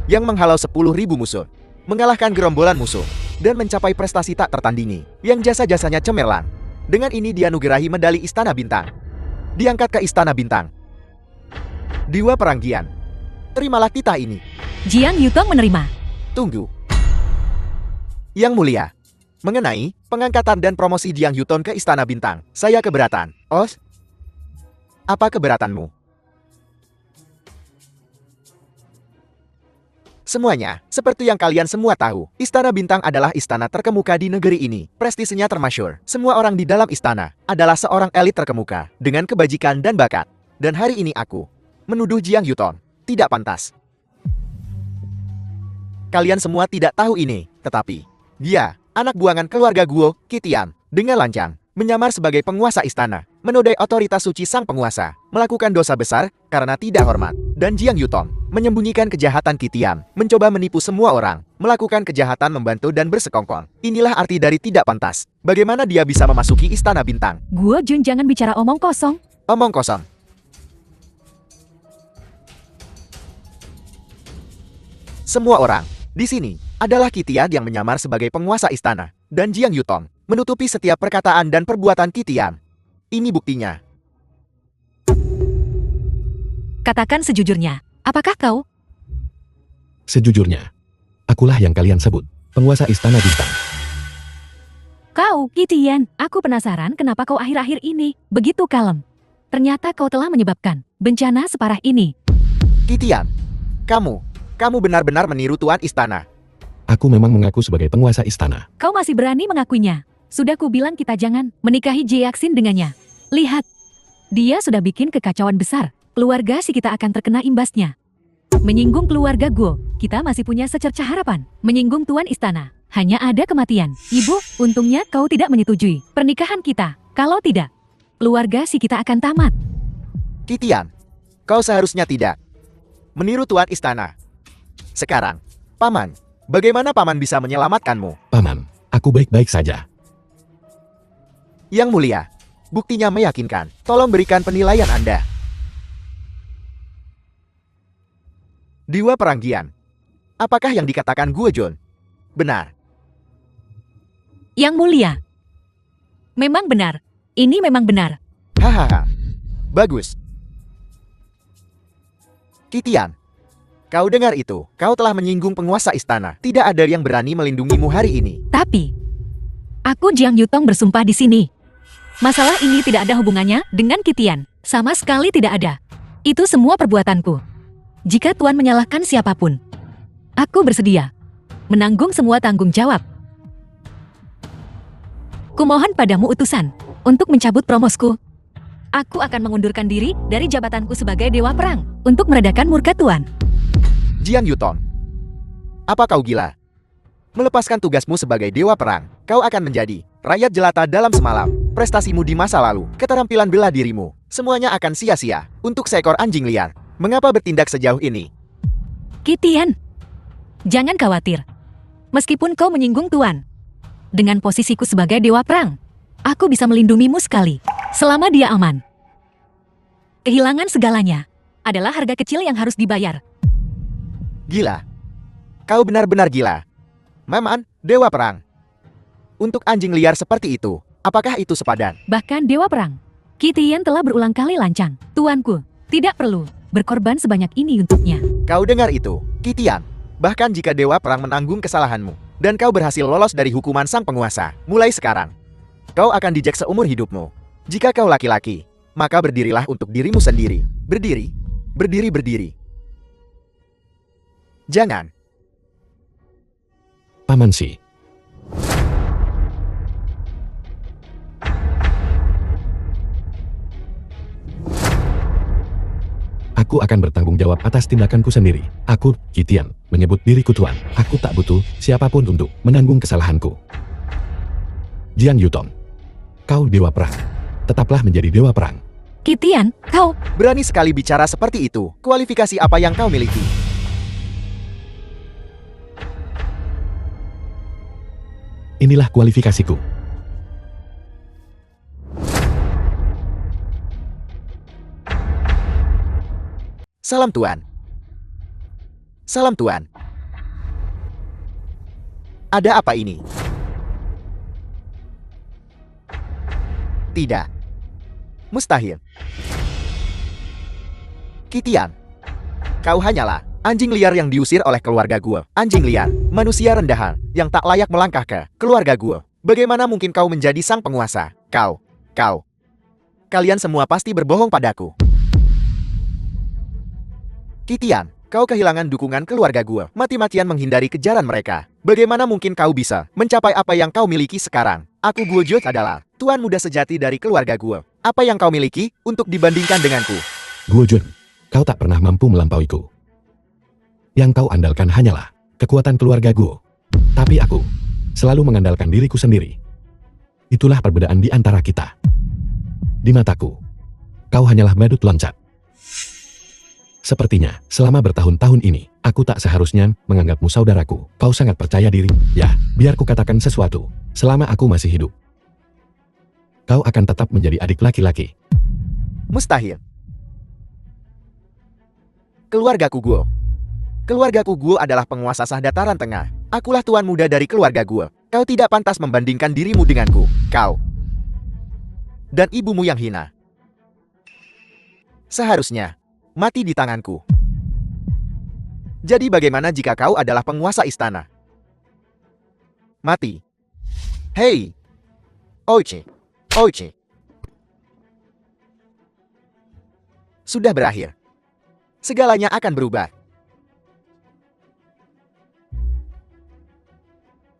Speaker 2: yang menghalau 10.000 musuh, mengalahkan gerombolan musuh, dan mencapai prestasi tak tertandingi, yang jasa-jasanya cemerlang. Dengan ini dianugerahi medali Istana Bintang. Diangkat ke Istana Bintang. Dewa Perang Gian, terimalah titah ini.
Speaker 1: Jiang Yutong menerima.
Speaker 2: Tunggu. Yang mulia, mengenai pengangkatan dan promosi Jiang Yuton ke Istana Bintang, saya keberatan. Os? Apa keberatanmu? Semuanya, seperti yang kalian semua tahu, Istana Bintang adalah istana terkemuka di negeri ini. Prestisnya termasyhur. Semua orang di dalam istana adalah seorang elit terkemuka dengan kebajikan dan bakat. Dan hari ini aku menuduh Jiang Yuton tidak pantas. Kalian semua tidak tahu ini, tetapi dia, anak buangan keluarga Guo, Qitian, dengan lancang menyamar sebagai penguasa istana, menodai otoritas suci sang penguasa, melakukan dosa besar karena tidak hormat. Dan Jiang Yuton menyembunyikan kejahatan Qitian, mencoba menipu semua orang, melakukan kejahatan membantu dan bersekongkol. Inilah arti dari tidak pantas. Bagaimana dia bisa memasuki Istana Bintang?
Speaker 1: Guo Jun, jangan bicara omong kosong.
Speaker 2: Omong kosong. Semua orang di sini adalah Qitian yang menyamar sebagai penguasa istana, dan Jiang Yuton menutupi setiap perkataan dan perbuatan Qitian. Ini buktinya.
Speaker 1: Katakan sejujurnya, apakah kau?
Speaker 3: Sejujurnya, akulah yang kalian sebut, penguasa Istana Bintang.
Speaker 1: Kau, Qitian, aku penasaran kenapa kau akhir-akhir ini begitu kalem. Ternyata kau telah menyebabkan bencana separah ini.
Speaker 2: Qitian, kamu benar-benar meniru Tuan Istana.
Speaker 3: Aku memang mengaku sebagai penguasa istana.
Speaker 1: Kau masih berani mengakuinya. Sudah kubilang kita jangan menikahi Jiaxin dengannya. Lihat, dia sudah bikin kekacauan besar. Keluarga si kita akan terkena imbasnya. Menyinggung keluarga Guo, kita masih punya secercah harapan. Menyinggung Tuan Istana, hanya ada kematian. Ibu, untungnya kau tidak menyetujui pernikahan kita. Kalau tidak, keluarga si kita akan tamat.
Speaker 2: Qitian, kau seharusnya tidak meniru Tuan Istana. Sekarang, Paman, bagaimana Paman bisa menyelamatkanmu?
Speaker 3: Paman, aku baik-baik saja.
Speaker 2: Yang mulia, buktinya meyakinkan. Tolong berikan penilaian Anda. Dewa Peranggian, apakah yang dikatakan Guo Jun benar?
Speaker 1: Yang mulia, memang benar. Ini memang benar.
Speaker 2: Hahaha, bagus. Qitian, kau dengar itu? Kau telah menyinggung penguasa istana. Tidak ada yang berani melindungimu hari ini.
Speaker 1: Tapi, aku Jiang Yutong bersumpah di sini. Masalah ini tidak ada hubungannya dengan Qitian. Sama sekali tidak ada. Itu semua perbuatanku. Jika Tuan menyalahkan siapapun, aku bersedia menanggung semua tanggung jawab. Kumohon padamu utusan untuk mencabut promosku. Aku akan mengundurkan diri dari jabatanku sebagai Dewa Perang untuk meredakan murka Tuan.
Speaker 2: Jiang Yuton, apa kau gila? Melepaskan tugasmu sebagai Dewa Perang, kau akan menjadi rakyat jelata dalam semalam. Prestasimu di masa lalu, keterampilan bela dirimu, semuanya akan sia-sia untuk seekor anjing liar. Mengapa bertindak sejauh ini?
Speaker 1: Qitian, jangan khawatir. Meskipun kau menyinggung Tuan, dengan posisiku sebagai Dewa Perang, aku bisa melindungimu sekali, selama dia aman. Kehilangan segalanya adalah harga kecil yang harus dibayar.
Speaker 2: Gila. Kau benar-benar gila. Maman, Dewa Perang. Untuk anjing liar seperti itu, apakah itu sepadan?
Speaker 1: Bahkan Dewa Perang, Qitian telah berulang kali lancang. Tuanku, tidak perlu berkorban sebanyak ini untuknya.
Speaker 2: Kau dengar itu, Qitian? Bahkan jika Dewa Perang menanggung kesalahanmu, dan kau berhasil lolos dari hukuman sang penguasa, mulai sekarang, kau akan dijek seumur hidupmu. Jika kau laki-laki, maka berdirilah untuk dirimu sendiri. Berdiri. Berdiri, berdiri. Jangan.
Speaker 3: Paman Si. Aku akan bertanggung jawab atas tindakanku sendiri. Aku, Qitian, menyebut diriku Tuan. Aku tak butuh siapapun untuk menanggung kesalahanku. Jiang Yutong, kau Dewa Perang. Tetaplah menjadi Dewa Perang.
Speaker 1: Qitian, kau...
Speaker 2: Berani sekali bicara seperti itu. Kualifikasi apa yang kau miliki?
Speaker 3: Inilah kualifikasiku.
Speaker 2: Salam Tuan. Salam Tuan. Ada apa ini? Tidak. Mustahil. Qitian, kau hanyalah anjing liar yang diusir oleh keluarga Guo. Anjing liar, manusia rendahan yang tak layak melangkah ke keluarga Guo. Bagaimana mungkin kau menjadi sang penguasa? Kalian semua pasti berbohong padaku. Qitian, Kau kehilangan dukungan keluarga gue, mati-matian menghindari kejaran mereka. Bagaimana mungkin kau bisa mencapai apa yang kau miliki sekarang? Aku Guojot adalah tuan muda sejati dari keluarga gue. Apa yang kau miliki untuk dibandingkan denganku?
Speaker 3: Guojun, kau tak pernah mampu melampauiku. Yang kau andalkan hanyalah kekuatan keluarga Guo. Tapi aku selalu mengandalkan diriku sendiri. Itulah perbedaan di antara kita. Di mataku, kau hanyalah badut loncat. Sepertinya, selama bertahun-tahun ini, aku tak seharusnya menganggapmu saudaraku. Kau sangat percaya diri. Ya, biar ku katakan sesuatu. Selama aku masih hidup, kau akan tetap menjadi adik laki-laki.
Speaker 2: Mustahil. Keluargaku Guo. Keluargaku Guo adalah penguasa sah dataran tengah. Akulah tuan muda dari keluarga Guo. Kau tidak pantas membandingkan dirimu denganku. Kau dan ibumu yang hina seharusnya mati di tanganku. Jadi bagaimana jika kau adalah penguasa istana? Mati. Hei. Oichi. Oichi. Sudah berakhir. Segalanya akan berubah.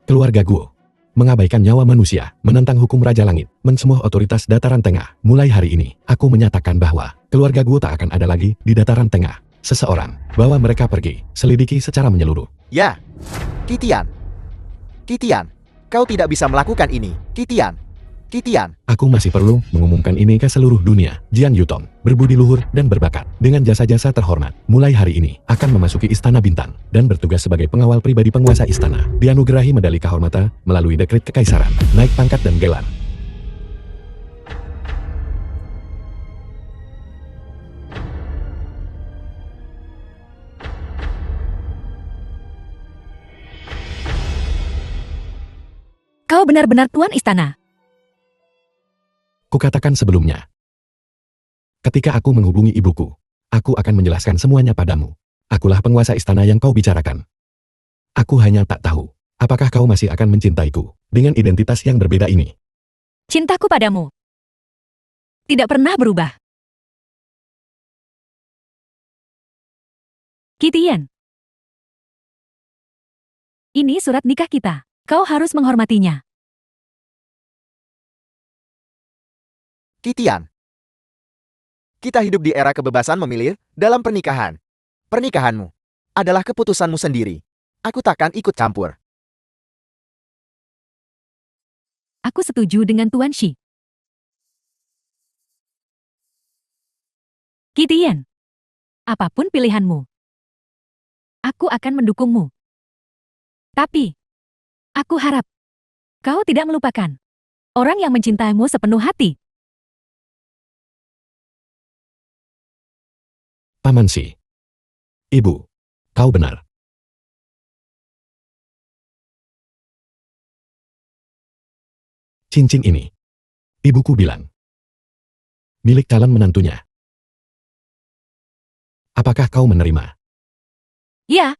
Speaker 3: Keluarga Guo mengabaikan nyawa manusia, menentang hukum Raja Langit, mensemuh otoritas dataran tengah. Mulai hari ini, aku menyatakan bahwa keluarga Guo tak akan ada lagi di dataran tengah. Seseorang, bawa mereka pergi, selidiki secara menyeluruh.
Speaker 2: Ya. Kitian. Kitian. Kau tidak bisa melakukan ini. Kitian. Kitian.
Speaker 3: Aku masih perlu mengumumkan ini ke seluruh dunia. Jian Yutong, berbudi luhur dan berbakat, dengan jasa-jasa terhormat, mulai hari ini akan memasuki Istana Bintang dan bertugas sebagai pengawal pribadi penguasa istana. Dianugerahi medali kehormatan melalui dekret kekaisaran, naik pangkat dan gelar.
Speaker 1: Kau benar-benar tuan istana.
Speaker 3: Kukatakan sebelumnya, ketika aku menghubungi ibuku, aku akan menjelaskan semuanya padamu. Akulah penguasa istana yang kau bicarakan. Aku hanya tak tahu, apakah kau masih akan mencintaiku dengan identitas yang berbeda ini.
Speaker 1: Cintaku padamu tidak pernah berubah. Kitian. Ini surat nikah kita. Kau harus menghormatinya.
Speaker 2: Kitian. Kita hidup di era kebebasan memilih dalam pernikahan. Pernikahanmu adalah keputusanmu sendiri. Aku takkan ikut campur.
Speaker 1: Aku setuju dengan Tuan Shi. Kitian. Apapun pilihanmu, aku akan mendukungmu. Tapi, aku harap kau tidak melupakan orang yang mencintaimu sepenuh hati.
Speaker 3: Paman Si. Ibu, kau benar. Cincin ini, ibuku bilang, milik calon menantunya. Apakah kau menerima?
Speaker 1: Ya,